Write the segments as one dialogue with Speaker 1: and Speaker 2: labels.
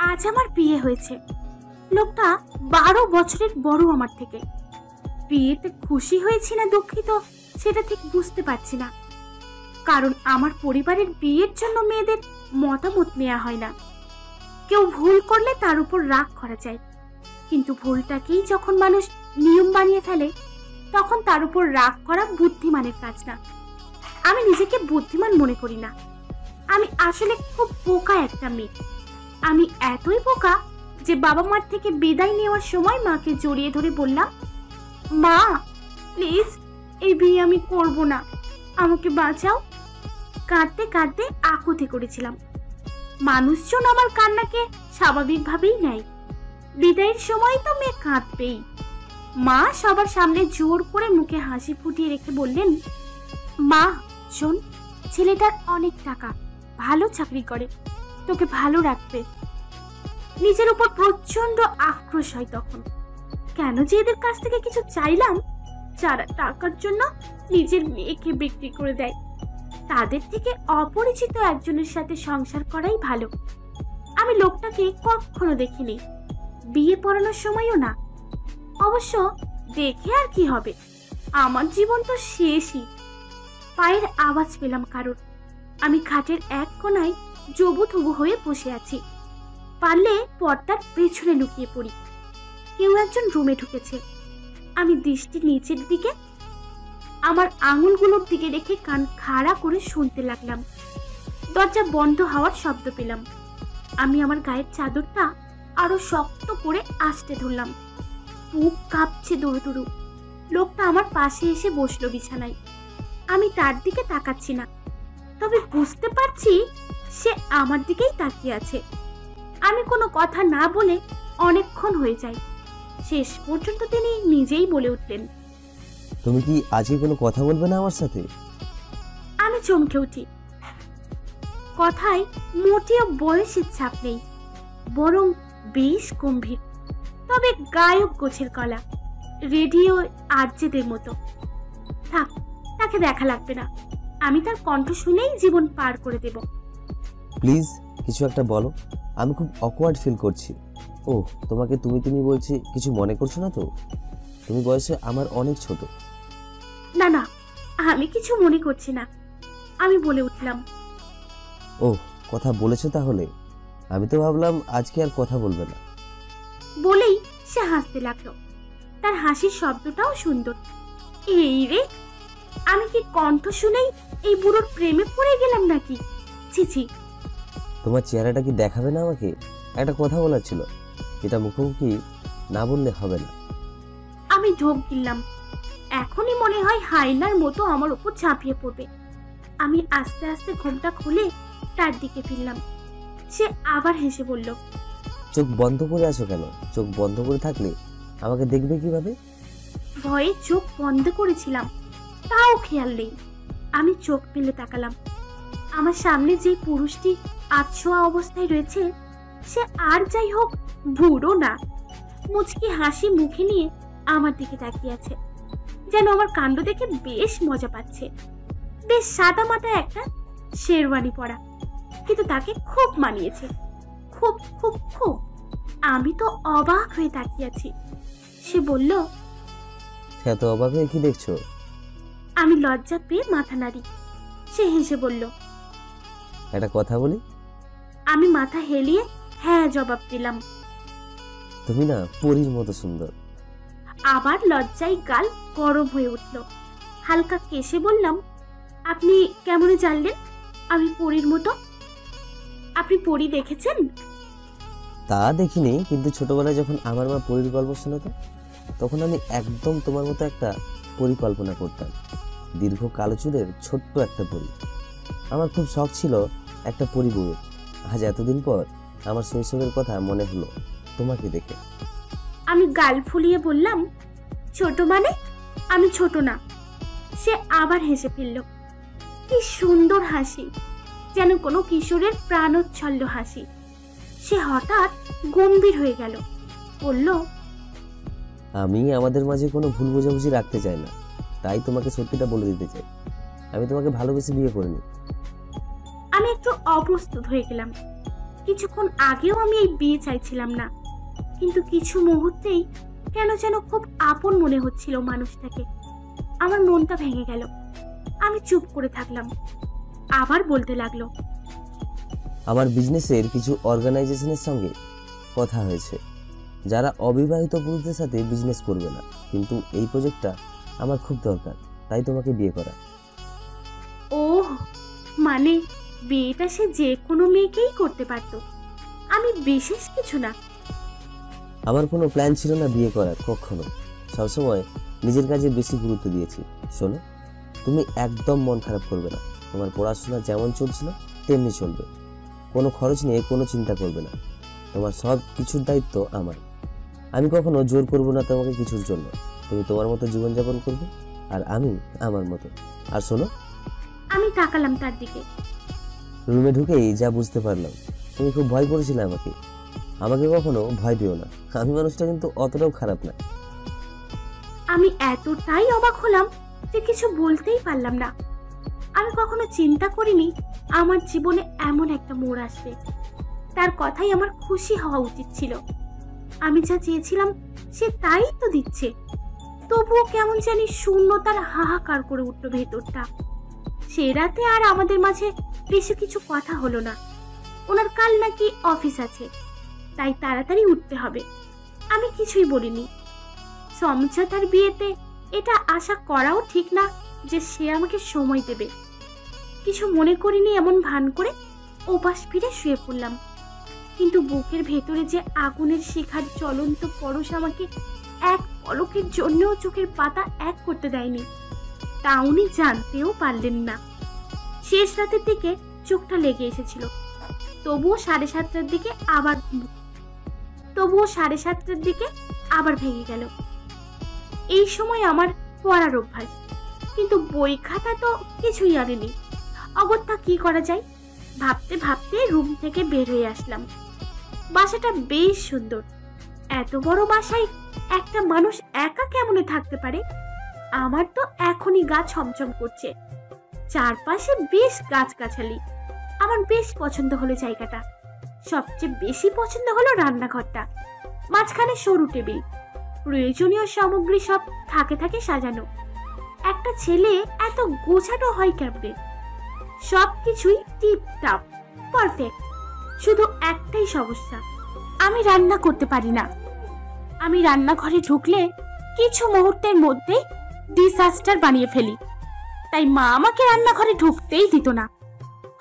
Speaker 1: আজ আমার বিয়ে হয়েছে। লোকটা 12 বছরের বড় আমার থেকে। বিয়েতে খুশি হয়েছি না দুঃখিত সেটা ঠিক বুঝতে পারছি না, কারণ আমার পরিবারের বিয়ের জন্য মেয়েদের মতামত নেওয়া হয় না। কেউ ভুল করলে তার উপর রাগ করা যায়, কিন্তু ভুলটাকেই যখন মানুষ নিয়ম বানিয়ে ফেলে তখন তার উপর রাগ করা বুদ্ধিমানের কাজ না। আমি নিজেকে বুদ্ধিমান মনে করি না। আমি আসলে খুব বোকা একটা মেয়ে। আমি এতই বোকা যে বাবা মার থেকে বিদায় নেওয়ার সময় মাকে জড়িয়ে ধরে বললাম, মা প্লিজ এই বিয়ে আমি করব না, আমাকে বাঁচাও। কাঁদতে কাঁদতে আকুতি করেছিলাম। মানুষজন আমার কান্নাকে স্বাভাবিকভাবেই নেয়। বিদায়ের সময় তো মেয়ে কাঁদবেই। মা সবার সামনে জোর করে মুখে হাসি ফুটিয়ে রেখে বললেন, মা শোন, ছেলেটার অনেক টাকা, ভালো চাকরি করে, তোকে ভালো রাখবে। নিজের উপর প্রচন্ড আক্রোশ হয় তখন। কেন যে এদের কাছ থেকে কিছু চাইলাম যারা টাকার জন্য নিজের মেয়েকে বিক্রি করে দেয়। তাদের থেকে অপরিচিত একজনের সাথে সংসার করাই ভালো। আমি লোকটাকে কখনো দেখিনি, বিয়ে পড়ানোর সময়ও না। অবশ্য দেখে আর কি হবে, আমার জীবন তো শেষই। পায়ের আওয়াজ পেলাম কারোর। আমি খাটের এক কোণায় জবুথবু হয়ে বসে আছি। পারলে পর্দার পেছনে লুকিয়ে পড়ি। কেউ একজন রুমে ঢুকেছে। আমি দৃষ্টি নিচের দিকে, আমার আঙুলগুলোর দিকে রেখে কান খাড়া করে শুনতে লাগলাম। দরজা বন্ধ হওয়ার শব্দ পেলাম। আমি আমার গায়ের চাদরটা আরো শক্ত করে আঁচড়ে ধরলাম। বুক কাঁপছে দুরু দুরু। লোকটা আমার পাশে এসে বসলো বিছানায়। আমি তার দিকে তাকাচ্ছি না, তবে বুঝতে পারছি সে আমার দিকেই তাকিয়ে আছে। আমি কোনো কথা না বলে অনেকক্ষণ হয়ে যায়। শেষ পর্যন্ত তিনি নিজেই বলে উঠলেন,
Speaker 2: তুমি কি আজকে কোনো কথা বলবে না আমার সাথে?
Speaker 1: আমি চমকে উঠি। কথায় মোটেও বয়সের ছাপ নেই, বরং বেশ গম্ভীর, তবে গায়ক গোছের গলা, রেডিও আরজেদের মতো। থাক, তাকে দেখা লাগবে না। আমি তার কণ্ঠ শুনেই জীবন পার করে দেব।
Speaker 2: প্লিজ কিছু একটা বলো, আমি খুব অকওয়ার্ড ফিল করছি। ও তোমাকে তুমি তুমি বলছি, কিছু মনে করছো না তো? তুমি বয়সে আমার অনেক ছোট।
Speaker 1: না না, আমি কিছু মনে করছি না, আমি বলে উঠলাম।
Speaker 2: ও কথা বলেছো তাহলে? আমি তো ভাবলাম আজকে আর কথা বলবে না।
Speaker 1: বলেই সে হাসতে লাগলো। তার হাসির শব্দটাও সুন্দর। এই রে, আমি কি কণ্ঠ শুনেই এই বুড়োর প্রেমে পড়ে গেলাম নাকি? ছিছি।
Speaker 2: তোমার চেহারাটা কি দেখাবে না আমাকে? একটা কথা বলার ছিল, এটা মুখোমুখি না বললে হবে না।
Speaker 1: আমি ঢোক গিললাম। এখনই মনে হয় হাইনার মতো আমার উপর ঝাঁপিয়ে পড়বে। আমি আস্তে আস্তে ঘোমটা খুলে তার দিকে ফিরলাম। সে আবার হেসে বলল,
Speaker 2: চোখ বন্ধ করে আছো কেন? চোখ বন্ধ করে থাকলে আমাকে দেখবে কিভাবে?
Speaker 1: ভয়ে চোখ বন্ধ করেছিলাম, তাও খেয়াল নেই। আমি চোখ মেলে তাকালাম। আমার সামনে যে পুরুষটি আধশোয়া অবস্থায় রয়েছে সে আর যাই হোক বুড়ো না। মুচকি হাসি মুখে নিয়ে আমার দিকে তাকিয়ে আছে, যেন আমার কাণ্ড দেখে বেশ মজা পাচ্ছে। বেশ সাদা মাটা একটা শেরওয়ানি পরা, কিন্তু তাকে খুব মানিয়েছে। খুব খুব খুব। আমি তো অবাক হয়ে তাকিয়ে আছি। সে বলল,
Speaker 2: এত অবাক হয়ে কি দেখছো?
Speaker 1: আমি লজ্জা পেয়ে মাথা নাড়ি। সে হেসে বলল,
Speaker 2: একটা কথা বলি?
Speaker 1: আমি মাথা হেলিয়ে হ্যাঁ জবাব দিলাম।
Speaker 2: তুমি না পরীর মতো সুন্দর।
Speaker 1: আবার লজ্জায় গাল গরম হয়ে উঠল। হালকা কেশে বললাম, আপনি কেমন জানলেন আমি পরীর মতো? আপনি পরী দেখেছেন?
Speaker 2: তা দেখিনি, কিন্তু ছোটবেলায় যখন আমার মা পরীর গল্প শোনাতো তখন আমি একদম তোমার মতো একটা পরিকল্পনা করতাম। দীর্ঘ কালো চুলের ছোট্ট একটা পরী। আমার খুব শখ ছিল একটা পরী বউয়ের। আজ এতদিন পর আমার শৈশবের কথা মনে হলো তোমাকে দেখে।
Speaker 1: আমি গাল ফুলিয়ে বললাম, ছোট মানে? আমি ছোট না। সে আবার হেসে ফেলল। কি সুন্দর হাসি, যেন কোনো কিশোরের প্রাণোচ্ছল্ল হাসি। সে হঠাৎ গম্ভীর হয়ে গেল, বলল,
Speaker 2: আমি আমাদের মাঝে কোনো ভুল বোঝাবুঝি রাখতে চাই না, তাই তোমাকে সত্যিটা বলে দিতে চাই। আমি তোমাকে ভালোবেসে বিয়ে করিনি।
Speaker 1: আমি একটু অপ্রস্তুত হয়ে গেলাম। কিছুক্ষণ আগেও আমি এই বিয়ে চাইছিলাম না, কিন্তু কিছু মুহূর্তেই কেন যেন খুব আপন মনে হচ্ছিল মানুষটাকে। আমার মনটা ভেঙে গেল। আমি চুপ করে থাকলাম। আবার বলতে লাগলো,
Speaker 2: আমার বিজনেসের কিছু অর্গানাইজেশনের সঙ্গে কথা হয়েছে, যারা অবিবাহিত পুরুষদের সাথে বিজনেস করবে না, কিন্তু এই প্রজেক্টটা আমার খুব দরকার, তাই তোমাকে বিয়ে করা।
Speaker 1: ও মানে বিয়েটা সে যে কোনো মেয়েকেই করতে পারতো, আমি বিশেষ কিছু না।
Speaker 2: আমার কোনো প্ল্যান ছিল না বিয়ে করার, কখনো। সবসময় নিজের কাজে বেশি গুরুত্ব দিয়েছি। শোনো, তুমি একদম মন খারাপ করবে না। তোমার পড়াশোনা যেমন চলছিল তেমনি চলবে। কোনো খরচ নিয়ে কোনো চিন্তা করবে না। তোমার সব কিছুর দায়িত্ব আমার। আমি কখনো জোর করব না তোমাকে কিছুর জন্য। তুমি তোমার মতো জীবনযাপন করবে, আর আমি আমার মতো। আর শোনো,
Speaker 1: আমি তাকালাম তার দিকে।
Speaker 2: রুমে ঢুকেই যা বুঝতে পারলাম, তুমি খুব ভয় করেছিলে আমাকে। আমাকে কখনো ভয় পেও না, আমি মানুষটা কিন্তু অতটাও খারাপ না।
Speaker 1: আমি এতটাই অবাক হলাম যে কিছু বলতেই পারলাম না। আমি কখনো চিন্তা করিনি আমার জীবনে এমন একটা মোড় আসবে। তার কথাই আমার খুশি হওয়া উচিত ছিল। আমি যা চেয়েছিলাম সে তাই তো দিচ্ছে। তবুও কেমন জানি শূন্যতার হাহাকার করে উঠল ভেতরটা। সে রাতে আর আমাদের মাঝে বেশি কিছু কথা হলো না। ওনার কাল নাকি অফিস আছে, তাই তাড়াতাড়ি উঠতে হবে। আমি কিছুই বলিনি। সমঝোতার বিয়েতে এটা আশা করাও ঠিক না যে সে আমাকে সময় দেবে। কিছু মনে করিনি এমন ভান করে ওপাশ ফিরে শুয়ে পড়লাম। কিন্তু বুকের ভেতরে যে আগুনের শিখার জ্বলন্ত পরশ আমাকে এক পলকের জন্যও চোখের পাতা এক করতে দেয়নি, তা উনি জানতেও পারলেন না। শেষ রাতের দিকে চোখটা লেগে এসেছিল। তবুও 7:30টার দিকে আবার ভেঙে গেল। এই সময় আমার পড়ার অভ্যাস, কিন্তু বই খাতা তো কিছুই আনেনি। অগত্যা কি করা যায় ভাবতে ভাবতে রুম থেকে বের হয়ে আসলাম। বাসাটা বেশ সুন্দর। এত বড় বাসায় একটা মানুষ একা কেমনে থাকতে পারে? আমার তো এখনই গা ছমছম করছে। চারপাশে বেশ গাছগাছালি। আমার বেশ পছন্দ হলো জায়গাটা। সবচেয়ে বেশি পছন্দ হলো রান্নাঘরটা। মাঝখানে সরু টেবিল, প্রয়োজনীয় সামগ্রী সব থাকে থাকে সাজানো। একটা ছেলে এত গোছানো হয় কেমনে? সবকিছুই টিপটাপ পারফেক্ট। শুধু একটাই সমস্যা, আমি রান্না করতে পারি না। আমি রান্নাঘরে ঢুকলে কিছু মুহূর্তের মধ্যেই ডিসাস্টার বানিয়ে ফেলি, তাই মা আমাকে রান্নাঘরে ঢুকতেই দিত না।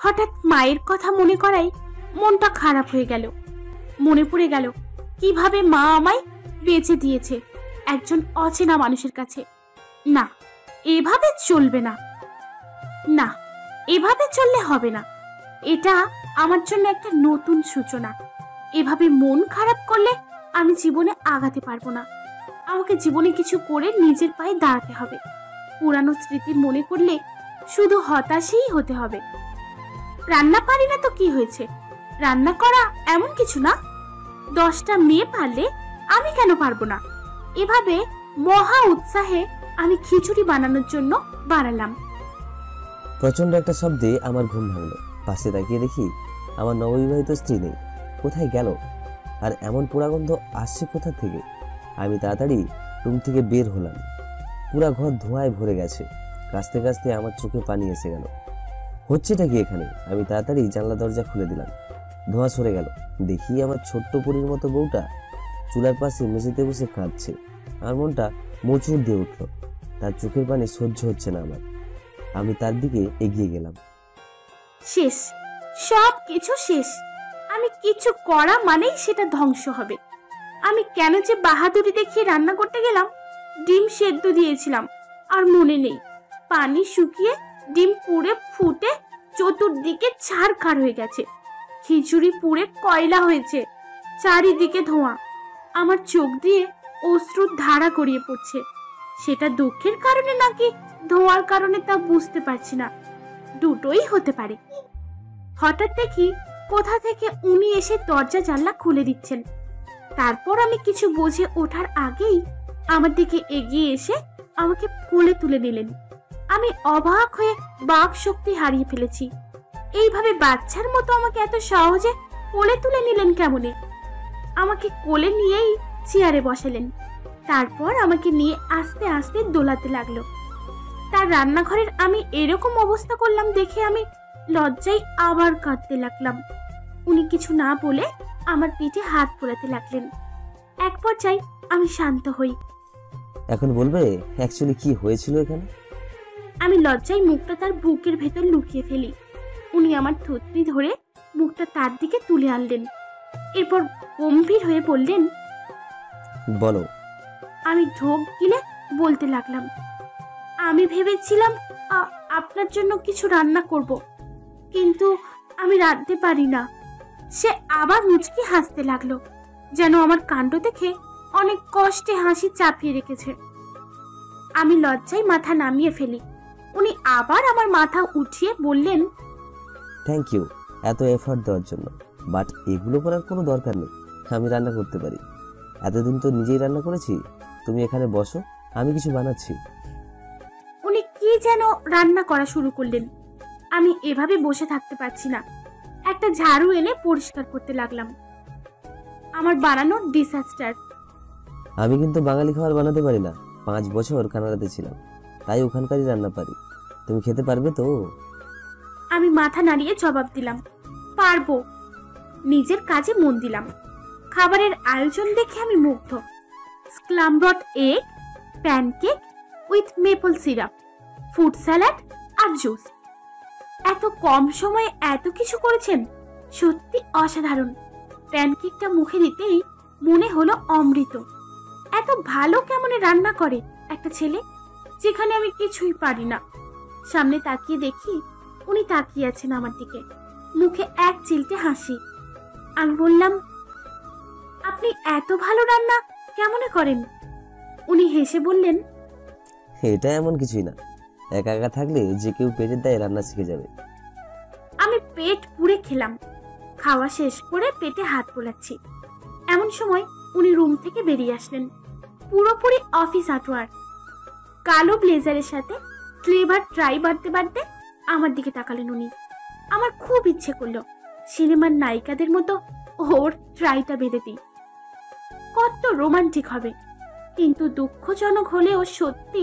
Speaker 1: হঠাৎ মায়ের কথা মনে করায় মনটা খারাপ হয়ে গেল। মনে পড়ে গেল কিভাবে মা আমায় বেঁচে দিয়েছে একজন অচেনা মানুষের কাছে। না, এভাবে চলবে না। না, এভাবে চললে হবে না। এটা আমার জন্য একটা নতুন সূচনা। এভাবে মন খারাপ করলে আমি জীবনে আগাতে পারবো না। আমাকে জীবনে কিছু করে নিজের পায়ে দাঁড়াতে হবে। পুরানো স্মৃতি মনে করলে শুধু হতাশই হতে হবে। রান্না পারি না তো কি হয়েছে? রান্না করা এমন কিছু না। 10টা মেয়ে পারলে আমি কেন পারবো না? এভাবে মহা উৎসাহে আমি খিচুড়ি বানানোর জন্য বাড়ালাম।
Speaker 2: প্রচন্ড একটা শব্দে আমার ঘুম ভাঙলো। পাশে তাকিয়ে দেখি আমার নববিবাহিত স্ত্রী নেই। কোথায় গেল? আর এমন পোড়া গন্ধ আসছে কোথা থেকে? আমি তাড়াতাড়ি রুম থেকে বের হলাম। পুরা ঘর ধোঁয়ায় ভরে গেছে। কাঁচতে কাঁচতে আমার চোখে পানি এসে গেল। হচ্ছেটা কি এখানে? আমি তাড়াতাড়ি জানলা দরজা খুলে দিলাম। ধোঁয়া সরে গেল। দেখি আমার ছোট্ট পরীর মতো বউটা চুলার পাশে মেঝেতে বসে কাঁদছে। আমার মনটা মোচড় দিয়ে উঠল। তার চোখের পানি সহ্য হচ্ছে না আমার। আমি তার দিকে এগিয়ে গেলাম।
Speaker 1: শেষ, সব কিছু শেষ। আমি কিছু করা মানেই সেটা ধ্বংস হবে। আমি কেন যে বাহাদুরি দেখিয়ে রান্না করতে গেলাম। ডিম সেদ্ধ দিয়েছিলাম আর মনে নেই। পানি শুকিয়ে ডিম পুড়ে ফুটে চতুর্দিকে ছারখার হয়ে গেছে। খিচুড়ি পুড়ে কয়লা হয়েছে। চারিদিকে ধোঁয়া। আমার চোখ দিয়ে অশ্রুর ধারা গড়িয়ে পড়ছে। সেটা দুঃখের কারণে নাকি ধোঁয়ার কারণে তা বুঝতে পারছি না। দুটোই হতে পারে। হঠাৎ দেখি কোথা থেকে উনি এসে দরজা জানলা খুলে দিচ্ছেন। তারপর আমি কিছু বুঝে ওঠার আগেই আমার দিকে এগিয়ে এসে আমাকে কোলে তুলে নিলেন। আমি অবাক হয়ে বাক শক্তি হারিয়ে ফেলেছি। এইভাবে বাচ্চার মতো আমাকে এত সহজে কোলে তুলে নিলেন কেমনে? আমাকে কোলে নিয়েই চেয়ারে বসালেন। তারপর আমাকে নিয়ে আস্তে আস্তে দোলাতে লাগলো। তার রান্নাঘরের আমি এরকম অবস্থা করলাম দেখে আমি লজ্জায় আবার কাঁদতে লাগলাম। উনি কিছু না বলে আমার পিঠে হাত বোলাতে লাগলেন। এক পর্যায়ে আমি শান্ত হই।
Speaker 2: এখন বলবে অ্যাকচুয়ালি কি হয়েছিল এখানে?
Speaker 1: আমি লজ্জায় মুখটা তার বুকের ভেতর লুকিয়ে ফেলি। উনি আমার থুতনি ধরে মুখটা তার দিকে তুলে আনলেন। এরপর গম্ভীর হয়ে বললেন,
Speaker 2: বলো।
Speaker 1: আমি ঢোক গিলে বলতে লাগলাম, আমি ভেবেছিলাম আপনার জন্য কিছু রান্না করব, কিন্তু আমি রাঁধতে পারি না। সে আবার মুচকি হাসতে লাগলো, যেন আমার কাণ্ড দেখে অনেক কষ্টে হাসি চাপিয়ে রেখেছে। আমি লজ্জায় মাথা নামিয়ে ফেলি। উনি আবার আমার মাথা উঠিয়ে বললেন,
Speaker 2: থ্যাংক ইউ এত এফর্ট দেওয়ার জন্য, বাট এগুলো করার কোনো দরকার নেই। আমি রান্না করতে পারি, এতদিন তো নিজেই রান্না করেছি। তুমি এখানে বসো, আমি কিছু বানাচ্ছি।
Speaker 1: উনি কি যেন রান্না করা শুরু করলেন। আমি এভাবে বসে থাকতে পারছি না। একটা ঝাড়ু এনে পরিষ্কার করতে লাগলাম। আমার বানানো ডিসাস্টার।
Speaker 2: আমি কিন্তু বাঙালি খাবার বানাতে পারি না। 5 বছর কানাডাতে ছিলাম, তাই ওখানকারই রান্না পারি। তুমি খেতে পারবে তো?
Speaker 1: আমি মাথা নাড়িয়ে জবাব দিলাম, পারবো। নিজের কাজে মন দিলাম। খাবারের আয়োজন দেখে আমি মুগ্ধ। Scrambled egg, pancake with maple syrup, fruit salad আর জুস। এত কম সময়ে এত কিছু করেছেন, সত্যি অসাধারণ। প্যানকেকটা মুখে দিতেই মনে হলো অমৃত। এত ভালো কেমনে রান্না করে একটা ছেলে, যেখানে আমি কিছুই পারি না। সামনে তাকিয়ে দেখি উনি তাকিয়ে আছেন আমার দিকে, মুখে এক চিলটে হাসি। আমি বললাম, আপনি এত ভালো রান্না কেমনে করেন? উনি হেসে বললেন,
Speaker 2: এটা এমন কিছুই না, একা একা থাকলে যে কেউ পেটের দায়ে রান্না শিখে যাবে।
Speaker 1: আমি পেট পুড়ে খেলাম। খাওয়া শেষ করে পেটে হাত বোলাচ্ছি। এমন সময় উনি রুম থেকে বেরিয়ে আসলেন, পুরোপুরি অফিস আটোয়ার। কালো ব্লেজারের সাথে স্লিভার ট্রাই বাড়তে বাড়তে আমার দিকে তাকালেন উনি। আমার খুব ইচ্ছে করলো সিনেমার নায়িকাদের মতো ওর ট্রাইটা বেঁধে দিই। কত রোমান্টিক হবে, কিন্তু দুঃখজনক হলেও সত্যি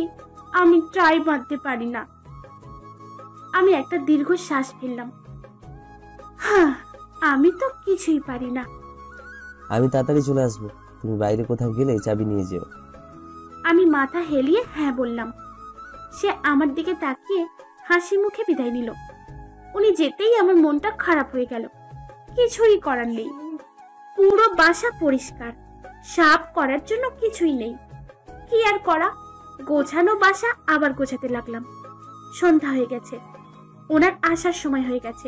Speaker 1: আমি ট্রাই বাঁধতে পারি না। আমি একটা দীর্ঘ শ্বাস ফেললাম। হ্যাঁ, আমি তো কিছুই পারি না।
Speaker 2: আমি তাড়াতাড়ি চলে আসবো, তুমি বাইরে কোথাও গেলে চাবি নিয়ে যেও।
Speaker 1: আমি মাথা হেলিয়ে হ্যাঁ বললাম। সে আমার দিকে তাকিয়ে হাসি মুখে বিদায় নিল। উনি যেতেই আমার মনটা খারাপ হয়ে গেল। কিছুই করার নেই, পুরো বাসা পরিষ্কার, সাফ করার জন্য কিছুই নেই। কি আর করা, গোছানো বাসা আবার গোছাতে লাগলাম। সন্ধ্যা হয়ে গেছে, ওনার আসার সময় হয়ে গেছে।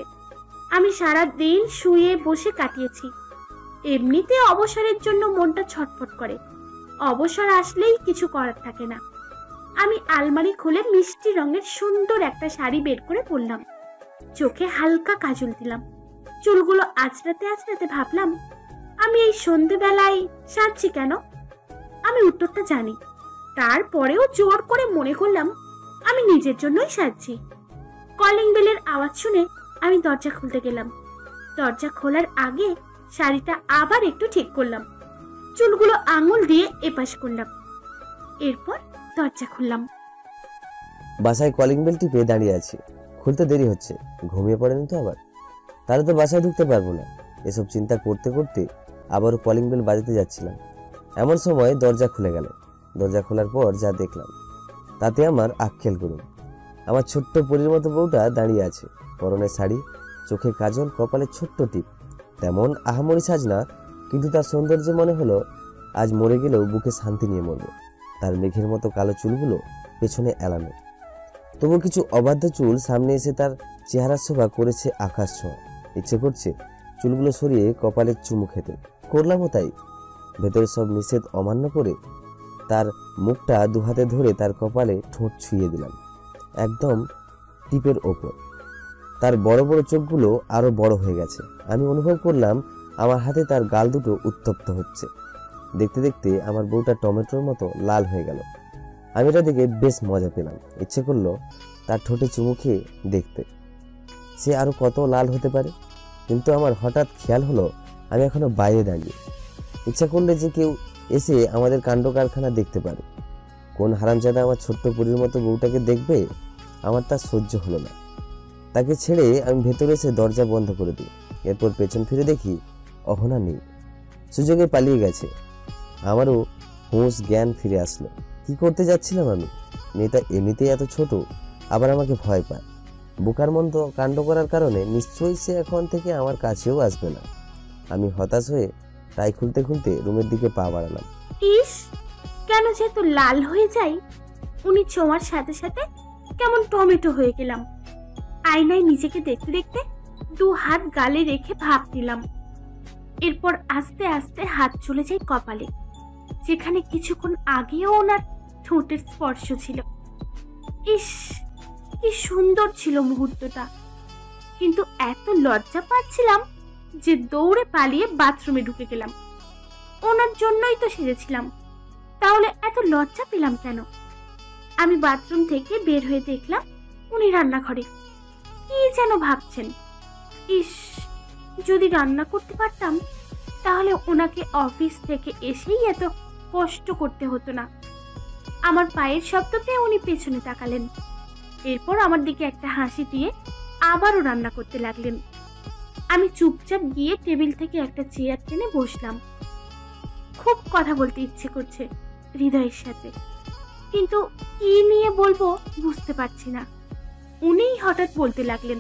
Speaker 1: আমি সারা দিন শুয়ে বসে কাটিয়েছি। এমনিতে অবসরের জন্য মনটা ছটফট করে, অবসর আসলেই কিছু করার থাকে না। আমি আলমারি খুলে মিষ্টি রঙের সুন্দর একটা শাড়ি বের করে পরলাম। চোখে হালকা কাজল দিলাম। চুলগুলো আঁচড়াতে আঁচড়াতে ভাবলাম, আমি এই সন্ধেবেলায় সাজছি কেন? আমি উত্তরটা জানি, তারপরেও জোর করে মনে করলাম আমি নিজের জন্যই সাজছি। কলিং বেলের আওয়াজ শুনে আমি দরজা খুলতে গেলাম। দরজা খোলার আগে শাড়িটা আবার একটু ঠিক করলাম, চুলগুলো আঙুল দিয়ে এপাশ করলাম। এরপর দরজা খুললাম।
Speaker 2: বাসায় কলিং বেল টিপে দাঁড়িয়ে আছি, খুলতে দেরি হচ্ছে। ঘুমিয়ে পড়েনি তো আবার? তাহলে তো বাসায় ঢুকতে পারবো না। এসব চিন্তা করতে করতে আবারও কলিং বেল বাজাতে যাচ্ছিলাম। এমন সময় দরজা খুলে গেল। দরজা খোলার পর যা দেখলাম তাতে আমার আক্কেল করুন। আমার ছোট্ট পরীর মতো বউটা দাঁড়িয়ে আছে, পরনে শাড়ি, চোখে কাজল, কপালে ছোট্ট টিপ। তেমন আহামরি সাজ না, কিন্তু তার সৌন্দর্যে মনে হলো আজ মরে গেলেও বুকে শান্তি নিয়ে মরবো। তার মেঘের মতো কালো চুলগুলো পেছনে এলানো, তবু কিছু অবাধ্য চুল সামনে এসে তার চেহারা শোভা করেছে আকাশ ছোঁয়া। ইচ্ছে করছে চুলগুলো সরিয়ে কপালে চুমু খেতে, করলামও তাই। ভেতরে সব নিষেধ অমান্য করে তার মুখটা দুহাতে ধরে তার কপালে ঠোঁট ছুঁয়ে দিলাম, একদম টিপের ওপর। তার বড় বড় চোখগুলো আরো বড় হয়ে গেছে। আমি অনুভব করলাম আমার হাতে তার গাল দুটো উত্তপ্ত হচ্ছে। দেখতে দেখতে আমার বউটা টমেটোর মতো লাল হয়ে গেল। আমি এটা দেখে বেশ মজা পেলাম। ইচ্ছে করলো তার ঠোঁটে চুমু খেয়ে দেখতে। সে আরো কত লাল হতে পারে। কিন্তু আমার হঠাৎ খেয়াল হলো আমি এখনো বাইরে দাঁড়িয়ে। ইচ্ছা করলে যে কেউ এসে আমাদের কাণ্ড কারখানা দেখতে পারে। কোন হারামজাদা আমার ছোট্ট পরীর মতো বউটাকে দেখবে? আমার তা সহ্য হলো না। তাকে ছেড়ে আমি ভেতরে এসে দরজা বন্ধ করে দিই। এরপর পেছন ফিরে দেখি অহনা নেই, সুযোগে পালিয়ে গেছে। আমারও হুঁশ জ্ঞান ফিরে আসলো। কি করতে যাচ্ছিলাম আমি? মেয়েটা এমনিতেই এত ছোট, আবার আমাকে ভয় পায়। বোকার মতো কাণ্ড করার কারণে নিশ্চয়ই সে এখন থেকে আমার কাছেও আসবে না। আমি হতাশ হয়ে টাই খুলতে খুলতে রুমের দিকে পা বাড়ালাম।
Speaker 1: ইস, কেন যে এত লাল হয়ে যাই। উনি ছোঁয়ার সাথে সাথে কেমন টমেটো হয়ে গেলাম। আয়নায় নিজেকে দেখতে দেখতে 2 হাত গালে রেখে ভাব নিলাম। এরপর আস্তে আস্তে হাত চলে যায় কপালে, যেখানে কিছুক্ষণ আগেও ওনার ঠোঁটের স্পর্শ ছিল। ইস, কি সুন্দর ছিল মুহূর্তটা। কিন্তু এত লজ্জা পাচ্ছিলাম যে দৌড়ে পালিয়ে বাথরুমে ঢুকে গেলাম। ওনার জন্যই তো সেজেছিলাম, তাহলে এত লজ্জা পেলাম কেন? আমি বাথরুম থেকে বের হয়ে দেখলাম উনি রান্নাঘরে কি যেন ভাবছেন। ইস, যদি রান্না করতে পারতাম তাহলে ওনাকে অফিস থেকে এসেই এত কষ্ট করতে হতো না। আমার পায়ের শব্দ পেয়ে উনি পেছনে তাকালেন। এরপর আমার দিকে একটা হাসি দিয়ে আবারও রান্না করতে লাগলেন। আমি চুপচাপ গিয়ে টেবিল থেকে একটা চেয়ার টেনে বসলাম। খুব কথা বলতে ইচ্ছে করছে হৃদয়ের সাথে, কিন্তু কি নিয়ে বলবো বুঝতে পারছি না। উনিই হঠাৎ বলতে লাগলেন,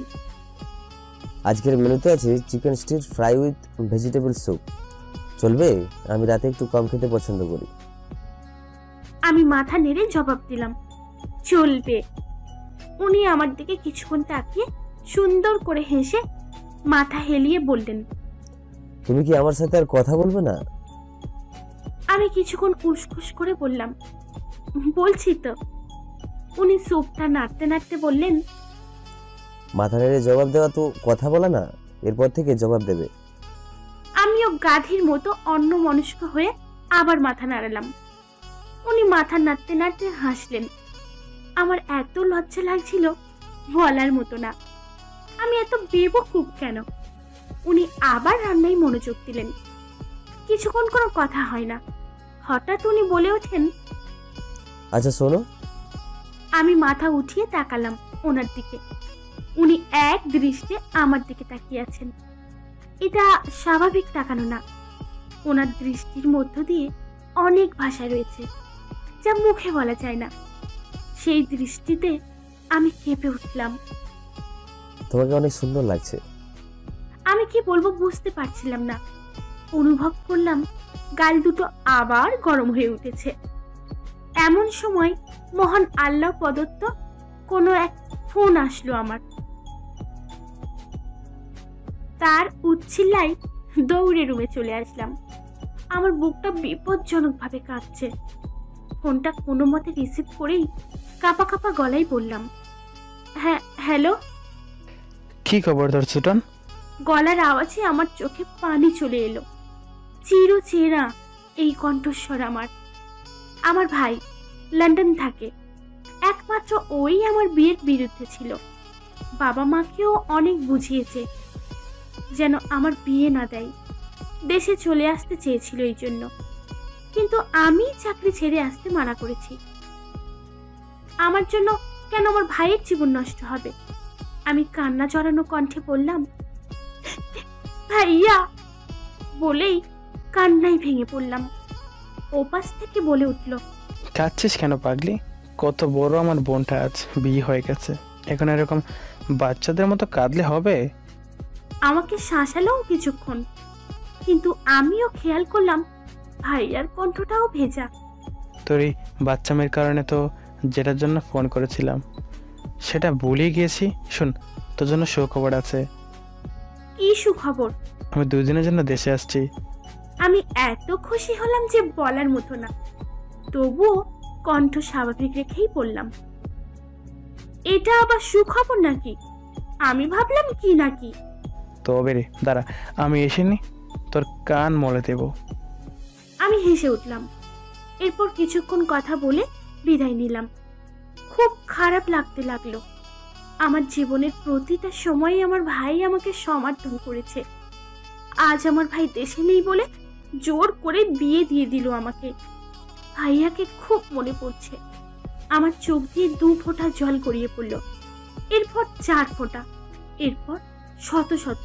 Speaker 2: আজকের মেনুতে আছে chicken stir fry with vegetable soup. চলবে? আমি রাতে একটু কম খেতে পছন্দ করি।
Speaker 1: আমি মাথা নেড়ে জবাব দিলাম, চলবে। উনি আমার দিকে কিছুক্ষণ তাকিয়ে সুন্দর করে হেসে মাথা হেলিয়ে বললেন,
Speaker 2: তুমি কি আমার সাথে আর কথা বলবে না?
Speaker 1: আমি কিছুক্ষণ উসখুস করে বললাম, বলছি তো। উনি স্যুপটা নাড়তে নাড়তে বললেন,
Speaker 2: মাথা নেড়ে জবাব দেওয়া তো কথা বলা না, এরপর থেকে জবাব দেবে।
Speaker 1: আমিও গাধীর মতো অন্যমনস্ক হয়ে আবার মাথা নাড়ালাম। উনি মাথা নাড়তে নাড়তে হাসলেন। আমার এত লজ্জা লাগছিল বলার মতো না। আমি এত বেবকুব কেন? উনি আবার রান্নায় মনোযোগ দিলেন। কিছুক্ষণ কোনো কথা হয় না। হঠাৎ উনি বলে ওঠেন,
Speaker 2: আচ্ছা শোনো।
Speaker 1: আমি মাথা উঠিয়ে তাকালাম ওনার দিকে। উনি এক দৃষ্টে আমার দিকে তাকিয়ে আছেন। এটা স্বাভাবিক তাকানো না। ওনার দৃষ্টির মধ্য দিয়ে অনেক ভাষা রয়েছে যা মুখে বলা যায় না। সেই দৃষ্টিতে আমি কেঁপে উঠলাম।
Speaker 2: তোমাকে অনেক সুন্দর লাগছে।
Speaker 1: আমি কি বলবো বুঝতে পারছিলাম না। অনুভব করলাম গাল দুটো আবার গরম হয়ে উঠেছে। এমন সময় মহান আল্লাহ প্রদত্ত কোনো এক ফোন আসলো আমার। তার উচ্ছিল্লাই দৌড়ে রুমে চলে আসলাম। আমার বুকটা বিপজ্জনকভাবে কাঁপছে। ফোনটা কোনো মতে রিসিভ করেই কাঁপা কাঁপা গলায় বললাম, হ্যাঁ হ্যালো।
Speaker 3: কি খবর তোর সুটন?
Speaker 1: গলার আওয়াজে আমার চোখে পানি চলে এলো। চিরচেনা এই কণ্ঠস্বর আমার। আমার ভাই লন্ডন থাকে। একমাত্র ওই আমার বিয়ের বিরুদ্ধে ছিল। বাবা মাকেও অনেক বুঝিয়েছে যেন আমার বিয়ে না দেয়। দেশে চলে আসতে চেয়েছিল এই জন্য, কিন্তু আমি চাকরি ছেড়ে আসতে মানা করেছি। আমার জন্য কেন আমার ভাইয়ের জীবন নষ্ট হবে? আমি কান্না জড়ানো কণ্ঠে বললাম, ভাইয়া। বলেই কান্নায় ভেঙে পড়লাম। ওপাশ থেকে বলে উঠল,
Speaker 3: কাঁদছিস কেন পাগলি? কত বড় আমার বোনটা আজ বিয়ে হয়ে গেছে, এখন এরকম বাচ্চাদের মতো কাঁদলে হবে?
Speaker 1: আমাকে শাসালো কিছুক্ষণ, কিন্তু আমিও খেয়াল করলাম ভাইয়ার কণ্ঠটাও ভেজা।
Speaker 3: তোর এই বাচ্চা মেয়ের কারণে তো যেটার জন্য ফোন করেছিলাম সেটা ভুলে গিয়েছি। শোন, তোর জন্য সুখবর আছে।
Speaker 1: কি সুখবর?
Speaker 3: আমি 2 দিনের জন্য দেশে আসছি।
Speaker 1: আমি এত খুশি হলাম যে বলার মতো না। তবুও কণ্ঠ স্বাভাবিক রেখেই বললাম, এটা আবার সুখবর নাকি? আমি ভাবলাম কি নাকি।
Speaker 3: তবে রে দাঁড়া, আমি এসেনি, তোর কান মলে দেব।
Speaker 1: আমি হেসে উঠলাম। এরপর কিছুক্ষণ কথা বলে বিদায় নিলাম। খুব খারাপ লাগতে লাগলো। আমার জীবনের প্রতিটা সময়ে আমার ভাই আমাকে সমর্থন করেছে। আজ আমার ভাই দেশে নেই বলে জোর করে বিয়ে দিয়ে দিল আমাকে। ভাইয়াকে খুব মনে পড়ছে। আমার চোখ দিয়ে 2 ফোঁটা জল গড়িয়ে পড়ল, এরপর 4 ফোঁটা, এরপর শত শত।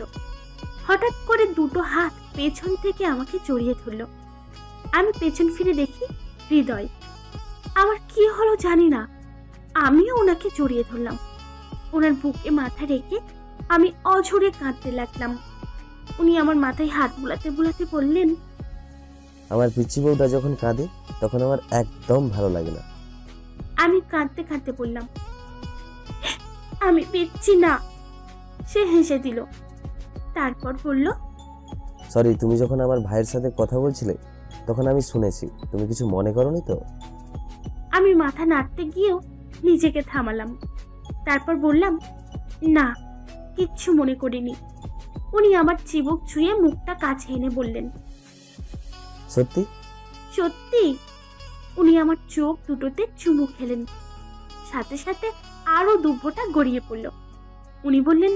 Speaker 1: হঠাৎ করে দুটো হাত পেছন থেকে আমাকে জড়িয়ে ধরল। আমি পেছন ফিরে দেখি হৃদয়। আমার কি হলো জানি না, আমিও ওনাকে জড়িয়ে ধরলাম। ওনার বুকে মাথা রেখে আমি অঝরে কাঁদতে লাগলাম। উনি আমার মাথায় হাত বুলাতে বুলাতে বললেন,
Speaker 2: আমার পিচ্চি বউটা যখন কাঁদে তখন আমার একদম ভালো লাগে না।
Speaker 1: আমি কাঁদতে কাঁদতে বললাম, আমি পেচ্ছি না। সে হেসে দিল, তারপর বলল,
Speaker 2: সরি, তুমি যখন আমার ভাইয়ের সাথে কথা বলছিলে তখন আমি শুনেছি, তুমি কিছু মনে করোনি তো?
Speaker 1: আমি মাথা নাড়তে গিয়েও নিজেকে থামালাম। তারপর বললাম, না, কিচ্ছু মনে করিনি। উনি আমার চিবুক ছুঁয়ে মুখটা কাছে এনে বললেন,
Speaker 2: সত্যি?
Speaker 1: সত্যি। উনি আমার চোখ দুটোতে চুমু খেলেন, সাথে সাথে আরো 2 ফোঁটা গড়িয়ে পড়ল। উনি বললেন,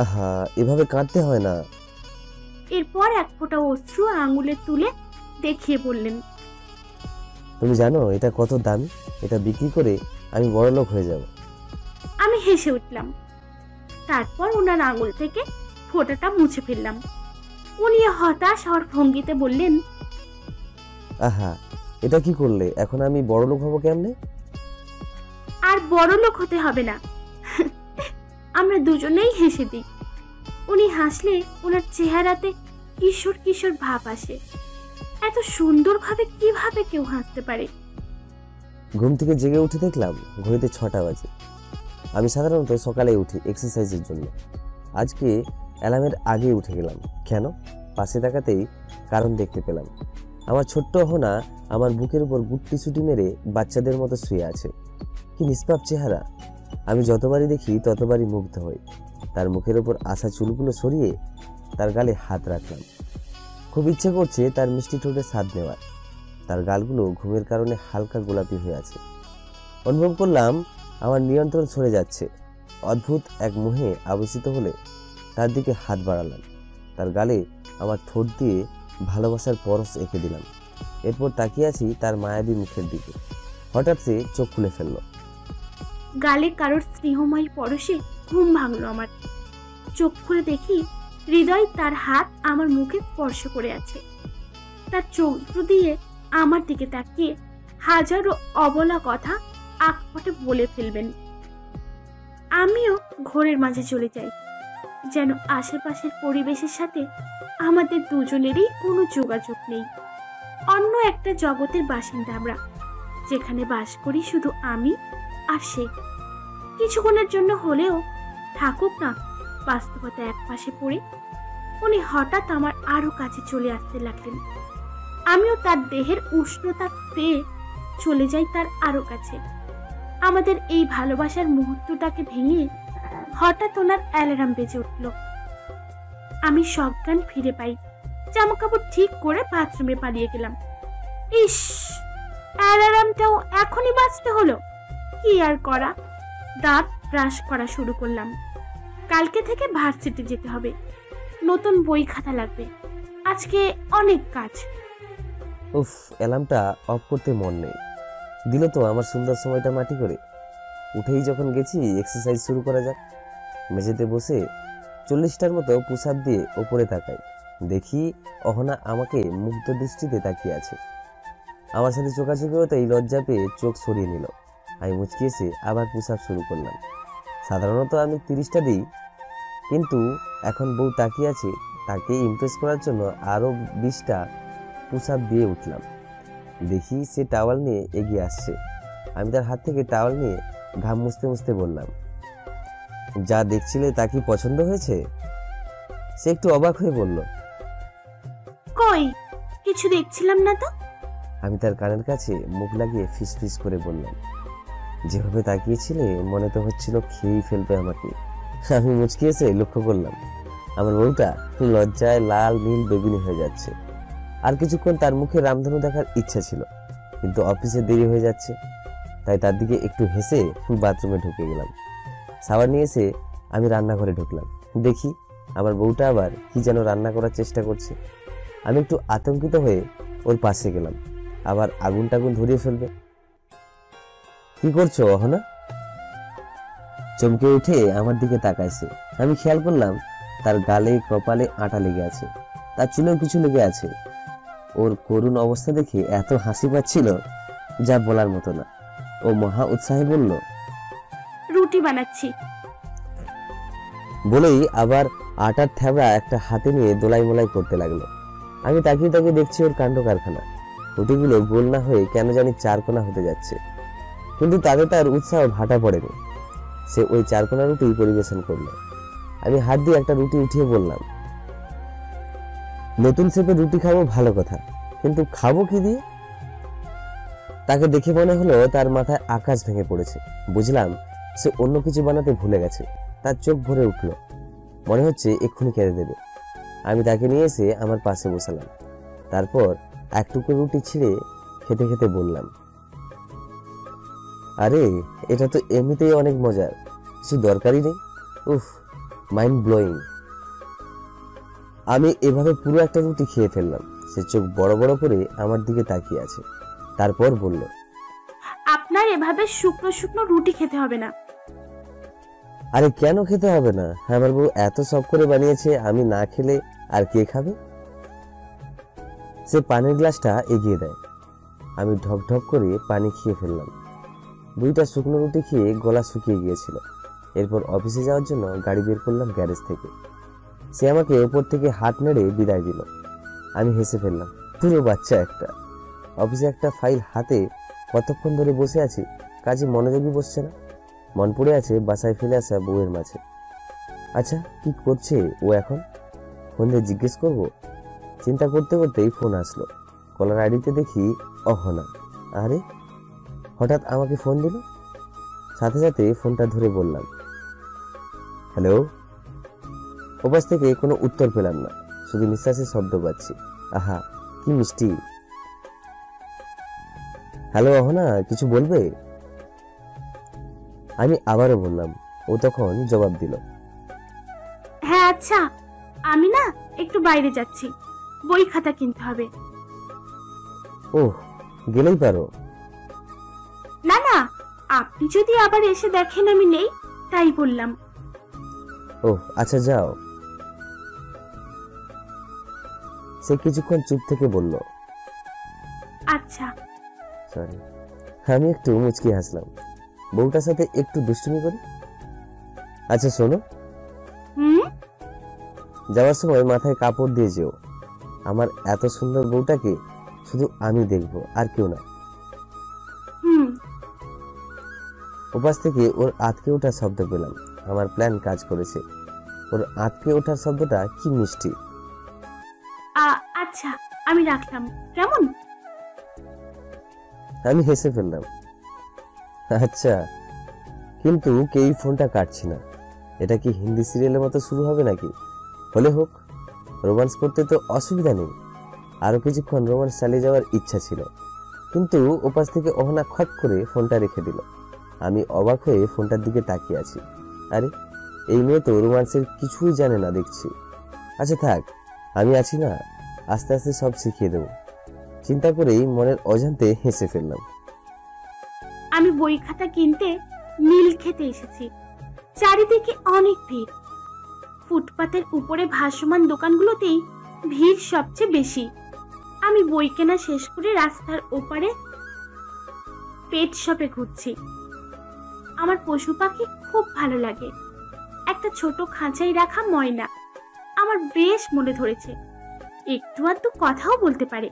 Speaker 2: আহা, এভাবে কাঁদতে হয় না।
Speaker 1: এরপর 1 ফোঁটা অশ্রু আঙুলে তুলে দেখিয়ে বললেন,
Speaker 2: তুমি জানো এটা কত দামি? এটা বিক্রি করে আমি বড়লোক হয়ে যাব।
Speaker 1: আমি হেসে উঠলাম। তারপর ওনার আঙুল থেকে ফোঁটাটা মুছে ফেললাম। উনি হতাশ হওয়ার ভঙ্গিতে বললেন,
Speaker 2: আহা, এটা কি করলে? এখন আমি বড়লোক হব কেমনে?
Speaker 1: আর বড় লোক হতে হবে না। আমরা দুজনেই হেসে দিই। উনি হাসলে ওনার চেহারাতে কিশোর কিশোর ভাব আসে। এত সুন্দরভাবে কিভাবে কেউ হাসতে পারে?
Speaker 2: ঘুম থেকে জেগে উঠে দেখলাম ঘড়িতে 6টা বাজে। আমি সাধারণত সকালে উঠি এক্সারসাইজের জন্য। আজকে অ্যালার্মের আগে উঠে গেলাম। কেন? পাশে তাকাতেই কারণ দেখতে পেলাম। আমার ছোট্ট অহনা আমার বুকের উপর গুট্টি ছুটি মেরে বাচ্চাদের মতো শুয়ে আছে। কি নিষ্পাপ চেহারা! আমি যতবারই দেখি ততবারই মুগ্ধ হই। তার মুখের ওপর আসা চুলগুলো সরিয়ে তার গালে হাত রাখলাম। খুব ইচ্ছে করছে তার মিষ্টি ঠোঁটে স্বাদ নেওয়ার। তার গালগুলো ঘুমের কারণে হালকা গোলাপি হয়ে আছে। অনুভব করলাম আমার নিয়ন্ত্রণ সরে যাচ্ছে। অদ্ভুত এক মোহে আবেশিত হলে তার দিকে হাত বাড়ালাম। তার গালে আমার ঠোঁট দিয়ে ভালোবাসার পরশ এঁকে দিলাম। এরপর তাকিয়ে আছি তার মায়াবী মুখের দিকে। হঠাৎ সে চোখ খুলে ফেলল।
Speaker 1: গালে কারোর স্নেহময় পরশে ঘুম ভাঙলো আমার। চোখ খুলে দেখি হৃদয় তার হাত আমার মুখে স্পর্শ করে আছে। তার চোখ দুটো দিয়ে আমার দিকে তাকিয়ে হাজারো অবলা কথা আকপটে বলে ফেলবেন। আমিও ঘোরের মাঝে চলে যাই, যেন আশেপাশের পরিবেশের সাথে আমাদের দুজনেরই কোনো যোগাযোগ নেই। অন্য একটা জগতের বাসিন্দা আমরা, যেখানে বাস করি শুধু আমি আর সে। কিছুক্ষণের জন্য হলেও থাকুক না বাস্তবতা এক পাশে পড়ে। উনি হঠাৎ আমার আরো কাছে চলে আসতে লাগলেন। আমিও তার দেহের উষ্ণতা পেয়ে চলে যাই তার আরো কাছে। আমাদের এই ভালোবাসার মুহূর্তটাকে ভেঙে হঠাৎ ওনার অ্যালার্ম বেজে উঠল। আমি সজ্ঞান ফিরে পাই। জামা কাপড় ঠিক করে বাথরুমে পালিয়ে গেলাম। ইস, অ্যালার্মটাও এখনই বাজতে হলো। কি আর করা, দাঁত ব্রাশ করা শুরু করলাম। কালকে থেকে ভার্সিটি যেতে হবে, নতুন বই খাতা লাগবে, আজকে অনেক কাজ।
Speaker 2: উফ, অ্যালার্মটা অফ করতে মন নেই। দিল তো আমার সুন্দর সময়টা মাটি করে। উঠেই যখন গেছি এক্সারসাইজ শুরু করা যাক। মেঝেতে বসে 40টার মতো পুশ আপ দিয়ে ওপরে তাকাই। দেখি অহনা আমাকে মুগ্ধ দৃষ্টিতে তাকিয়ে আছে। আমার সাথে চোখাচোখি হতেই লজ্জা পেয়ে চোখ সরিয়ে নিল। আমি মুচকি এসে আবার পুশ আপ শুরু করলাম। সাধারণত আমি 30টা দিই, কিন্তু এখন বউ তাকিয়ে আছে, তাকে ইমপ্রেস করার জন্য আরও 20টা পুশ আপ দিয়ে উঠলাম। দেখি সে টাওয়াল নিয়ে এগিয়ে আসছে। আমি তার হাত থেকে টাওয়াল নিয়ে ঘাম মুছতে মুছতে বললাম, যা দেখছিলে তা কি পছন্দ হয়েছে? সে একটু অবাক হয়ে বলল,
Speaker 1: কই, কিছু দেখছিলাম না তো।
Speaker 2: আমি তার কানের কাছে মুখ লাগিয়ে ফিস ফিস করে বললাম, যেভাবে তাকিয়েছিলে মনে তো হচ্ছিল খেয়েই ফেলবে আমাকে। আমি মুচকি এসে লক্ষ্য করলাম আমার বউটা লজ্জায় লাল নীল বেগুনি হয়ে যাচ্ছে। আর কিছুক্ষণ তার মুখে রামধনু দেখার ইচ্ছা ছিল, কিন্তু অফিসে দেরি হয়ে যাচ্ছে, তাই তার দিকে একটু হেসে বাথরুমে ঢুকে গেলাম। সাবান নিয়ে এসে আমি রান্নাঘরে ঢুকলাম। দেখি আমার বউটা আবার কি যেন রান্না করার চেষ্টা করছে। আমি একটু আতঙ্কিত হয়ে ওর পাশে গেলাম, আবার আগুন টাগুন ধরিয়ে ফেলবে। কি করছো অহনা? চমকে উঠে আমার দিকে তাকাইছে। আমি খেয়াল করলাম তার গালে কপালে আটা লেগে আছে, তার চুলেও কিছু লেগে আছে। ওর করুণ অবস্থা দেখে এত হাসি পাচ্ছিল যা বলার মতো না। ও মহা উৎসাহে বলল,
Speaker 1: রুটি বানাচ্ছি।
Speaker 2: বলেই আবার আটার থ্যাবড়া একটা হাতে নিয়ে দোলাই মোলাই করতে লাগলো। আমি তাকিয়ে তাকিয়ে দেখছি ওর কাণ্ড কারখানা। রুটিগুলো গোল না হয়ে কেন জানি চারকোনা হতে যাচ্ছে, কিন্তু তাতে তার উৎসাহ ভাটা পড়েনি। সে ওই চারকোনা রুটি পরিবেশন করলো। আমি হাত দিয়ে একটা রুটি উঠিয়ে বললাম, নতুন শেপে রুটি খাবো ভালো কথা, কিন্তু খাবো কি দিয়ে? তাকে দেখে মনে হলো তার মাথায় আকাশ ভেঙে পড়েছে। বুঝলাম সে অন্য কিছু বানাতে ভুলে গেছে। তার চোখ ভরে উঠলো, মনে হচ্ছে এক্ষুনি কেঁদে দেবে। আমি তাকে নিয়ে এসে আমার পাশে বসালাম। তারপর এক টুকরো রুটি ছিঁড়ে খেতে খেতে বললাম, আরে এটা তো এমনিতেই অনেক মজার, কিছু দরকারই নেই। উফ, মাইন্ড ব্লোয়িং। আমি এভাবে পুরো একটা রুটি খেয়ে ফেললাম। সে চোখ বড় বড় করে আমার দিকে তাকিয়ে আছে। তারপর বলল,
Speaker 1: আপনার এভাবে শুকনো শুকনো রুটি খেতে হবে না।
Speaker 2: আরে কেন খেতে হবে না? আমার বউ এত শখ করে বানিয়েছে, আমি না খেলে আর কে খাবে? সে পানির গ্লাসটা এগিয়ে দেয়। আমি ঢক ঢক করে পানি খেয়ে ফেললাম। দুইটা শুকনো রুটি খেয়ে গলা শুকিয়ে গিয়েছিল। এরপর অফিসে যাওয়ার জন্য গাড়ি বের করলাম গ্যারেজ থেকে। সে আমাকে ওপর থেকে হাত নেড়ে বিদায় দিল। আমি হেসে ফেললাম, পুরো বাচ্চা একটা। অফিসে একটা ফাইল হাতে কতক্ষণ ধরে বসে আছি, কাজে মনোযোগী বসছে না। মন পড়ে আছে বাসায় ফেলে আসা বউয়ের মাঝে। আচ্ছা কি করছে ও এখন? ফোন দিয়ে জিজ্ঞেস করবো। চিন্তা করতে করতেই ফোন আসলো। কলার আইডিতে দেখি অহনা। আরে হঠাৎ আমাকে ফোন দিল। সাথে সাথে ফোনটা ধরে বললাম, হ্যালো। ওপাশ থেকে কোনো উত্তর পেলাম না, শুধু নিঃশ্বাসের শব্দ পাচ্ছি। আহা কি মিষ্টি। হ্যালো অহনা, কিছু বলবে? আমি আবারও বললাম। ও তখন জবাব দিল,
Speaker 1: হ্যাঁ আচ্ছা, আমি না একটু বাইরে যাচ্ছি, বই খাতা কিনতে হবে।
Speaker 2: ওহ, গেলেই পারো।
Speaker 1: না না, আপনি যদি আবার এসে দেখেন আমি নেই, তাই বললাম।
Speaker 2: ওহ আচ্ছা যাও। সে কিছুক্ষণ চুপ থেকে বলল,
Speaker 1: আচ্ছা।
Speaker 2: সরি। আমি একটু মুচকি হাসলাম। বউটার সাথে একটু দুষ্টুমি করি। আচ্ছা শোনো,
Speaker 1: হুম।
Speaker 2: যাওয়ার সময় মাথায় কাপড় দিয়ে যেও। আমার এত সুন্দর বউটাকে শুধু আমি দেখবো, আর কেউ না।
Speaker 1: হুম।
Speaker 2: ওপাশ থেকে ওর আতকে ওঠার শব্দ পেলাম। আমার প্ল্যান কাজ করেছে। ওর আতকে ওঠার শব্দটা কি মিষ্টি।
Speaker 1: আচ্ছা আমি রাখলাম, কেমন?
Speaker 2: আমি হেসে ফেললাম। আচ্ছা, কিন্তু কেউ ফোনটা কাটছি না। এটা কি হিন্দি সিরিয়ালের মতো শুরু হবে নাকি? হলে হোক, রোমান্স করতে তো অসুবিধা নেই। আরো কিছুক্ষণ রোমান্স চালিয়ে যাওয়ার ইচ্ছা ছিল, কিন্তু ওপাশ থেকে অহনা খট করে ফোনটা রেখে দিল। আমি অবাক হয়ে ফোনটার দিকে তাকিয়ে আছি। আরে এই মেয়ে তো রোমান্সের কিছুই জানে না দেখছি। আচ্ছা থাক, আমি আছি না, আস্তে আস্তে সব শিখিয়ে দেব। চিন্তা করেই মনের অজান্তে হেসে ফেললাম।
Speaker 1: আমি বই খাতা কিনতে নীল খেতে এসেছি। চারিদিকে অনেক ভিড়। ফুটপাতের উপরে ভাসমান দোকানগুলোতেই ভিড় সবচেয়ে বেশি। আমি বই কেনা শেষ করে রাস্তার ওপারে পেট শপে ঘুরছি। আমার পশু পাখি খুব ভালো লাগে। একটা ছোট খাঁচায় রাখা ময়না আমার বেশ মনে ধরেছে। একটু আধটু কথাও বলতে পারে।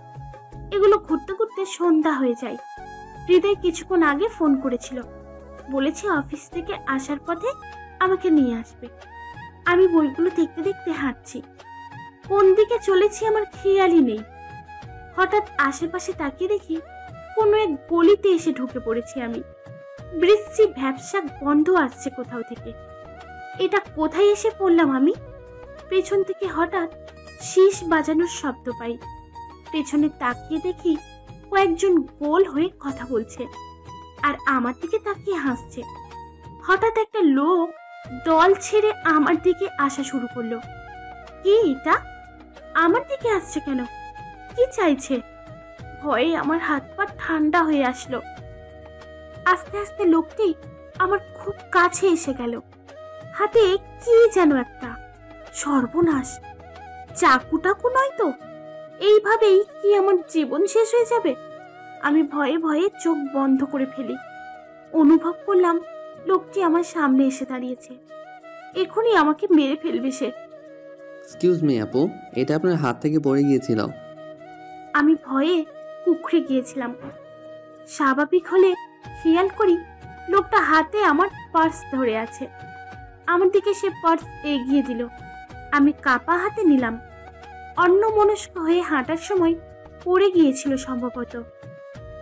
Speaker 1: এগুলো ঘুরতে ঘুরতে সন্ধ্যা হয়ে যায়। হৃদয় কিছুক্ষণ আগে ফোন করেছিল, বলেছে অফিস থেকে আসার পথে আমাকে নিয়ে আসবে। আমি বইগুলো দেখতে দেখতে হাঁটছি। কোন দিকে চলেছি আমার খেয়ালই নেই। হঠাৎ আশেপাশে তাকিয়ে দেখি কোনো এক গলিতে এসে ঢুকে পড়েছি আমি। বৃষ্টি ভ্যাপসা গন্ধ আসছে কোথাও থেকে। এটা কোথায় এসে পড়লাম আমি? পেছন থেকে হঠাৎ শীষ বাজানোর শব্দ পাই। পেছনে তাকিয়ে দেখি কয়েকজন গোল হয়ে কথা বলছে আর আমার দিকে তাকিয়ে হাসছে। হঠাৎ একটা লোক দল ছেড়ে আমার দিকে আসা শুরু করলো। কি এটা? আমার দিকে আসছে কেন? কি চাইছে? ভয়ে আমার হাত পা ঠান্ডা হয়ে আসলো। আস্তে আস্তে লোকটি আমার খুব কাছে এসে গেল। হাতে কি যেন একটা। সর্বনাশ, চাকু টাকু নয় তো? এইভাবেই কি আমার জীবন শেষ হয়ে যাবে? আমি ভয়ে ভয়ে চোখ বন্ধ করে ফেলি। অনুভব করলাম লোকটি আমার সামনে এসে দাঁড়িয়েছে। এখনই আমাকে মেরে ফেলবে সে।
Speaker 4: এক্সকিউজ মি আপু, এটা আপনার হাত থেকে পড়ে গিয়েছিল।
Speaker 1: আমি ভয়ে কুঁকড়ে গিয়েছিলাম। স্বাভাবিক হলে খেয়াল করি লোকটা হাতে আমার পার্স ধরে আছে। আমার দিকে সে পার্স এগিয়ে দিল। আমি কাপা হাতে নিলাম। অন্যমনস্ক হয়ে হাঁটার সময় পড়ে গিয়েছিল সম্ভবত।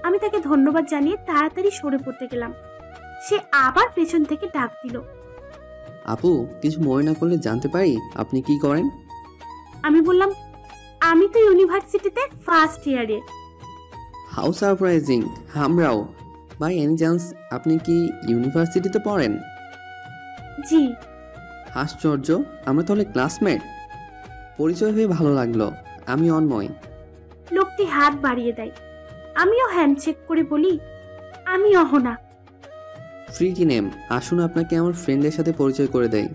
Speaker 1: আমি তাকে ধন্যবাদ জানিয়ে তাড়াতাড়ি সরে পড়তে গেলাম। সে আবার পেছন থেকে ডাক দিল।
Speaker 4: আপু, কিছু মনে না করলে জানতে পারি আপনি কি করেন?
Speaker 1: আমি বললাম, আমি তো ইউনিভার্সিটিতে ফার্স্ট ইয়ারে।
Speaker 4: How surprising! আমরাও। বাই এনি চান্স আপনি কি ইউনিভার্সিটিতে পড়েন?
Speaker 1: জি।
Speaker 4: আশ্চর্য, আমরা তাহলে ক্লাসমেট। পরিচয় হয়ে ভালো লাগলো। আমি অন্ময়।
Speaker 1: লোকটি হাত বাড়িয়ে দেয়। আমিও হ্যান্ডশেক করে বলি, আমি অহনা।
Speaker 4: ফ্রিটি নেম। আসুন আপনাকে আমার ফ্রেন্ডের সাথে পরিচয় করে দেই।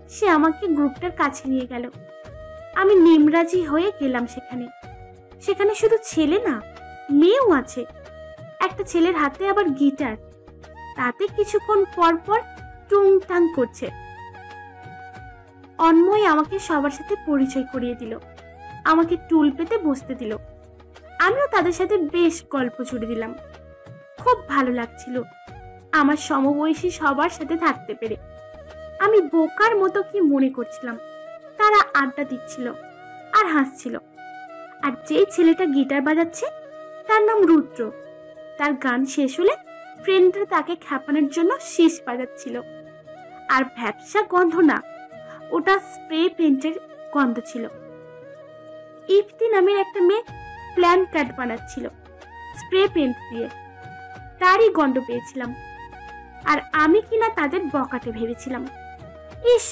Speaker 1: সে আমাকে গ্রুপটার কাছে নিয়ে গেল। আমি নিমরাজি হয়ে গেলাম সেখানে। সেখানে শুধু ছেলে না, মেয়েও আছে। একটা ছেলের হাতে আবার গিটার। তাতে কিছুক্ষণ পর পর টুংটাং করছে। অন্ময় আমাকে সবার সাথে পরিচয় করিয়ে দিল। আমাকে টুল পেতে বসতে দিল। আমিও তাদের সাথে বেশ গল্প জুড়ে দিলাম। খুব ভালো লাগছিল আমার সমবয়সী সবার সাথে থাকতে পেরে। আমি বোকার মতো কি মনে করছিলাম। তারা আড্ডা দিচ্ছিল আর হাসছিল। আর যেই ছেলেটা গিটার বাজাচ্ছে তার নাম রুদ্র। তার গান শেষ হলে ফ্রেন্ডরা তাকে খ্যাপানোর জন্য শীষ বাজাচ্ছিল। আর ভ্যাপসা গন্ধ না, ওটা স্প্রে পেন্টের গন্ধ ছিল। ইফতি নামের একটা মেয়ে প্ল্যান কার্ড বানাচ্ছিল স্প্রে পেন্ট দিয়ে। তারই গন্ধ পেয়েছিলাম। আর আমি কিনা তাদের বকাটে ভেবেছিলাম। ইস,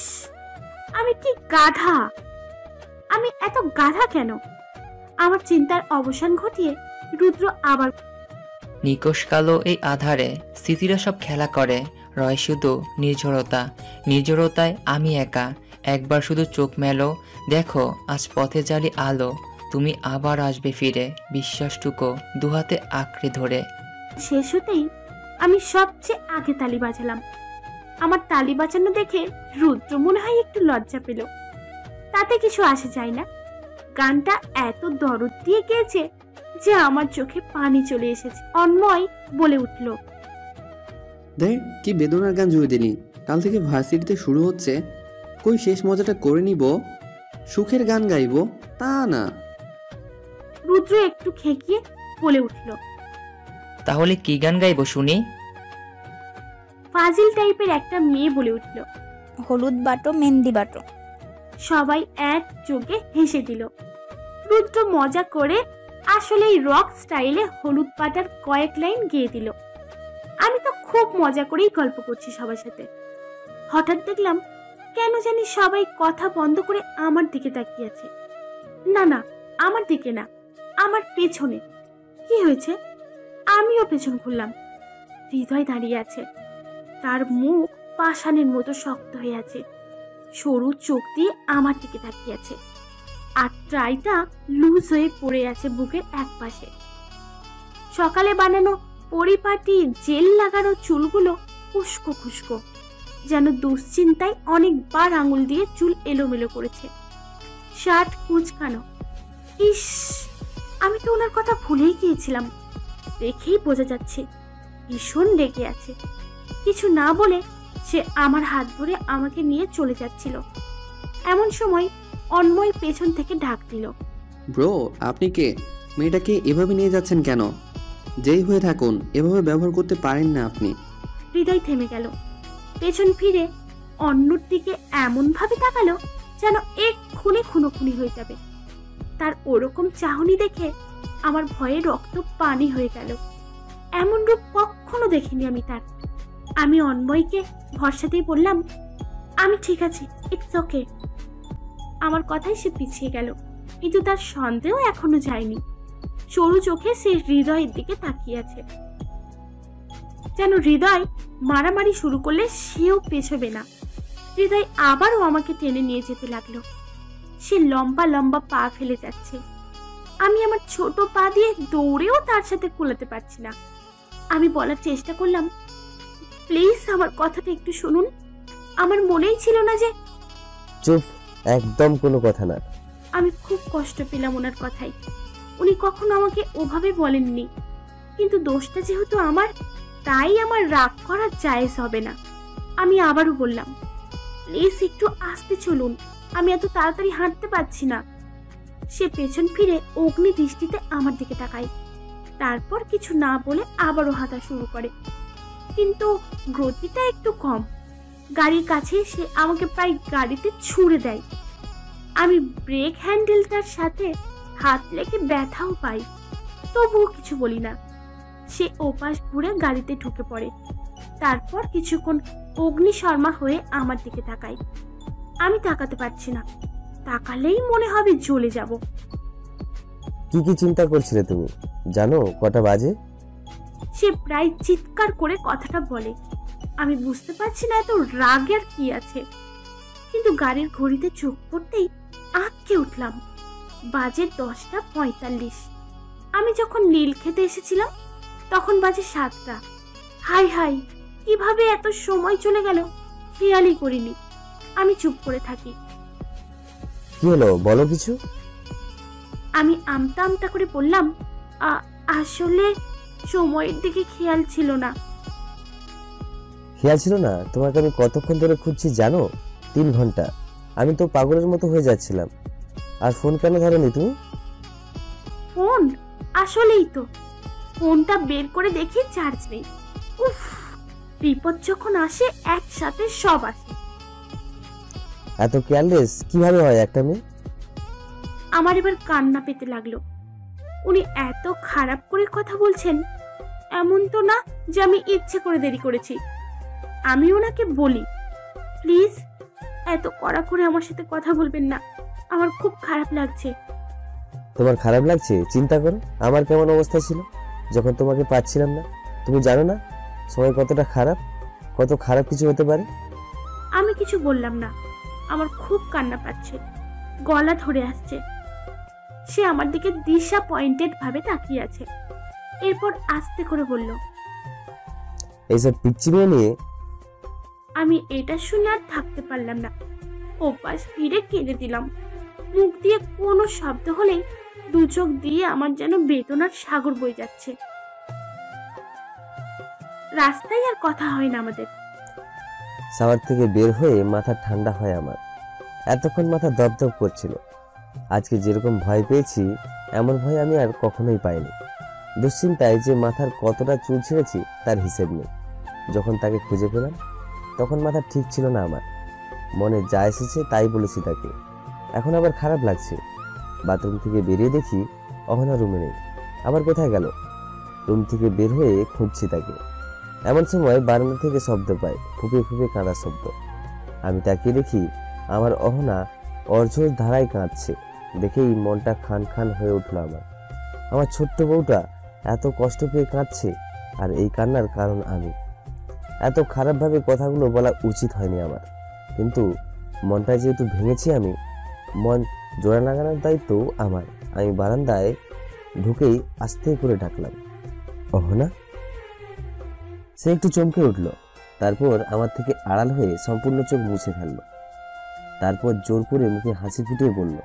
Speaker 1: আমি কি গাধা! আমি এত গাধা কেন? আমার চিন্তার অবসান ঘটিয়ে রুদ্র আবার,
Speaker 5: নিকোষ কালো এই আধারে স্মৃতিরা সব খেলা করে, রয় শুধু নির্ঝরতা। নির্ঝরতায় আমি একা। একবার শুধু চোখ মেলো, দেখো আজ পথে জালি আলো। তুমি আবার আসবে ফিরে, বিশ্বাসটুকু দুহাতে আঁকড়ে ধরে।
Speaker 1: শেষ হতেই আমি সবচেয়ে আগে তালি বাজালাম। আমার তালি বাজানো দেখে রুদ্র মনে হয় একটু লজ্জা পেল। তাতে কিছু আসে যায় না। গানটা এত দরদ দিয়ে গেয়েছে যে আমার চোখে পানি চলে এসেছে। অন্ময় বলে উঠল,
Speaker 4: দেখ কি বেদনার গান জুড়ে দিলি। কাল থেকে ভার্সিটিতে শুরু হচ্ছে, কই শেষ মজাটা করে নিব। সুখের গান গাইবো তা না।
Speaker 1: রুদ্র একটু খেকিয়ে বলে উঠল,
Speaker 5: তাহলে কি গান গাইবো শুনি?
Speaker 1: ফাজিল টাইপের একটা মেয়ে বলে উঠল।
Speaker 6: হলুদ বাটো মেহেন্দি বাটো।
Speaker 1: সবাই এক যোগে হেসে দিল। রুদ্র মজা করে আসলেই রক স্টাইলে হলুদ পাটার কয়েক লাইন গেয়ে দিল। আমি তো খুব মজা করেই গল্প করছি সবার সাথে। হঠাৎ দেখলাম কেন জানি সবাই কথা বন্ধ করে আমার দিকে তাকিয়ে আছে। না না, আমার দিকে না, আমার পেছনে। কি হয়েছে? আমিও পেছন ঘুরলাম। হৃদয় দাঁড়িয়ে আছে। তার মুখ পাষাণের মতো শক্ত হয়ে আছে। সরু চোখ দিয়ে আমার দিকে তাকিয়ে আছে। আর ট্রাইটা লুজ হয়ে পড়ে আছে বুকের এক পাশে। সকালে বানানো পরিপাটি জেল লাগানো চুলগুলো উস্কো খুস্কো, যেন দুশ্চিন্তায় অনেকবার আঙুল দিয়ে চুল এলোমেলো করেছে। শার্ট কুঁচকানো। ইস, আমি তো ওনার কথা ভুলেই গিয়েছিলাম। দেখেই বোঝা যাচ্ছে ভীষণ রেগে আছে। কিছু না বলে সে আমার হাত ধরে আমাকে নিয়ে চলে যাচ্ছিল। এমন সময় অন্ময় পেছন থেকে ডাক দিল,
Speaker 4: ব্রো আপনি কে? মেয়েটাকে এভাবে নিয়ে যাচ্ছেন কেন? যেই হয়ে থাকুন, এভাবে ব্যবহার করতে পারেন না আপনি।
Speaker 1: হৃদয় থেমে গেল। পেছন ফিরে অন্যর দিকে এমন ভাবে তাকালো যেন এক্ষুনি খুনোখুনি হয়ে যাবে। তার ওরকম চাহনি দেখে আমার ভয়ে রক্ত পানি হয়ে গেল। এমন রূপ কখনো দেখিনি আমি তার। আমি অন্ময়কে ভরসা দিয়ে বললাম, আমি ঠিক আছি, ইটস ওকে। আমার কথায় সে পিছিয়ে গেল, কিন্তু তার সন্দেহ এখনো যায়নি। সরু চোখে সে হৃদয়ের দিকে তাকিয়ে আছে, যেন হৃদয় মারামারি শুরু করলে সেও পেছবে না। হৃদয় আবারও আমাকে টেনে নিয়ে যেতে লাগলো। সে লম্বা লম্বা পা ফেলে যাচ্ছে। আমি আমার ছোট পা দিয়ে দৌড়েও তার সাথে কুলাতে পারছি না। আমি বলার চেষ্টা করলাম, প্লিজ আমার কথাটা একটু শুনুন। আমার মনেই ছিল না যে।
Speaker 2: চুপ, একদম কোনো কথা না।
Speaker 1: আমি খুব কষ্ট পেলাম ওনার কথায়। উনি কখনো আমাকে ওভাবে বলেননি, কিন্তু দোষটা যেহেতু আমার, তাই আমার রাগ করা জায়েজ হবে না। আমি আবারও বললাম, প্লিজ একটু আস্তে চলুন, আমি এত তাড়াতাড়ি হাঁটতে পারছি না। সে পেছন ফিরে অগ্নি দৃষ্টিতে আমার দিকে তাকায়, তারপর কিছু না বলে আবারও হাঁটা শুরু করে, কিন্তু গতিটা একটু কম। গাড়ির কাছে সে আমাকে প্রায় গাড়িতে ছুঁড়ে দেয়। আমি ব্রেক হ্যান্ডেলটার সাথে হাত লেগে ব্যথাও পাই, তবুও কিছু বলি না। সে ওপাশ ঘুরে গাড়িতে ঢুকে পড়ে। তারপর কিছুক্ষণ অগ্নিশর্মা হয়ে আমার দিকে তাকায়। আমি তাকাতে পারছি না, তাকালেই মনে হবে জ্বলে যাব।
Speaker 2: কি কি চিন্তা করছিলে তুমি? জানো কটা বাজে?
Speaker 1: সে প্রায় চিৎকার করে কথাটা বলে। আমি বুঝতে পারছি না এত রাগের কি আছে, কিন্তু গাড়ির ঘড়িতে চোখ পড়তেই আঁতকে উঠলাম। বাজে 10:45। আমি যখন নীল খেতে এসেছিলাম তখন বাজে 7টা। হাই হাই, কিভাবে এত সময় চলে গেল খেয়ালই করিনি। আমি চুপ করে থাকি।
Speaker 2: কি হলো, বলো কিছু।
Speaker 1: আমি আমতা আমতা করে বললাম, আসলে সময়ের দিকে খেয়াল ছিল না।
Speaker 2: খেয়াল ছিল না? তোমাকে আমি কতক্ষণ ধরে খুঁজছি জানো? 3 ঘন্টা। আমি তো পাগলের মতো হয়ে যাচ্ছিলাম। আর ফোন কেন ধরোনি তুমি?
Speaker 1: ফোন? আসলেই তো, ফোনটা বের করে দেখি চার্জ নেই। উফ, বিপদ যখন আসে একসাথে সব আসে।
Speaker 2: এত কেয়ারলেস কিভাবে হয় একটা মেয়ে?
Speaker 1: আমার এবার কান্না পেতে লাগলো। উনি এত খারাপ করে কথা বলছেন, এমন তো না যে আমি ইচ্ছে করে দেরি করেছি। আমি ওনাকে বলি, প্লিজ এত কড়া করে আমার সাথে কথা বলবেন না, আমার খুব খারাপ লাগছে।
Speaker 2: তোমার খারাপ লাগছে? চিন্তা করো আমার কেমন অবস্থা ছিল যখন তোমাকে পাচ্ছিলাম না। তুমি জানো না সময় কতটা খারাপ, কত খারাপ কিছু হতে পারে।
Speaker 1: আমি কিছু বললাম না, আমার খুব কান্না পাচ্ছে, গলা ধরে আসছে। সে আমার দিকে ডিসঅ্যাপয়েন্টেড ভাবে তাকিয়ে আছে। এরপর আস্তে করে বলল,
Speaker 2: এইসব পিচ্চি মেয়ে নিয়ে।
Speaker 1: আমি এটা শুনে আর থাকতে পারলাম না। ওপাশ ফিরে কেঁদে দিলাম। মুখ দিয়ে কোনো শব্দ হলেই দু চোখ দিয়ে আমার যেন বেদনার সাগর বয়ে যাচ্ছে। রাস্তায় আর কথা হয় না আমাদের।
Speaker 2: সাওয়ার থেকে বের হয়ে মাথা ঠান্ডা হয় আমার। এতক্ষণ মাথা দপদপ করছিল। আজকে যেরকম ভয় পেয়েছি এমন ভয় আমি আর কখনোই পাইনি। দুশ্চিন্তায় যে মাথার কতটা চুল ছিঁড়েছি তার হিসেব নেই। যখন তাকে খুঁজে পেলাম তখন মাথা ঠিক ছিল না আমার। মনে যা এসেছে তাই বলেছি তাকে। এখন আবার খারাপ লাগছে। বাথরুম থেকে বেরিয়ে দেখি অহনা রুমে নেই। আবার কোথায় গেল? রুম থেকে বের হয়ে খুঁজছি তাকে। এমন সময় বারান্দা থেকে শব্দ পাই, ফুঁপে ফুঁপে কাঁদার শব্দ। আমি তাকিয়ে দেখি আমার অহনা অর্ঝর ধারায় কাঁদছে। দেখেই মনটা খান খান হয়ে উঠল আমার। আমার ছোট্ট বউটা এত কষ্ট পেয়ে কাঁদছে, আর এই কান্নার কারণ আমি। এত খারাপভাবে কথাগুলো বলা উচিত হয়নি আমার, কিন্তু মনটা যেহেতু ভেঙেছি আমি, মন জোড়া লাগানোর দায়িত্ব আমার। আমি বারান্দায় ঢুকেই আস্তে করে ডাকলাম, অহনা। সে একটু চমকে উঠল, তারপর আমার থেকে আড়াল হয়ে সম্পূর্ণ চোখ মুছে ফেলল। তারপর জোর করে মুখে হাসি ফুটিয়ে বলল,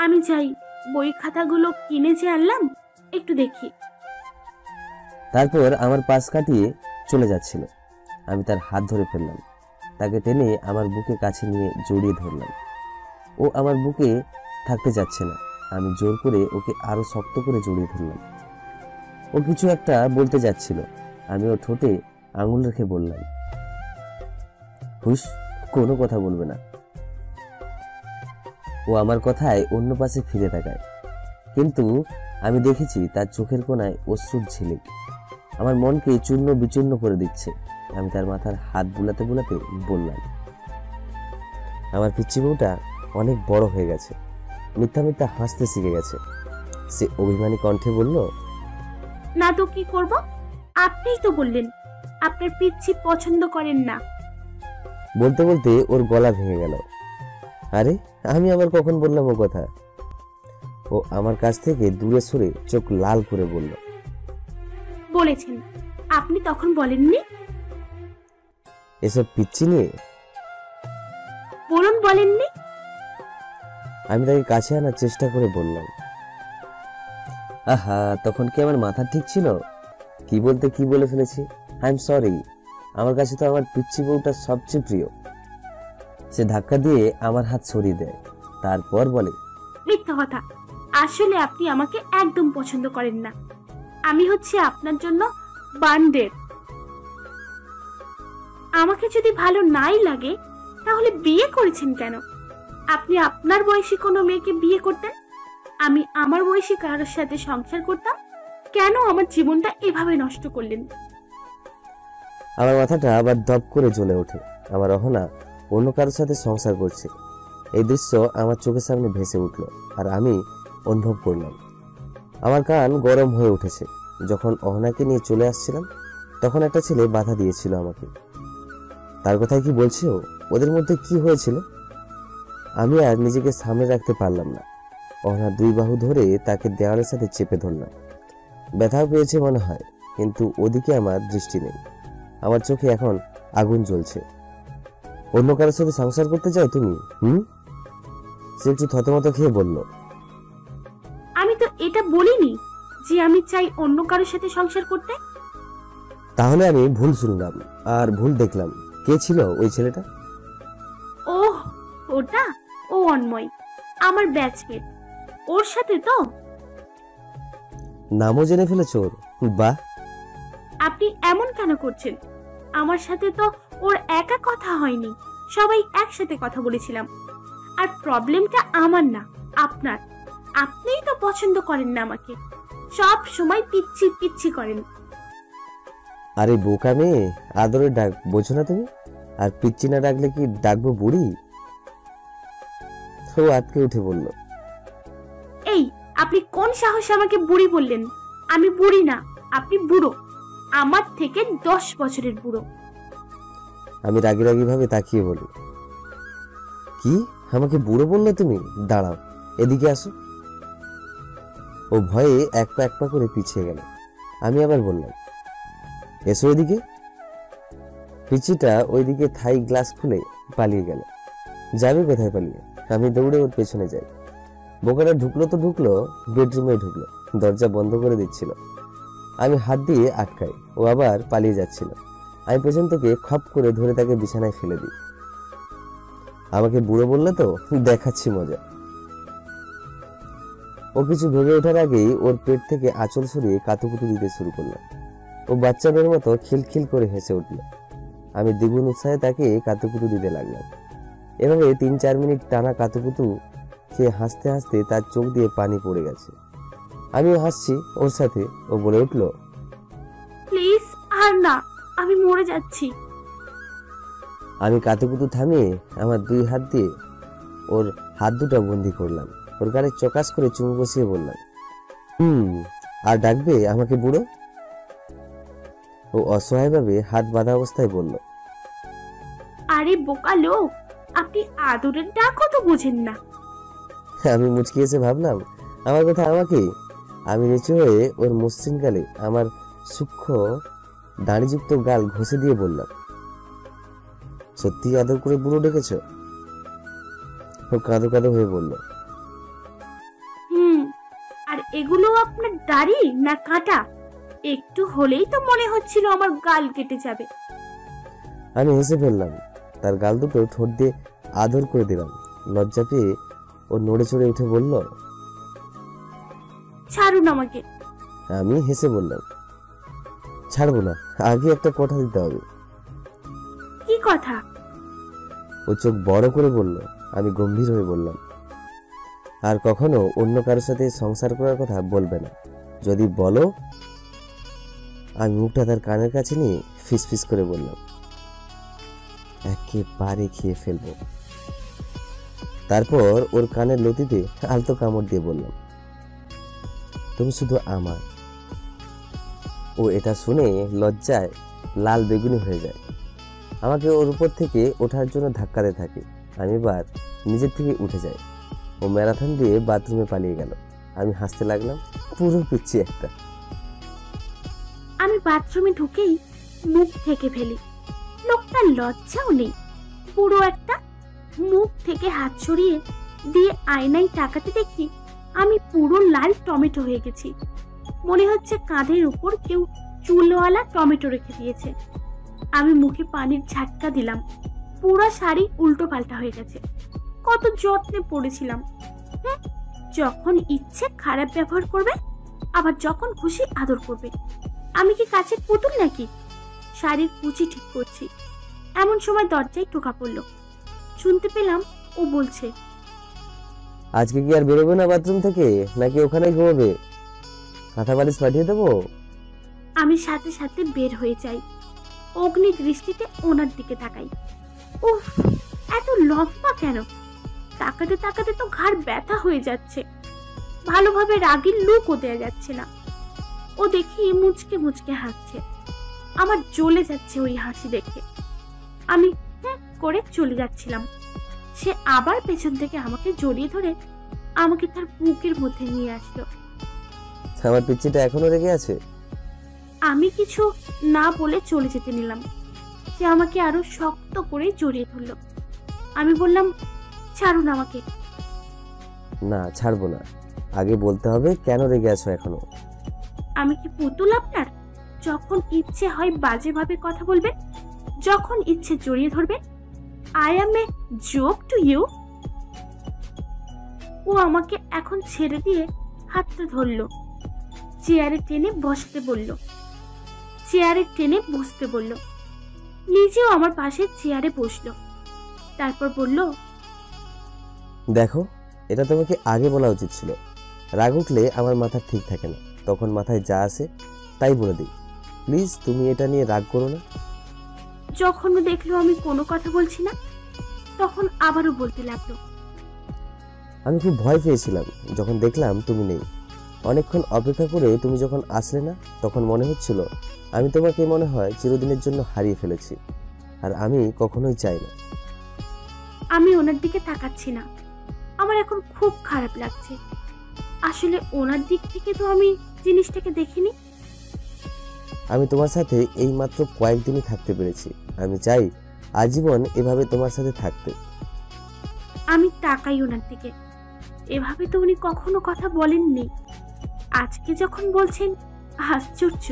Speaker 1: আমি যাই, বই খাতাগুলো কিনে যে আনলাম, একটু দেখি।
Speaker 2: তারপর আমার পাশ কাটিয়ে চলে যাচ্ছিল। আমি তার হাত ধরে ফেললাম, তাকে টেনে আমার বুকে কাছে নিয়ে জড়িয়ে ধরলাম। ও আমার বুকে থাকতে যাচ্ছে না। আমি জোর করে ওকে আরো শক্ত করে জড়িয়ে ধরলাম। ও কিছু একটা বলতে যাচ্ছিল। আমি ওর ঠোঁটে আঙুল রেখে বললাম, হুশ, কোনো কথা বলবে না। ও আমার কথায় অন্য পাশে ফিরে তাকায়, কিন্তু আমি দেখেছি তার চোখের কোণায় অশ্রুর ঝিলিক। আমার মনকে চূর্ণ বিচূর্ণ করে দিচ্ছে। আমি তার মাথার হাত বুলাতে বুলাতে বললাম, আমার পিচ্চি বউটা অনেক বড় হয়ে গেছে, মিথ্যা মিথ্যা হাসতে শিখে গেছে। সে অভিমানী কণ্ঠে বলল,
Speaker 1: না তো কি করব? আপনিই তো বললেন আপনার পিচ্ছি পছন্দ করেন না।
Speaker 2: বলতে বলতে ওর গলা ভেঙে গেল। আরে আমি আবার কখন বললাম ও কথা? ও আমার কাছ থেকে দূরে সরে চোখ লাল করে বলল,
Speaker 1: বলেছেন, আপনি তখন বলেননি?
Speaker 2: এসব পিচ্চি নিয়ে?
Speaker 1: বলুন বলেননি।
Speaker 2: আমি তাকে কাছে আনার চেষ্টা করে বললাম, আহা তখন কি আমার মাথা ঠিক ছিল? কি বলতে কি বলে ফেলেছি। I am sorry. আমার কাছে তো আমার পিচ্চি বউটা সবচেয়ে প্রিয়। সে ধাক্কা দিয়ে আমার হাত সরিয়ে দেয়, তারপর বলে,
Speaker 1: মিথ্যা কথা। আসলে আপনি আমাকে একদম পছন্দ করেন না। আমি হচ্ছে আপনার জন্য বান্ডের। আমাকে যদি ভালো নাই লাগে তাহলে বিয়ে করেছেন কেন? আপনি আপনার বয়সী কোনো মেয়েকে বিয়ে করতেন, আমি আমার বয়সী কারোর সাথে সংসার করতাম। কেন আমার জীবনটা এভাবে নষ্ট করলেন?
Speaker 2: আমার মাথাটা আবার দপ করে জ্বলে ওঠে। আমার অহনা অন্য কারোর সাথে সংসার করছে, এই দৃশ্য আমার চোখের সামনে ভেসে উঠল। আর আমি অনুভব করলাম আমার কান গরম হয়ে উঠেছে। যখন অহনাকে নিয়ে চলে আসছিলাম তখন একটা ছেলে বাধা দিয়েছিল আমাকে। তার কথাই কি বলছে ও? ওদের মধ্যে কি হয়েছিল? আমি আর নিজেকে সামনে রাখতে পারলাম না। অহনার দুই বাহু ধরে তাকে দেওয়ালের সাথে চেপে ধরলাম। ব্যথাও পেয়েছে মনে হয়, কিন্তু ওদিকে আমার দৃষ্টি নেই। আমার চোখে এখন আগুন জ্বলছে। অন্য কারোর সাথে সংসার করতে চাও তুমি? সে একটু থতমত খেয়ে বলল,
Speaker 1: আমি তো এটা বলিনি যে আমি চাই অন্য কারোর সাথে সংসার করতে।
Speaker 2: তাহলে আমি ভুল শুনলাম আর ভুল দেখলাম। কে ছিল ওই ছেলেটা?
Speaker 1: ওহ, ওটা ও অন্ময়, আমার ব্যাচমেট। ওর সাথে তো?
Speaker 2: নামও জেনে ফেলেছ ওর? বাহ।
Speaker 1: আপনি এমন কেন করছেন? আমার সাথে তো ওর একা কথা হয়নি, সবাই একসাথে কথা বলেছিলাম। আর প্রবলেমটা আমার না, আপনার। আপনিই তো পছন্দ করেন না আমাকে, সব সময় পিচ্ছি পিচ্ছি করেন।
Speaker 2: আরে বোকা মেয়ে, আদরে ডাক বোঝো না তুমি? আর পিচ্চি না ডাকলে কি ডাকবো বুড়ি? ও আটকে উঠে বলল,
Speaker 1: এই, আপনি কোন সাহসে আমাকে বুড়ি বললেন? আমি বুড়ি না, আপনি বুড়ো, আমার থেকে 10 বছরের বুড়ো।
Speaker 2: আমি রাগি রাগি ভাবে তাকিয়ে বলি, কি আমাকে বুড়ো বললে তুমি? দাঁড়াও, এদিকে আসো। ও ভয়ে এক পা করে পিছিয়ে গেল। আমি আবার বললাম, এসো এদিকে। পিচিটা ওইদিকে থাই গ্লাস খুলে পালিয়ে গেল। যাবে কোথায় পালিয়ে? আমি দৌড়ে ওর পেছনে যাই। বোকাটা ঢুকলো তো ঢুকলো, বেডরুমে ঢুকলো, দরজা বন্ধ করে দিচ্ছিল। আমি হাত দিয়ে আটকাই, ও আবার পালিয়ে যাচ্ছিল। আমি পেছন থেকে খপ করে ধরে তাকে বিছানায় ফেলে দিই। আমাকে বুড়ো বললে তো, দেখাচ্ছি মজা। ও কিছু ভেবে ওঠার আগেই ওর পেট থেকে আঁচল সরিয়ে কাতুকুতু দিতে শুরু করলো। ও বাচ্চা মেয়ের মতো খিলখিল করে হেসে উঠল। আমি দ্বিগুণ উৎসাহে তাকে কাতুকুতু দিতে লাগলাম। এভাবে 3-4 মিনিট টানা কাতুকুতু খেয়ে হাসতে হাসতে তার চোখ দিয়ে পানি পড়ে গেছে। আমিও হাসছি ওর সাথে। ও বলে উঠল,
Speaker 1: প্লিজ আর না, আমি মরে যাচ্ছি।
Speaker 2: আমি কাতুকুতু থামিয়ে আমার 2 হাত দিয়ে ওর হাত দুটো বন্দি করলাম। ওর গালে চকাস করে চুমু বসিয়ে বললাম, আর ডাকবে আমাকে বুড়ো? ও অসহায়ভাবে হাত বাঁধা অবস্থায় বলল,
Speaker 1: আরে বোকা লোক, আপনি আদরের ডাকও তো বোঝেন না।
Speaker 2: আমি মুচকি এসে ভাবলাম আমার কথা আমাকে। আমি নিচু হয়ে ওর মসৃণ গালে আমার সূক্ষ্ম দাড়িযুক্ত গাল ঘষে দিয়ে বললাম, সত্যি আদর করে বুড়ো ডেকেছ? ও কাঁদো কাঁদো হয়ে বলল,
Speaker 1: আর এগুলো আপনার দাড়ি না কাঁটা? একটু হলেই তো মনে হচ্ছিল আমার গাল কেটে যাবে।
Speaker 2: আমি হেসে ফেললাম। তার গাল দুটো ঠোঁট দিয়ে আদর করে দিলাম। লজ্জা পেয়ে ও নড়ে চড়ে উঠে বলল,
Speaker 1: ছাড়ুন আমাকে।
Speaker 2: আমি হেসে বললাম, ছাড়বো না, আগে একটা কথা দিতে হবে।
Speaker 1: কি কথা?
Speaker 2: ও চোখ বড় করে বলল। আমি গম্ভীর হয়ে বললাম, আর কখনো অন্য কারোর সাথে সংসার করার কথা বলবে না। যদি বলো আমি মুখটা তার কানের কাছে নিয়ে ফিসফিস করে বললাম, একেবারে খেয়ে ফেলবো। তারপর ওর কানের লতিতে আলতো কামড় দিয়ে বললাম, তুমি শুধু আমার। ও এটা শুনে লজ্জায় লাল বেগুনি হয়ে যায়, আমাকে ওর উপর থেকে ওঠার জন্য ধাক্কাতে থাকে। আমি এবার নিজের থেকে উঠে যাই। ও ম্যারাথন দিয়ে বাথরুমে পালিয়ে গেল। আমি হাসতে লাগলাম, পুরো পিচ্ছি একটা।
Speaker 1: আমি বাথরুমে ঢুকেই মুখ থেকে ফেলি। লোকটার লজ্জাও নেই, পুরো একটা। মুখ থেকে হাত সরিয়ে দিয়ে আয়নায় তাকাতে দেখি আমি পুরো লাল টমেটো হয়ে গেছি। মনে হচ্ছে কাঁধের উপর কেউ চুলওয়ালা টমেটো রেখে দিয়েছে। আমি মুখে পানির ঝাটকা দিলাম। পুরো শাড়ি উল্টো পাল্টা হয়ে গেছে। কত যত্নে পড়েছিলাম। যখন ইচ্ছে খারাপ ব্যবহার করবে, আবার যখন খুশি আদর করবে। আমি কি কাছের পুতুল নাকি? শাড়ির কুচি ঠিক করছি, এমন সময় দরজায় টোকা পড়লো। শুনতে পেলাম ও বলছে,
Speaker 2: আজকে কি আর বেরোবে না বাথরুম থেকে, নাকি ওখানেই ঘুমাবে? কাঁথা বালিশ পাঠিয়ে দেবো?
Speaker 1: আমি সাথে সাথে বের হয়ে যাই। অগ্নি দৃষ্টিতে ওনার দিকে তাকাই। উফ, এত লম্বা কেন? তাকাতে তাকাতে তো ঘাড় ব্যথা হয়ে যাচ্ছে। ভালোভাবে রাগীর লুকও দেয়া যাচ্ছে না। ও দেখি মুচকে মুচকে হাসছে। আমার জ্বলে যাচ্ছে ওই হাসি দেখে। আমি করে চলে যাচ্ছিলাম। সে আবার পেছন থেকে আমাকে জড়িয়ে ধরে আমাকে তার বুকের মধ্যে নিয়ে আসলো।
Speaker 2: আমার পিচ্চিটা এখনো রেগে আছে?
Speaker 1: আমি কিছু না বলে চলে যেতে নিলাম। সে আমাকে আরো শক্ত করে জড়িয়ে ধরলো। আমি বললাম, ছাড়ুন আমাকে।
Speaker 2: না, ছাড়বো না। আগে বলতে হবে কেন রেগে আছো এখনো।
Speaker 1: আমি কি পুতুল আপনার? যখন ইচ্ছে হয় বাজেভাবে কথা বলবেন, যখন ইচ্ছে জড়িয়ে ধরবেন। I am a joke to you. ও আমাকে এখন ছেড়ে দিয়ে হাতটা ধরলো। চেয়ারে টেনে বসতে বলল। নিজেও আমার পাশে চেয়ারে বসলো। তারপর বলল,
Speaker 2: দেখো, এটা তোমাকে আগে বলা উচিত ছিল। রাগ উঠলে আমার মাথা ঠিক থাকে না, তখন মাথায় যা আসে তাই বলে দিই। প্লিজ তুমি এটা নিয়ে রাগ করো না।
Speaker 1: যখন দেখলো আমি কোনো কথা বলছি না, তখন আবারও বলতে লাগলো,
Speaker 2: আমি খুব ভয় পেয়েছিলাম যখন দেখলাম তুমি নেই। অনেকক্ষণ অপেক্ষা করে তুমি যখন আসলে না, তখন মনে হচ্ছিল আমি তোমাকে মনে হয় চিরদিনের জন্য হারিয়ে ফেলেছি। আর আমি কখনোই চাই না।
Speaker 1: আমি ওনার দিকে তাকাচ্ছি না। আমার এখন খুব খারাপ লাগছে। আসলে ওনার দিক থেকে তো আমি জিনিসটাকে দেখিনি।
Speaker 2: আমি তোমার সাথে এই মাত্র কয়েকদিনই থাকতে পেরেছি। আমি চাই আজীবন এভাবে তোমার সাথে থাকতে।
Speaker 1: আমি তাকাই ওনার দিকে। এভাবে তো উনি কখনো কথা বলেননি। আজকে যখন বলছেন, আশ্চর্য।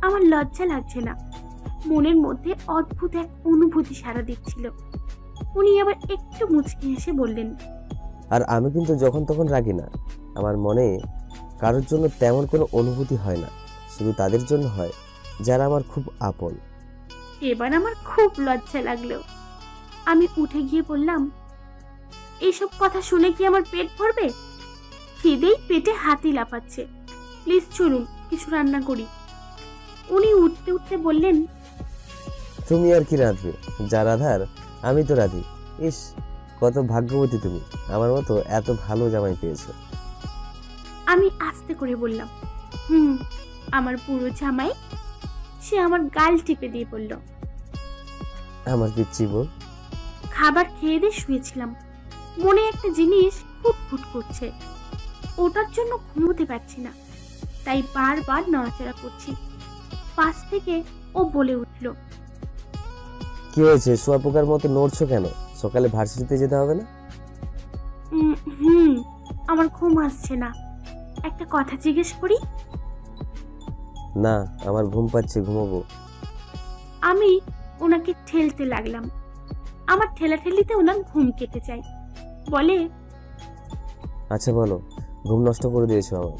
Speaker 1: আমার লজ্জা লাগছে না। মনের মধ্যে অদ্ভুত এক অনুভূতি সাড়া দিচ্ছিল। উনি আবার একটু মুচকি হেসে বললেন,
Speaker 2: আর আমি কিন্তু যখন তখন রাগি না। আমার মনে কারোর জন্য তেমন কোনো অনুভূতি হয় না, শুধু তাদের জন্য হয় যারা আমার খুব আপন।
Speaker 1: এবার আমার খুব লজ্জা লাগলো। আমি উঠে গিয়ে বললাম, এইসব কথা শুনে কি আমার পেট ভরবে? খিদেই পেটে হাতি লাফাচ্ছে। প্লিজ চলুন, কিছু রান্না করি। উনি উঠতে উঠতে বললেন,
Speaker 2: তুমি আর কি রাঁধবে? যা রাধার আমি তো রাধি। ইস, কত ভাগ্যবতী তুমি, আমার মতো এত ভালো জামাই পেয়েছো।
Speaker 1: আমি আস্তে করে বললাম, আমার পুরো জামাই। সে আমার গাল টিপে দিয়ে বলল,
Speaker 2: আমার পিচ্ছি বউ।
Speaker 1: খাবার খেয়ে দিয়ে শুয়েছিলাম। মনে একটা জিনিস খুব খুঁত করছে। ওটার জন্য ঘুমোতে পারছি না, তাই বারবার নড়াচড়া করছি। পাশ থেকে ও বলে উঠল,
Speaker 2: কি হয়েছে? শুয়াপোকার মতো নড়ছো কেন? সকালে ভার্সিটিতে যেতে হবে না?
Speaker 1: আমার ঘুম আসছে না। একটা কথা জিজ্ঞেস করি?
Speaker 2: না, আমার ঘুম পাচ্ছে, ঘুমাবো।
Speaker 1: আমি ওনাকে ঠেলতে লাগলাম। আমার ঠেলাঠেলিতে ওনার ঘুম কেটে যায়। বলে,
Speaker 2: আচ্ছা বলো, ঘুম নষ্ট করে দিয়েছো আমার।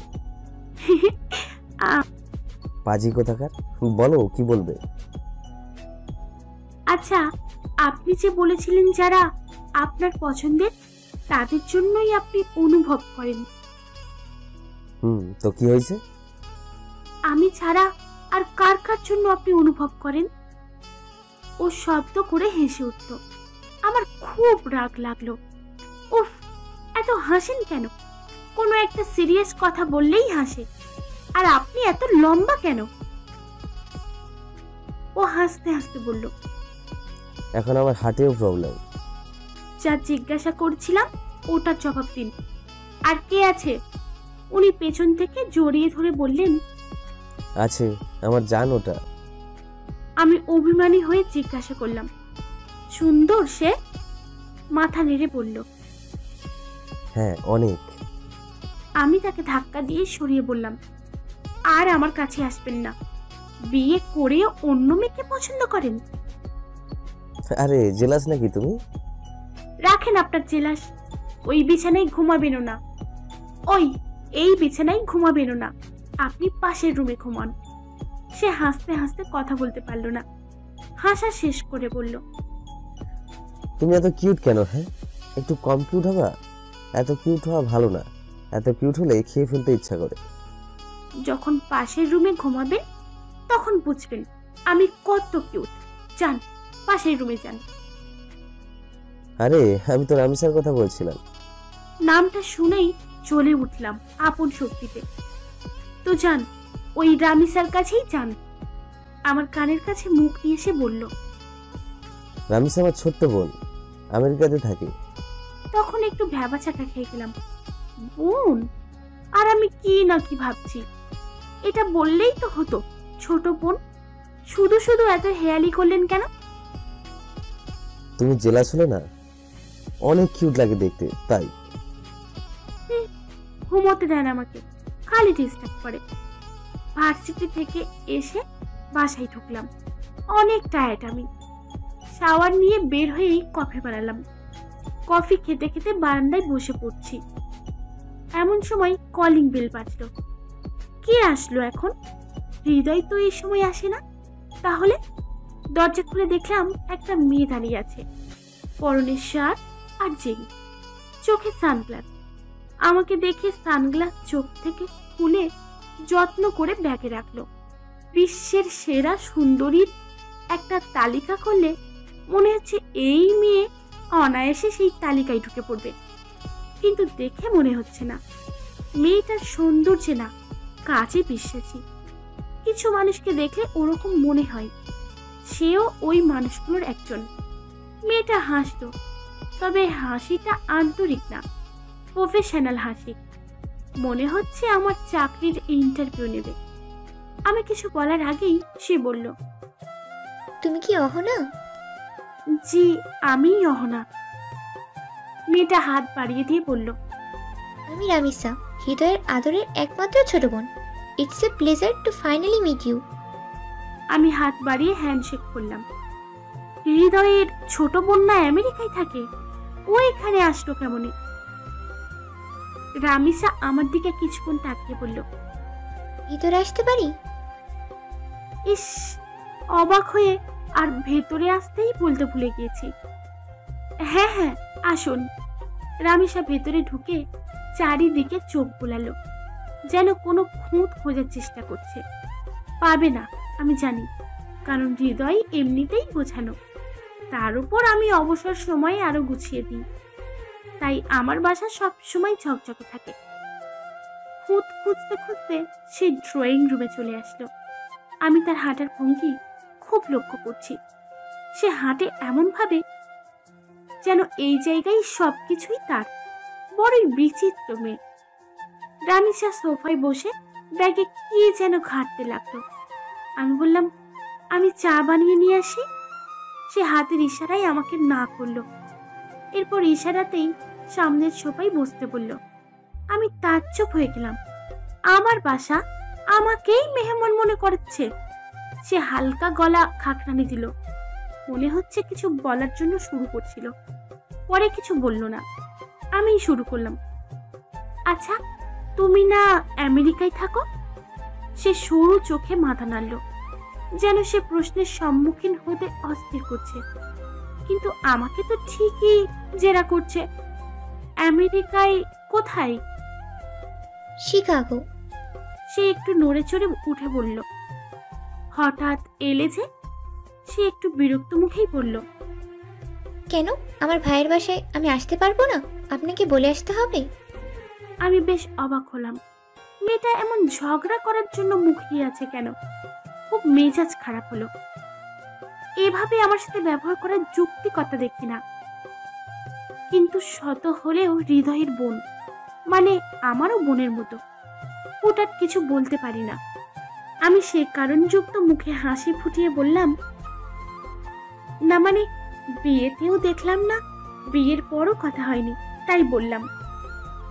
Speaker 2: পাজি কোথাকার, বলো কি বলবে।
Speaker 1: আচ্ছা, আপনি যে বলেছিলেন যারা আপনার পছন্দের তাদের জন্যই আপনি অনুভব করেন।
Speaker 2: তো কি হয়েছে?
Speaker 1: আমি ছাড়া আর কার কার জন্য আপনি অনুভব করেন? ও শব্দ করে হেসে উঠল। আমার খুব রাগ লাগলো। উফ, এত হাসেন কেন? কোনো একটা সিরিয়াস কথা বললেই হাসে, আর আপনি এত লম্বা কেন? ও হাসতে হাসতে বলল,
Speaker 2: এখন আমার হার্টেও প্রবলেম।
Speaker 1: যা জিজ্ঞাসা করছিলাম ওটার জবাব দিন। আর কে আছে? উনি পেছন থেকে জড়িয়ে ধরে বললেন।
Speaker 2: আছে, আমার জান ওটা।
Speaker 1: আমি অভিমানী হয়ে জিজ্ঞাসা করলাম, সুন্দর সে? মাথা নেড়ে বলল,
Speaker 2: হ্যাঁ, অনেক।
Speaker 1: আমি তাকে ধাক্কা দিয়ে সরিয়ে বললাম, আর আমার কাছে আসবেন না। বিয়ে করে অন্য মেয়েকে পছন্দ করেন?
Speaker 2: আরে জেলাস নাকি তুমি?
Speaker 1: রাখেন আপনার জেলাস। ওই বিছানায় ঘুমাবেনও না। এই বিছানায় ঘুমাবেনও না। আপনি পাশের রুমে ঘুমান। সে হাসতে হাসতে কথা বলতে পারল না। হাসা শেষ করে বলল,
Speaker 2: তুমি এত কিউট কেন? হ্যাঁ, একটু কম কিউট হবা। এত কিউট হওয়া ভালো না। এত কিউট হলে খেয়ে ফেলতে ইচ্ছা করে।
Speaker 1: যখন পাশের রুমে ঘুমাবেন তখন বুঝবেন আমি কত কিউট। যান, পাশের রুমে যান।
Speaker 2: আরে আমি তো রামিসার কথা বলছিলাম।
Speaker 1: নামটা শুনেই চলে উঠলাম আপন শক্তিতে। তো যান, ওই রামিসার কাছেই যান। আমার কানের কাছে মুখ নিয়ে এসে বলল।
Speaker 2: রামিসা আমার ছোট্ট বোন, আমেরিকাতে থাকে।
Speaker 1: তখন একটু ভ্যাবাচাকা খেয়ে গেলাম। বোন? আর আমি কি না কি ভাবছি। এটা বললেই তো হতো, ছোট বোন। শুধু শুধু এত হেয়ালি করলেন কেন?
Speaker 2: তুমি জেলাস হলে না? অনেক কিউট লাগে দেখতে, তাই।
Speaker 1: ঘুমোতে দেন আমাকে, খালি ডিস্টার্ব করে। ভার্সিটি থেকে এসে বাসায় ঢুকলাম। অনেক টায়ার্ড আমি। শাওয়ার নিয়ে বের হয়েই কফি বানালাম। কফি খেতে খেতে বারান্দায় বসে পড়ছি। এমন সময় কলিং বেল বাজলো। কে আসলো এখন? হৃদয় তো এই সময় আসে না। তাহলে দরজা খুলে দেখলাম একটা মেয়ে দাঁড়িয়ে আছে, পরনে শার্ট আর জিন্স, চোখে সানগ্লাস। আমাকে দেখে সানগ্লাস চোখ থেকে খুলে যত্ন করে ব্যাগে রাখলো। বিশ্বের সেরা সুন্দরীর একটা তালিকা করলে মনে হচ্ছে এই মেয়ে অনায়াসে সেই তালিকায় ঢুকে পড়বে, কিন্তু দেখে মনে হচ্ছে না। মেয়েটার সৌন্দর্যে না, কাজে বিশ্বাসী। কিছু মানুষকে দেখলে ওরকম মনে হয়। সেও ওই মানুষগুলোর একজন। মেয়েটা হাসতো, তবে হাসিটা আন্তরিক না, প্রফেশনাল হাসি। মনে হচ্ছে আমার চাকরির ইন্টারভিউ নেবে। আমি কিছু বলার আগেই সে বলল,
Speaker 7: তুমি কি অহনা?
Speaker 1: জি, আমি অহনা। মেয়েটা হাত বাড়িয়ে দিয়ে বলল,
Speaker 7: আমি রামিসা, হৃদয়ের আদরের একমাত্র ছোট বোন। It's a pleasure to finally meet you.
Speaker 1: আমি হাত বাড়িয়ে হ্যান্ডশেক করলাম। হৃদয়ের ছোট বোন না আমেরিকায় থাকে? ও এখানে আসলো কেমনে? রামিসা আমার দিকে কিছুক্ষণ তাকিয়ে বলল,
Speaker 7: ভিতরে আসতে পারি?
Speaker 1: ইস, অবাক হয়ে আর ভেতরে আসতেই বলতে ভুলে গিয়েছি। হ্যাঁ হ্যাঁ, আসুন। রামিসা ভেতরে ঢুকে চারিদিকে চোখ বোলালো, যেন কোনো খুঁত খোঁজার চেষ্টা করছে। পাবে না, আমি জানি, কারণ হৃদয় এমনিতেই গোছানো। তার উপর আমি অবসর সময়ে আরো গুছিয়ে দিই, তাই আমার বাসা সব সময় ঝকঝকে থাকে। খুঁত খুঁজতে খুঁজতে সে ড্রয়িং রুমে চলে আসলো। আমি তার হাঁটার ভঙ্গি খুব লক্ষ্য করছি। সে হাঁটে এমন ভাবে যেন এই জায়গায় সবকিছুই তার। বড়ই বিচিত্র মেয়ে। রামিসা সোফায় বসে ব্যাগে কি যেন ঘাঁটতে লাগলো। আমি বললাম, আমি চা বানিয়ে নিয়ে আসি। সে হাতের ইশারায় আমাকে না করলো। এরপর ইশারাতেই সামনের সোফায় বসতে বলল। আমি তাজ্জব হয়ে গেলাম। আমার বাসা, আমাকেই মেহমান মনে করছে। সে হালকা গলা খাকরানি দিল, মনে হচ্ছে কিছু বলার জন্য শুরু করছিল। পরে কিছু বলল না। আমি শুরু করলাম, আচ্ছা তুমি না আমেরিকায় থাকো? সে সরু চোখে মাথা নাড়ল, যেন সে প্রশ্নের সম্মুখীন হতে অস্থির করছে, কিন্তু আমাকে তো ঠিকই জেরা করছে। আমেরিকায় কোথায়?
Speaker 7: শিকাগো।
Speaker 1: সে একটু নড়ে চড়ে উঠে বলল, হঠাৎ এলে যে? সে একটু বিরক্ত মুখেই বলল,
Speaker 7: কেন, আমার ভাইয়ের বাসায় আমি আসতে পারবো না? আপনাকে বলে আসতে হবে?
Speaker 1: আমি বেশ অবাক হলাম। মেয়েটা এমন ঝগড়া করার জন্য মুখিয়ে আছে কেন? খুব মেজাজ খারাপ হলো। এভাবে আমার সাথে ব্যবহার করার যুক্তিকতা দেখি না, কিন্তু শত হলেও হৃদয়ের বোন, মানে আমারও বোনের মতো। হঠাৎ কিছু বলতে পারি না। আমি সে কারণযুক্ত মুখে হাসি ফুটিয়ে বললাম, না মানে বিয়েতেও দেখলাম না, বিয়ের পরও কথা হয়নি, তাই বললাম।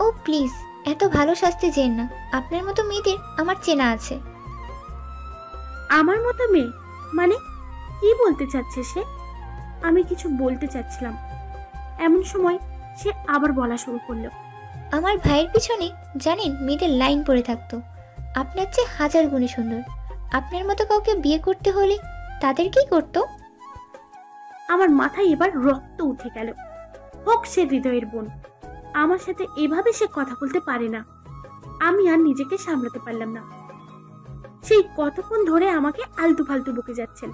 Speaker 7: ও প্লিজ, এত ভালো শাস্তি চেন না। আপনার মতো মেয়েদের আমার চেনা আছে।
Speaker 1: আমার মতো মেয়ে মানে কি বলতে চাচ্ছে সে? আমি কিছু বলতে চাচ্ছিলাম, এমন সময় সে আবার বলা শুরু করলো,
Speaker 7: আমার ভাইয়ের পিছনে জানেন মেয়েদের লাইন পড়ে থাকতো। আপনার চেয়ে হাজার গুণে সুন্দর। আপনার মতো কাউকে বিয়ে করতে হলে তাদেরকেই করতো।
Speaker 1: আমার মাথায় এবার রক্ত উঠে গেল। হোক সে হৃদয়ের বোন, আমার সাথে এভাবে সে কথা বলতে পারে না। আমি আর নিজেকে সামলাতে পারলাম না। সেই কতক্ষণ ধরে আমাকে আলতু ফালতু বকে যাচ্ছেন।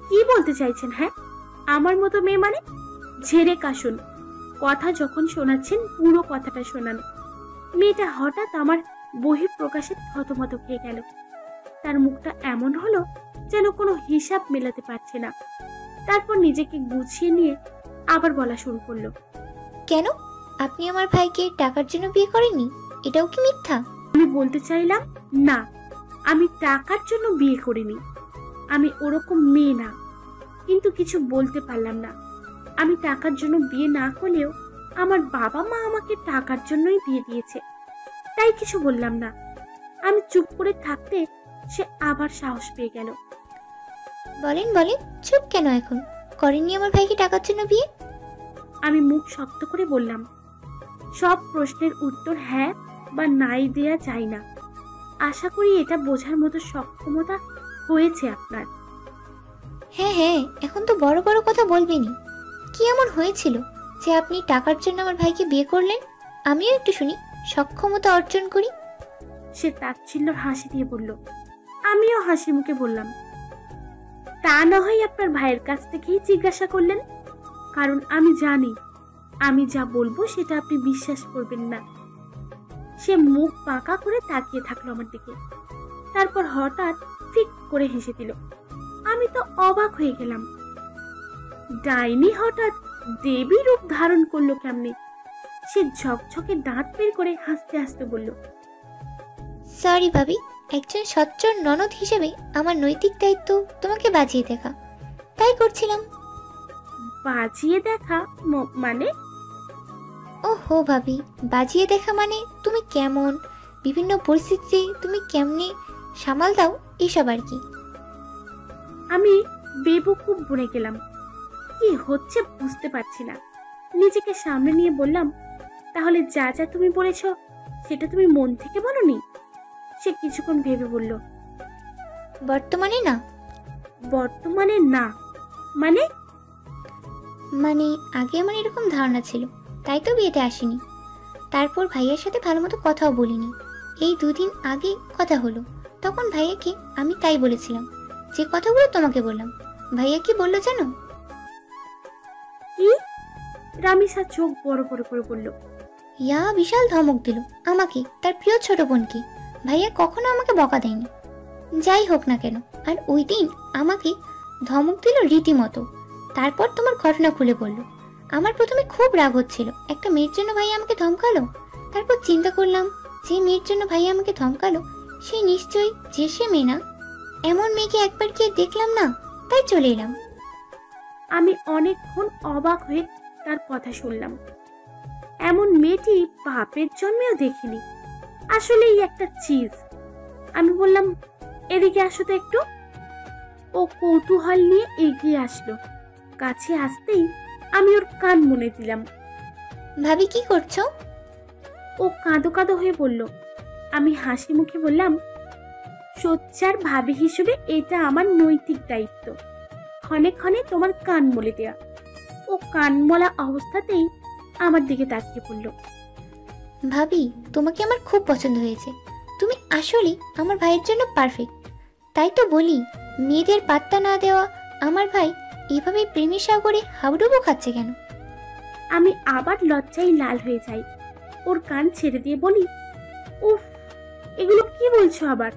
Speaker 1: কি বলতে চাইছেন? হ্যাঁ, আমার মতো মেয়ে মানে? ঝেড়ে কাশুন, কথা যখন শোনাচ্ছেন পুরো কথাটা শোনান। মেয়েটা হঠাৎ আমার বহিঃপ্রকাশে থতমত খেয়ে গেল। তার মুখটা এমন হলো যেন কোনো হিসাব মেলাতে পারছে না। তারপর নিজেকে গুছিয়ে নিয়ে আবার বলা শুরু করলো,
Speaker 7: কেন, আপনি আমার ভাইকে টাকার জন্য বিয়ে করেননি? এটাও কি মিথ্যা?
Speaker 1: আমি বলতে চাইলাম, না, আমি টাকার জন্য বিয়ে করিনি। আমি ওরকম মেয়ে না। কিন্তু কিছু বলতে পারলাম না। আমি টাকার জন্য বিয়ে না করলেও আমার বাবা মা আমাকে টাকার জন্যই বিয়ে দিয়েছে, তাই কিছু বললাম না। আমি চুপ করে থাকতে সে আবার সাহস পেয়ে গেল।
Speaker 7: বলেন বলেন, চুপ কেন এখন? করেননি আমার ভাইকে টাকার জন্য বিয়ে?
Speaker 1: আমি মুখ শক্ত করে বললাম, সব প্রশ্নের উত্তর হ্যাঁ বা নাই দেয়া যায় না। আশা করি এটা বোঝার মতো সক্ষমতা হয়েছে আপনার।
Speaker 7: হ্যাঁ হ্যাঁ, এখন তো বড় বড় কথা বলবেনই। কি এমন হয়েছিল যে আপনি টাকার জন্য আমার ভাইকে বিয়ে করলেন? আমিও একটু শুনি, সক্ষমতা অর্জন করি।
Speaker 1: সে তাচ্ছিল্যর হাসি দিয়ে বলল। আমিও হাসি মুখে বললাম, তা না হয় আপনার ভাইয়ের কাছ থেকেই জিজ্ঞাসা করলেন, কারণ আমি জানি আমি যা বলবো সেটা আপনি বিশ্বাস করবেন না। সে মুখ পাকা করে তাকিয়ে থাকলো আমার দিকে, তারপর হঠাৎ ফিক করে হেসে দিল। আমি তো অবাক হয়ে গেলাম। ডাইনি হঠাৎ দেবী রূপ ধারণ করলো কেমনে? সে ঝকঝকে দাঁত বের করে হাসতে হাসতে বলল,
Speaker 7: সরি ভাবি, একজন সচ্চর ননদ হিসেবে আমার নৈতিক দায়িত্ব তোমাকে বাজিয়ে দেখা, তাই করছিলাম।
Speaker 1: বাজিয়ে দেখা মানে?
Speaker 7: ওহো ভাবি, বাজিয়ে দেখা মানে তুমি কেমন, বিভিন্ন পরিস্থিতিতে তুমি কেমনে সামাল দাও, এসব আর কি।
Speaker 1: আমি বেবকুব বনে গেলাম। কি হচ্ছে বুঝতে পারছি না। নিজেকে সামনে নিয়ে বললাম, তাহলে যা যা তুমি বলেছ সেটা তুমি মন থেকে বলনি? সে কিছুক্ষণ ভেবে বলল,
Speaker 7: বর্তমানে না।
Speaker 1: বর্তমানে না মানে?
Speaker 7: মানে আগে আমার এরকম ধারণা ছিল, তাই তো বিয়েতে আসিনি। তারপর ভাইয়ার সাথে ভালো মতো কথাও বলিনি। এই 2 দিন আগে কথা হলো, তখন ভাইয়াকে আমি তাই বলেছিলাম যে কথাগুলো তোমাকে বললাম। ভাইয়া কি বললো জানো?
Speaker 1: কি? রামিসা চোখ বড় বড় করে বলল।
Speaker 7: ইয়া বিশাল ধমক দিল আমাকে, তার প্রিয় ছোট বোনকে। ভাইয়া কখনো আমাকে বকা দেয়নি, যাই হোক না কেন। আর ওই দিন আমাকে ধমক দিল রীতিমতো। তারপর তোমার ঘটনা খুলে বলল। আমার প্রথমে খুব রাগ হচ্ছিল, একটা মেয়ের জন্য ভাইয়া আমাকে ধমকালো। তারপর চিন্তা করলাম, যে মেয়ের জন্য ভাইয়া আমাকে ধমকালো সে নিশ্চয়ই যে সে মেয়ে না। এমন মেয়েকে একবার গিয়ে দেখলাম না, তাই চলে এলাম।
Speaker 1: আমি অনেকক্ষণ অবাক হয়ে তার কথা শুনলাম। এমন মেয়েটি বাপের জন্মেও দেখিনি। আসলেই একটা চিজ। আমি বললাম, এদিকে আসো তো একটু। ও কৌতূহল নিয়ে এগিয়ে আসলো। কাছে আসতেই আমি ওর কান মুনে দিলাম।
Speaker 7: ভাবি কি করছো?
Speaker 1: ও কাঁদো কাঁদো হয়ে বলল। আমি হাসি মুখে বললাম, সোচ্চার ভাবি হিসেবে এটা আমার নৈতিক দায়িত্ব, ক্ষণে ক্ষণে তোমার কান মলে দেয়া। ও কান মলা অবস্থাতেই আমার দিকে তাকিয়ে পড়ল।
Speaker 7: ভাবি, তোমাকে আমার খুব পছন্দ হয়েছে। তুমি আসলে আমার ভাইয়ের জন্য পারফেক্ট। তাই তো বলি, মেয়েদের পাত্তা না দেওয়া আমার ভাই এভাবে প্রেমের সাগরে হাবুডুবু খাচ্ছে কেন?
Speaker 1: আমি আবার লজ্জায় লাল হয়ে যাই। ওর কান ছেড়ে দিয়ে বলি, উফ, এগুলো কি বলছো আবার?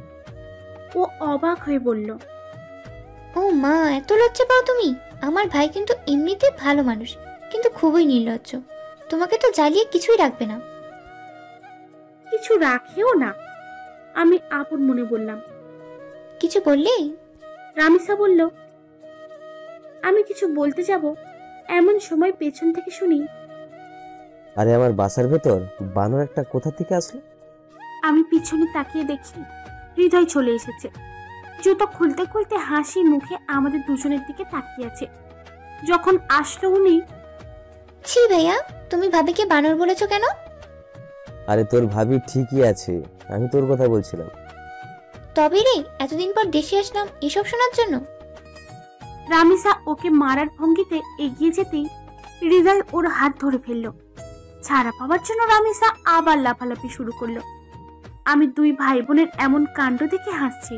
Speaker 1: ও অবাক হয়ে বলল,
Speaker 7: ও মা, এত লজ্জা পাও তুমি? আমার ভাই কিন্তু এমনিতে ভালো মানুষ, কিন্তু খুবই নির্লজ্জ। তোমাকে তো জ্বালিয়ে কিছুই রাখবে না।
Speaker 1: কিছু রাখেও না। আমি আপন মনে বললাম।
Speaker 7: কিছু বললে?
Speaker 1: রামিসা বলল, আমি কিছু বলতে যাব এমন সময় পেছন থেকে শুনি,
Speaker 2: আরে আমার বাসার ভেতর বানর একটা কোথা থেকে আসলো?
Speaker 1: আমি পিছনে তাকিয়ে দেখি হৃদয় চলে এসেছে। জুতো খুলতে খুলতে হাসি মুখে আমাদের দুজনের দিকে তাকিয়ে আছে। যখন আসলো উনি,
Speaker 7: ছি ভাইয়া, তুমি ভাবিকে বানর বলেছো কেন?
Speaker 2: আরে তোর ভাবি ঠিকই আছে, আমি তোর কথা বলছিলাম।
Speaker 7: তবে রে, এতদিন পর দেশে আসলাম এসব শোনার জন্য?
Speaker 1: রামিসা ওকে মারার ভঙ্গিতে এগিয়ে যেতেই হৃদয় ওর হাত ধরে ফেললো। ছাড়া পাওয়ার জন্য রামিসা আবার লাফালাফি শুরু করলো। আমি দুই ভাই বোনের এমন কাণ্ড দেখে হাসছি।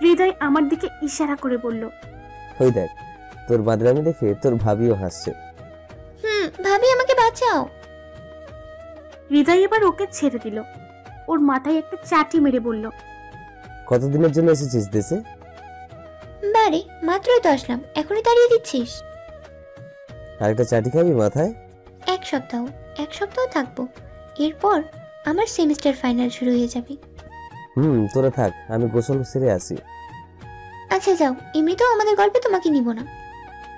Speaker 1: হৃদয় আমার দিকে ইশারা করে বলল,
Speaker 2: ওই দেখ, তোর বাদরামি দেখে তোর ভাবিও হাসছে।
Speaker 7: ভাবি আমাকে বাঁচাও।
Speaker 1: হৃদয় এবার ওকে ছেড়ে দিল। ওর মাথায় একটা চাটি মেরে বলল,
Speaker 2: কতদিনের জন্য এসেছিস দেশে?
Speaker 7: বারে মাত্রই তো আসলাম, এখনই তাড়িয়ে দিচ্ছিস?
Speaker 2: আরেকটা চাটি খাবি মাথায়?
Speaker 7: এক সপ্তাহ থাকবো। এরপর আমার সেমিস্টার ফাইনাল শুরু হয়ে যাবে।
Speaker 2: তোরা থাক, আমি গোসল সেরে আসি।
Speaker 7: আচ্ছা যাও, এমনিতেও আমাদের গল্পে তোমাকে নিব না।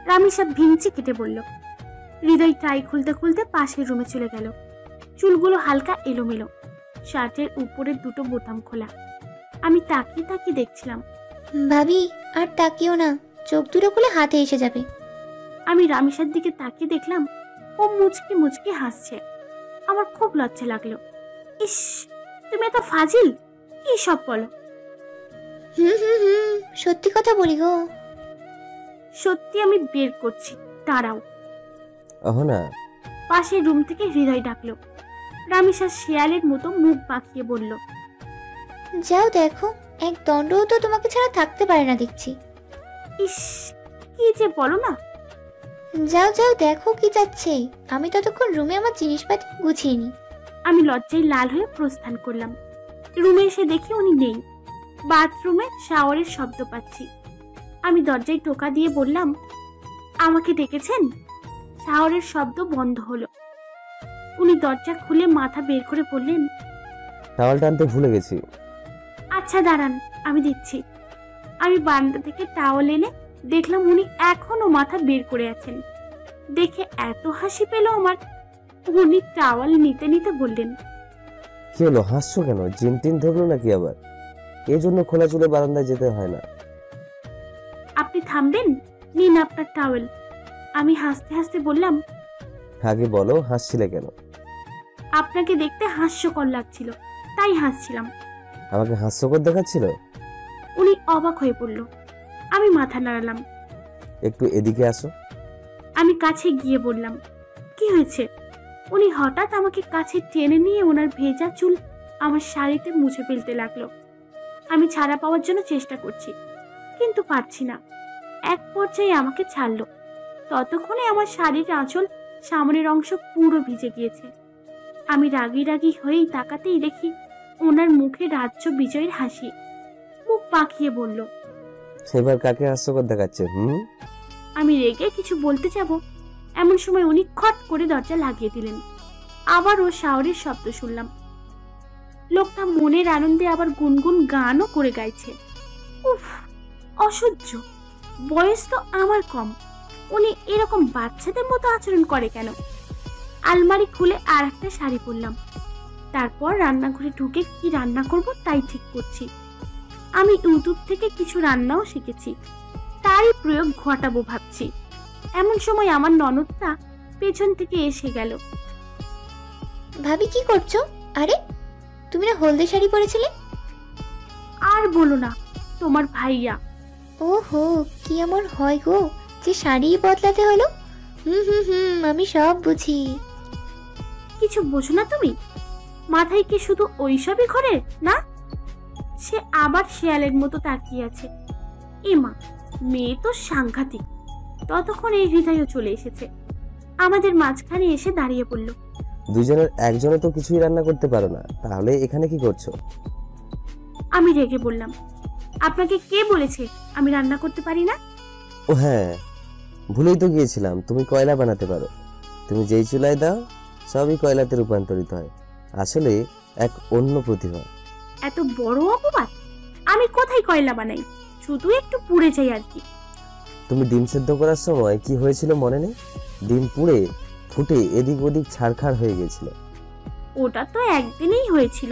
Speaker 1: রামিসা ভিঞ্চি কেটে বলল। হৃদয় টাই খুলতে খুলতে পাশের রুমে চলে গেল। চুলগুলো হালকা এলোমেলো, শার্টের উপরের দুটো বোতাম খোলা। আমি তাকিয়ে তাকিয়ে দেখছিলাম।
Speaker 7: ভাবি আর তাকিও না, চোখ দুটো খুলে হাতে এসে যাবে।
Speaker 1: আমি রামিসার দিকে তাকিয়ে দেখলাম ও মুচকি মুচকি হাসছে। আমার খুব লজ্জা লাগলো। ইস, তুমি এত ফাজিল, কি সব বলো?
Speaker 7: সত্যি কথা বলি গো।
Speaker 1: সত্যি আমি বের করছি, দাঁড়াও।
Speaker 2: না।
Speaker 1: পাশের রুম থেকে হৃদয় ডাকলো। রামিসা শেয়ালের মতো মুখ বাঁকিয়ে বলল,
Speaker 7: যাও দেখো, এক দণ্ডও তো তোমাকে ছাড়া থাকতে পারে না দেখছি।
Speaker 1: ইস, কি যে বলো না।
Speaker 7: যাও যাও দেখো কি যাচ্ছে। আমি ততক্ষণ রুমে আমার জিনিসপাতি গুছিয়ে নি।
Speaker 1: আমি লজ্জায় লাল হয়ে প্রস্থান করলাম। রুমে এসে দেখি উনি নেই। বাথরুমে শাওয়ারের শব্দ পাচ্ছি। আমি দরজায় টোকা দিয়ে বললাম, আমাকে ডেকেছেন? শাওয়ারের শব্দ বন্ধ হলো। উনি দরজা খুলে মাথা বের করে বললেন,
Speaker 2: টাওয়ালটা আনতে ভুলে গেছি।
Speaker 1: আচ্ছা দাঁড়ান, আমি দিচ্ছি। আমি বারান্দা থেকে টাওয়াল এনে দেখলাম উনি এখনো মাথা বের করে আছেন। দেখে এত হাসি পেল আমার। উনি টাওয়াল নিতে নিতে বললেন,
Speaker 2: কি হলো, হাসছো কেন? জিন টিন ধরলো নাকি আবার? এই জন্য খোলা চুলে বারান্দায় যেতে হয় না।
Speaker 1: আপনি থামবেন, নিন আপনার টাওয়েল। আমি হাসতে হাসতে বললাম,
Speaker 2: আগে বলো, হাসছিলে কেন?
Speaker 1: আপনাকে দেখতে হাস্যকর লাগছিল, তাই হাসছিলাম।
Speaker 2: আমাকে হাস্যকর দেখাচ্ছিল?
Speaker 1: উনি অবাক হয়ে পড়ল। আমি মাথা নাড়ালাম।
Speaker 2: একটু এদিকে আসো।
Speaker 1: আমি কাছে গিয়ে বললাম, কি হয়েছে? উনি হঠাৎ আমাকে কাছে টেনে নিয়ে ওনার ভেজা চুল আমার শাড়িতে মুছে ফেলতে লাগলো। আমি ছাড়া পাওয়ার জন্য চেষ্টা করছি, কিন্তু পারছি না। এক পর্যায়ে আমাকে ছাড়লো। ততক্ষণে আমার শাড়ির আঁচল সামনের অংশ পুরো ভিজে গিয়েছে। আমি রাগি রাগি হয়েই তাকাতেই দেখি ওনার মুখে রাজ্য বিজয়ের হাসি। মুখ পাকিয়ে বলল,
Speaker 2: সেবার কাকে হাস্যকর দেখাচ্ছে?
Speaker 1: আমি রেগে কিছু বলতে যাব, এমন সময় উনি খট করে দরজা লাগিয়ে দিলেন। আবারও শাওরের শব্দ শুনলাম। লোকটা মনের আনন্দে আবার গুনগুন গানও করে গাইছে। উফ, অসহ্য। বয়স তো আমার কম, উনি এরকম বাচ্চাদের মতো আচরণ করে কেন? আলমারি খুলে আর একটা শাড়ি পরলাম। তারপর রান্নাঘরে ঢুকে কি রান্না করব তাই ঠিক করছি। আমি ইউটিউব থেকে কিছু রান্নাও শিখেছি, তারই প্রয়োগ ঘটাবো ভাবছি। এমন সময় আমার ননদটা পেছন থেকে এসে গেল।
Speaker 7: ভাবি কি করছো? আরে তুমি না হলদে শাড়ি পরেছিলে?
Speaker 1: আর বলো না, তোমার ভাইয়া।
Speaker 7: ওহো, কি এমন হয় গো যে শাড়ি বদলাতে হলো? আমি সব বুঝি।
Speaker 1: কিছু বোঝো না তুমি? মাথায় কি শুধু ওইসবই ঘরে না? সে আবার শেয়ালের মতো তাকিয়ে আছে। এমা, মেয়ে তো সাংঘাতিক। ততক্ষণ এই হৃদয়ও চলে এসেছে, আমাদের মাঝখানে এসে দাঁড়িয়ে পড়ল।
Speaker 2: দুজনের একজনে তো কিছুই রান্না করতে পারো না, তাহলে এখানে কি করছো?
Speaker 1: আমি রেগে বললাম, আপনাকে কে বলেছে আমি রান্না করতে পারি না?
Speaker 2: ও হ্যাঁ, ভুলেই তো গিয়েছিলাম, তুমি কয়লা বানাতে পারো। তুমি যেই চুলায় দাও সবই কয়লাতে রূপান্তরিত হয়। আসলে এক অন্য প্রতিভা।
Speaker 1: এত বড় অপবাদ! আমি কোথায় কয়লা বানাই, শুধু একটু পুড়ে যাই আর কি।
Speaker 2: তুমি ডিম সেদ্ধ করার সময় কি হয়েছিল মনে নেই? ডিম পুড়ে ফুটে এদিক ওদিক ছাড়খাড় হয়ে গেছিল।
Speaker 1: ওটা তো একদিনেই হয়েছিল।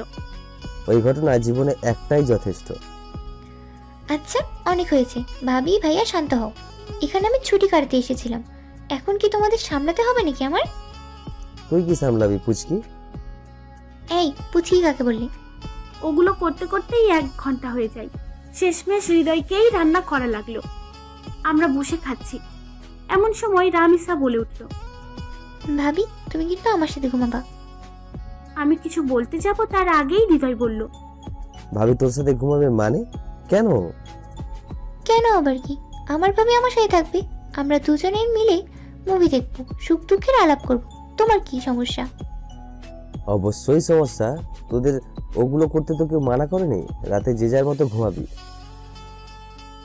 Speaker 2: ওই ঘটনা জীবনে একটাই যথেষ্ট।
Speaker 7: আচ্ছা, অনেক হয়েছে। ভাবি, ভাইয়া শান্ত হও। এখানে আমি ছুটি কাটাতে এসেছিলাম, এখন কি তোমাদের সামলাতে হবে নাকি আমার?
Speaker 2: তুই কি সামলাবি পুচকি?
Speaker 7: এই পুচকি কাকে বললি?
Speaker 1: ওগুলো করতে করতেই 1 ঘন্টা হয়ে যায়। শেষমেশ হৃদয়কেই রান্না করা লাগলো। আমরা বসে খাচ্ছি, এমন সময় রামিসা বলে উঠল,
Speaker 7: ভাবি, তুমি কিন্তু আমার সাথে ঘুমাবা।
Speaker 1: আমি কিছু বলতে যাব তার আগেই হৃদয় বলল,
Speaker 2: ভাবি তোর সাথে ঘুমাবে মানে? কেন?
Speaker 7: কেন আবার কি? আমার ভাবি আমার সাথে থাকবে, আমরা দুজনের মিলে মুভি দেখবো, সুখ দুঃখের আলাপ করব। তোমার কি সমস্যা?
Speaker 2: অবশ্যই সমস্যা। তোদের ওগুলো করতে তো কেউ মানা করেনি। রাতে যে যার মতো ঘুমাবি।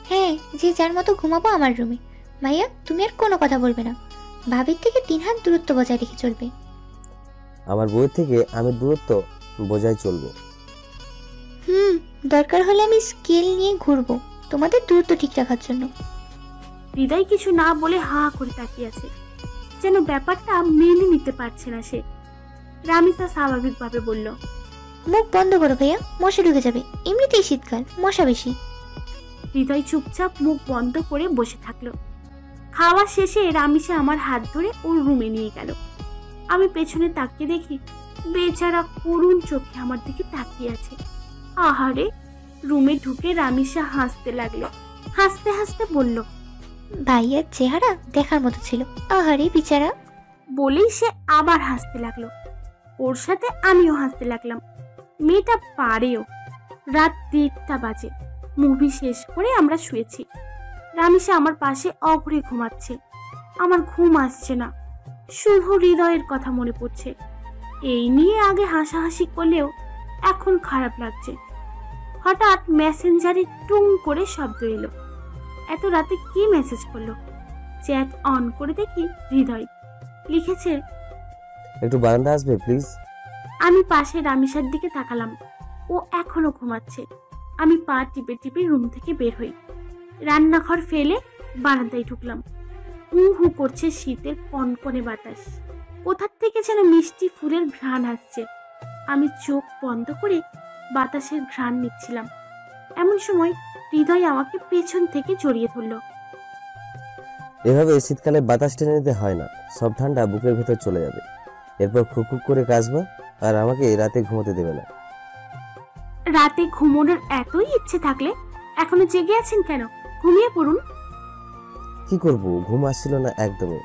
Speaker 7: হ্যাঁ, যে যার মতো ঘুমাবো আমার রুমে। ভাইয়া, তুমি আর কোনো কথা বলবে না। ভাবির থেকে 3 হাত দূরত্ব বজায় রেখে চলবে।
Speaker 2: আমার বউয়ের থেকে আমি দূরত্ব বজায় চলবো।
Speaker 7: দরকার হলে আমি স্কেল নিয়ে ঘুরবো তোমাদের দূরত্ব ঠিক রাখার জন্য।
Speaker 1: হৃদয় কিছু না বলে হা করে তাকিয়ে আছে, যেন ব্যাপারটা মেনে নিতে পারছে না সে। রামিসা স্বাভাবিকভাবে বলল,
Speaker 7: মুখ বন্ধ করো ভাইয়া, মশা ঢুকে যাবে, এমনিতেই শীতকাল, মশা বেশি।
Speaker 1: হৃদয় চুপচাপ মুখ বন্ধ করে বসে থাকলো। খাওয়া শেষে রামিসা আমার হাত ধরে ওর রুমে নিয়ে গেল। আমি পেছনে তাকিয়ে দেখি বেচারা করুণ চোখে আমার দিকে তাকিয়ে আছে। আহারে! রুমে ঢুকে রামিসা হাসতে লাগলো। হাসতে হাসতে বলল,
Speaker 7: ভাইয়ার চেহারা দেখার মতো ছিল, আহারে বিচারা।
Speaker 1: বলেই সে আবার হাসতে লাগলো। ওর সাথে আমিও হাসতে লাগলাম। মেয়েটা পারেও। রাত 1:30 বাজে। মুভি শেষ করে আমরা শুয়েছি। রামিসা আমার পাশে অঘরে ঘুমাচ্ছে। আমার ঘুম আসছে না, শুধু হৃদয়ের কথা মনে পড়ছে। এই নিয়ে আগে হাসাহাসি করলেও এখন খারাপ লাগছে। হঠাৎ মেসেঞ্জারে টুং করে শব্দ এলো। এত রাতে কি মেসেজ করলো? চ্যাট অন করে দেখি হৃদয় লিখেছে,
Speaker 2: একটু বারান্দা আসবে প্লিজ?
Speaker 1: আমি পাশে রামিসার দিকে তাকালাম। ও এখনো ঘুমাচ্ছে। আমি পা টিপে টিপে রুম থেকে বের হই। রান্নাঘর ফেলে বারান্দায় ঢুকলাম। হু হু করছে শীতের কনকনে বাতাস। কোথার থেকে যেন মিষ্টি ফুলের ঘ্রাণ আসছে। আমি চোখ বন্ধ করে বাতাসের ঘ্রাণ নিচ্ছিলাম। এমন সময় হৃদয় আমাকে পেছন থেকে জড়িয়ে ধরল।
Speaker 2: এভাবে শীতকালে বাতাস টেনে নিতে হয় না, সব ঠান্ডা বুকের ভেতর চলে যাবে। এরপর খুকুক করে কাশবা, আর আমাকে রাতে ঘুমোতে দেবে না।
Speaker 1: রাতে ঘুমোনোর এতই ইচ্ছে থাকলে এখনো জেগে আছেন কেন? ঘুমিয়ে পড়ুন।
Speaker 2: কি করব, ঘুম আসছিল না একদমই।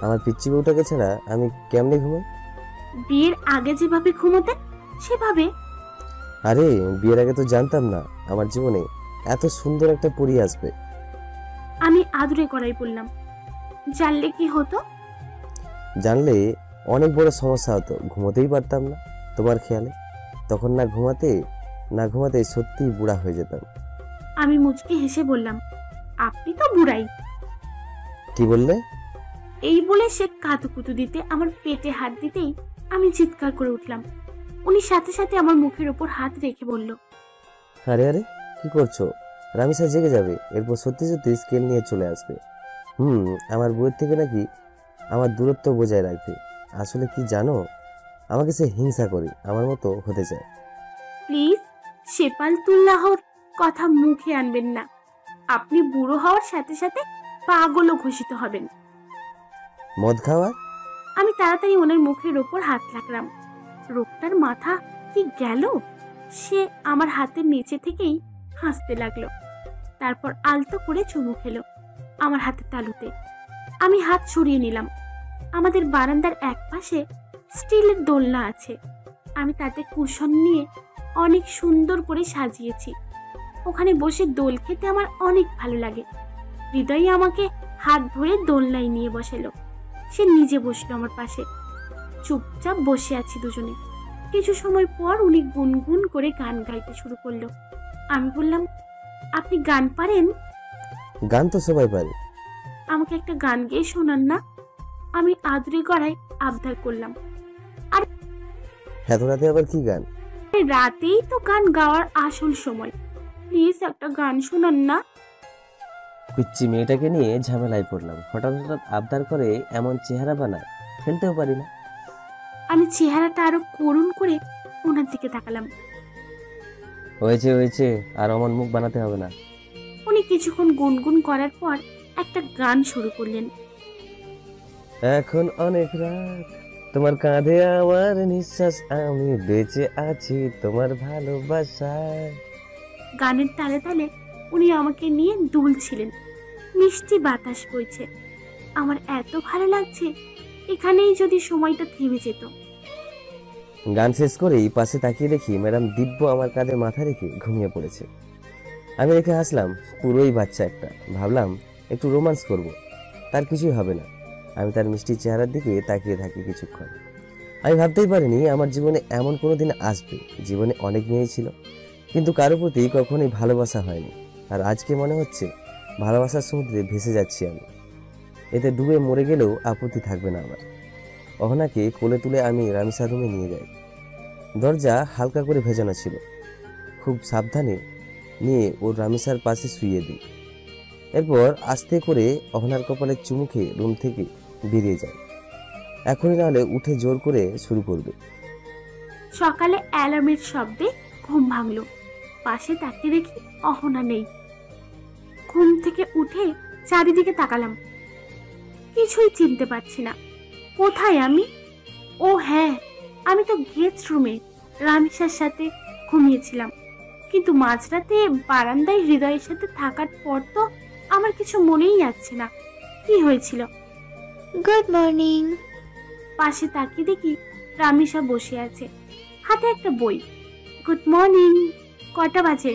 Speaker 2: আমার পিচ্চি বউটাকে ছাড়া আমি কেমনে ঘুমাই?
Speaker 1: বিয়ের আগে যেভাবে ঘুমোতেন সেভাবে।
Speaker 2: আরে বিয়ের আগে তো জানতাম না আমার জীবনে এত সুন্দর একটা পরী আসবে।
Speaker 1: আমি আদুরে করাই বললাম, জানলে কি হতো?
Speaker 2: জানলে অনেক বড় সমস্যা হতো, ঘুমোতেই পারতাম না তোমার খেয়ালে। তখন না ঘুমাতে সত্যিই বুড়া হয়ে যেতাম।
Speaker 1: আমি মুচকি হেসে বললাম, আপনি তো বুড়াই।
Speaker 2: কি বললে?
Speaker 1: এই বলে সে কাতুকুতু দিতে আমার পেটে হাত দিতেই আমি চিৎকার করে উঠলাম। উনি সাথে সাথে আমার মুখের উপর হাত রেখে বলল,
Speaker 2: আরে আরে কি করছো? রামিসা জেগে যাবে, এরপর সত্যি সত্যি স্কেল নিয়ে চলে আসবে। আমার বউয়ের থেকে নাকি আমার দূরত্ব বজায় রাখবে। আসলে কি জানো, আমাকে সে হিংসা করে আমার মতো হতে চায়।
Speaker 1: প্লিজ শেপালতুল্লাহর কথা মুখে আনবেন না। আপনি বুড়ো হওয়ার সাথে সাথে পাগলও ঘোষিত হবেন।
Speaker 2: মদ খাওয়া?
Speaker 1: আমি তাড়াতাড়ি ওনার মুখের ওপর হাত রাখলাম। রোগটার মাথা কি গেল? সে আমার হাতের নিচে থেকেই হাসতে লাগলো। তারপর আলতো করে চুমু খেলো আমার হাতের তালুতে। আমি হাত সরিয়ে নিলাম। আমাদের বারান্দার এক পাশে স্টিলের দোলনা আছে। আমি তাতে কুশন নিয়ে অনেক সুন্দর করে সাজিয়েছি। ওখানে বসে দোল খেতে আমার অনেক ভালো লাগে। হৃদয় আমাকে হাত ধরে দোলনায় নিয়ে বসালো। সে নিজে বসলো আমার পাশে। চুপচাপ বসে আছি দুজনে। কিছু সময় পর উনি গুনগুন করে গান গাইতে শুরু করলো। আমি বললাম, আপনি গান পারেন?
Speaker 2: গান তো সবাই পারে।
Speaker 1: আমাকে একটা গান গেয়ে শোনান না। আমি আদুরে গড়ায় আবদার করলাম।
Speaker 2: এত রাতে আবার কি গান?
Speaker 1: রাতেই তো গান গাওয়ার আসল সময়, প্লিজ একটা গান শোনান না।
Speaker 2: পিচ্ছি মেয়েটাকে নিয়ে ঝামেলায় পড়লাম। হঠাৎ হঠাৎ আবদার করে এমন চেহারা বানায়, ফেলতেও পারি না।
Speaker 1: আমি চেহারাটা আরো করুণ করে ওনার দিকে তাকালাম।
Speaker 2: হয়েছে হয়েছে, আর অমন মুখ বানাতে হবে না।
Speaker 1: উনি কিছুক্ষণ গুনগুন করার পর একটা গান শুরু করলেন।
Speaker 2: এখন অনেক রাত, তোমার কাঁধে আমার নিঃশ্বাস, আমি বেঁচে আছি তোমার ভালোবাসায়।
Speaker 1: গানের তালে তালে উনি আমাকে নিয়ে দুলছিলেন। মিষ্টি বাতাস বইছে। আমার এত ভালো লাগছে, এখানেই যদি সময়টা থেমে যেত।
Speaker 2: গান শেষ করেই পাশে তাকিয়ে দেখি ম্যাডাম দিব্য আমার কাঁধে মাথা রেখে ঘুমিয়ে পড়েছে। আমি রেখে হাসলাম, পুরোই বাচ্চা একটা। ভাবলাম একটু রোমান্স করব, তার কিছুই হবে না। আমি তার মিষ্টি চেহারার দিকে তাকিয়ে থাকি কিছুক্ষণ। আমি ভাবতেই পারিনি আমার জীবনে এমন কোনো দিন আসবে। জীবনে অনেক মেয়ে ছিল, কিন্তু কারো প্রতি কখনোই ভালোবাসা হয়নি। আর আজকে মনে হচ্ছে ভালোবাসার সমুদ্রে ভেসে যাচ্ছি আমি। এতে ডুবে মরে গেলেও আপত্তি থাকবে না আমার। অহনাকে কোলে তুলে আমি রামিসা রুমে নিয়ে যাই। দরজা হালকা করে ভেজানো ছিল। খুব সাবধানে নিয়ে ওর রামিসার পাশে শুইয়ে দিই। এরপর আস্তে করে অহনার কপালে চুমু খেয়ে রুম থেকে বেরিয়ে যায়। এখনই নাহলে উঠে জোর করে শুরু করবে।
Speaker 1: সকালে অ্যালার্মের শব্দে ঘুম ভাঙলো। পাশে তাকিয়ে দেখি অহনা নেই। ঘুম থেকে উঠে চারিদিকে তাকালাম, কিছুই চিনতে পারছি না। কোথায় আমি? ও হ্যাঁ, আমি তো গেস্ট রুমে রামিসার সাথে ঘুমিয়েছিলাম। কিন্তু মাঝরাতে বারান্দায় হৃদয়ের সাথে থাকার পর তো আমার কিছু মনেই যাচ্ছে না কি হয়েছিল।
Speaker 7: Good morning.
Speaker 1: পাশে তাকিয়ে দেখি রামিসা বসে আছে, হাতে একটা বই। Good morning. কটা বাজে?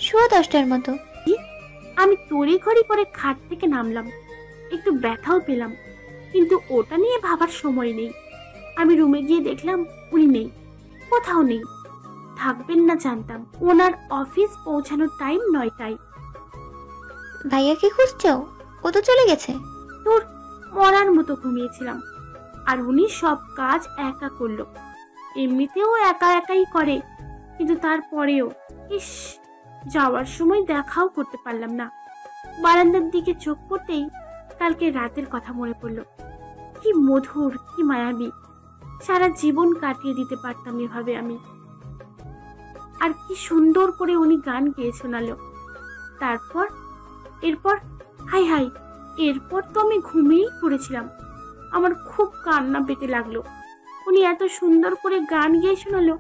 Speaker 7: সোয়া 10টার মতো।
Speaker 1: আমি তড়িঘড়ি করে খাট থেকে নামলাম। একটু ব্যথাও পেলাম, কিন্তু ওটা নিয়ে ভাবার সময় নেই। আমি রুমে গিয়ে দেখলাম উনি নেই, কোথাও নেই। থাকবেন না জানতাম। ওনার অফিস পৌঁছানোর টাইম 9টায়।
Speaker 7: ভাইয়াকে খুঁজছো? ও তো চলে গেছে।
Speaker 1: তোর মরার মতো ঘুমিয়েছিলাম, আর উনি সব কাজ একা করলো। এমনিতেও একা একাই করে, কিন্তু তারপরেও ইস, যাওয়ার সময় দেখাও করতে পারলাম না। বারান্দার দিকে চোখ পড়তেই কালকে রাতের কথা মনে পড়লো। কি মধুর, কি মায়াবী। সারা জীবন কাটিয়ে দিতে পারতাম এভাবে আমি। আর কি সুন্দর করে উনি গান গেয়ে শোনালো। এরপর হাই হাই, এরপর তো আমি ঘুমিয়েই পড়েছিলাম। আমার খুব কান্না পেতে লাগলো। উনি এত সুন্দর করে গান গেয়ে শোনালো,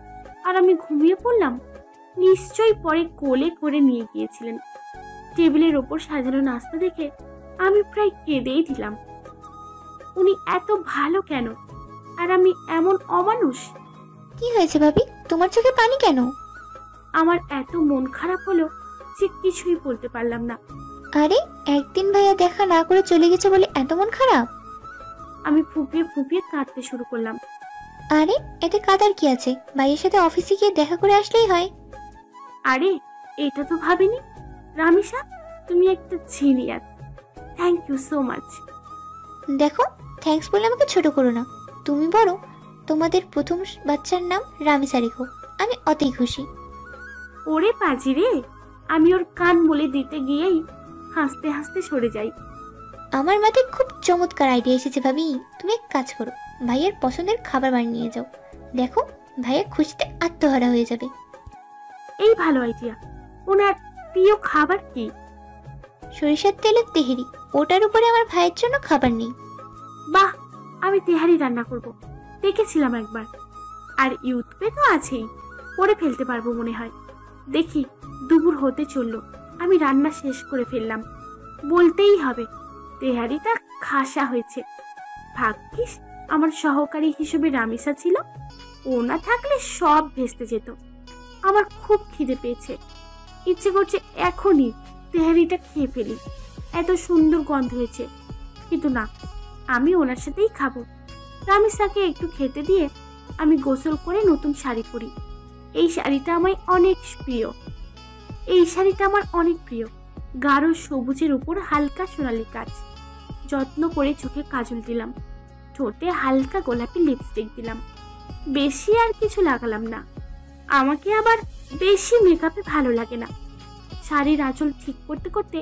Speaker 1: আর আমি ঘুমিয়ে পড়লাম। নিশ্চয়ই পরে কোলে করে নিয়ে গিয়েছিলেন। টেবিলের ওপর সাজানো নাস্তা দেখে আমি প্রায় কেঁদেই দিলাম। উনি এত ভালো কেন, আর আমি এমন অমানুষ?
Speaker 7: কি হয়েছে ভাবি, তোমার চোখে পানি কেন?
Speaker 1: আমার এত মন খারাপ হলো যে কিছুই বলতে পারলাম না।
Speaker 7: আরে একদিন ভাইয়া দেখা না করে চলে গেছে বলে এত মন খারাপ?
Speaker 1: আমি ফুপিয়ে ফুপিয়ে কাঁদতে শুরু করলাম।
Speaker 7: আরে এতে কাদার কি আছে, ভাইয়ের সাথে অফিসে গিয়ে দেখা করে আসলেই হয়।
Speaker 1: আরে এটা তো ভাবিনি। রামিসা, তুমি একটা genius. Thank you so much.
Speaker 7: দেখো, থ্যাঙ্কস বলে আমাকে ছোট করো না। তুমি বড়, তোমাদের প্রথম বাচ্চার নাম রামিসা রেখো, আমি অতই খুশি।
Speaker 1: ওরে পাজি রে, আমি ওর কান বলে দিতে গিয়েই হাসতে হাসতে সরে যাই।
Speaker 7: আমার মাথায় খুব চমৎকার আইডিয়া এসেছে ভাবি। তুমি এক কাজ করো, ভাইয়ের পছন্দের খাবার বানিয়ে যাও। দেখো, ভাইয়া খুশিতে আত্মহারা হয়ে যাবে।
Speaker 1: এই ভালো আইডিয়া। ওনার প্রিয় খাবার কি?
Speaker 7: সরিষার তেলের তেহেরি, ওটার উপরে আমার ভাইয়ের জন্য খাবার নেই।
Speaker 1: বাহ, আমি তেহারি রান্না করব, দেখেছিলাম একবার। আর ইউটিউবে তো আছেই, করে ফেলতে পারবো মনে হয়। দেখি, দুপুর হতে চললো, আমি রান্না শেষ করে ফেললাম। বলতেই হবে, তেহারিটা খাসা হয়েছে। ভাগ্যিস আমার সহকারী হিসেবে রামিসা ছিল। ও না থাকলে সব ভেস্তে যেত। আমার খুব খিদে পেয়েছে, ইচ্ছে করছে এখনই তেহারিটা খেয়ে ফেলি, এত সুন্দর গন্ধ হয়েছে। কিন্তু না, আমি ওনার সাথেই খাবো। রামিসাকে একটু খেতে দিয়ে আমি গোসল করে নতুন শাড়ি পরি। এই শাড়িটা আমার অনেক প্রিয়। গাঢ় সবুজের উপর হালকা সোনালি কাজ। যত্ন করে চোখে কাজল দিলাম, ঠোঁটে হালকা গোলাপি লিপস্টিক দিলাম। বেশি আর কিছু লাগালাম না, আমাকে আবার বেশি মেকআপে ভালো লাগে না। শাড়ির আঁচল ঠিক করতে করতে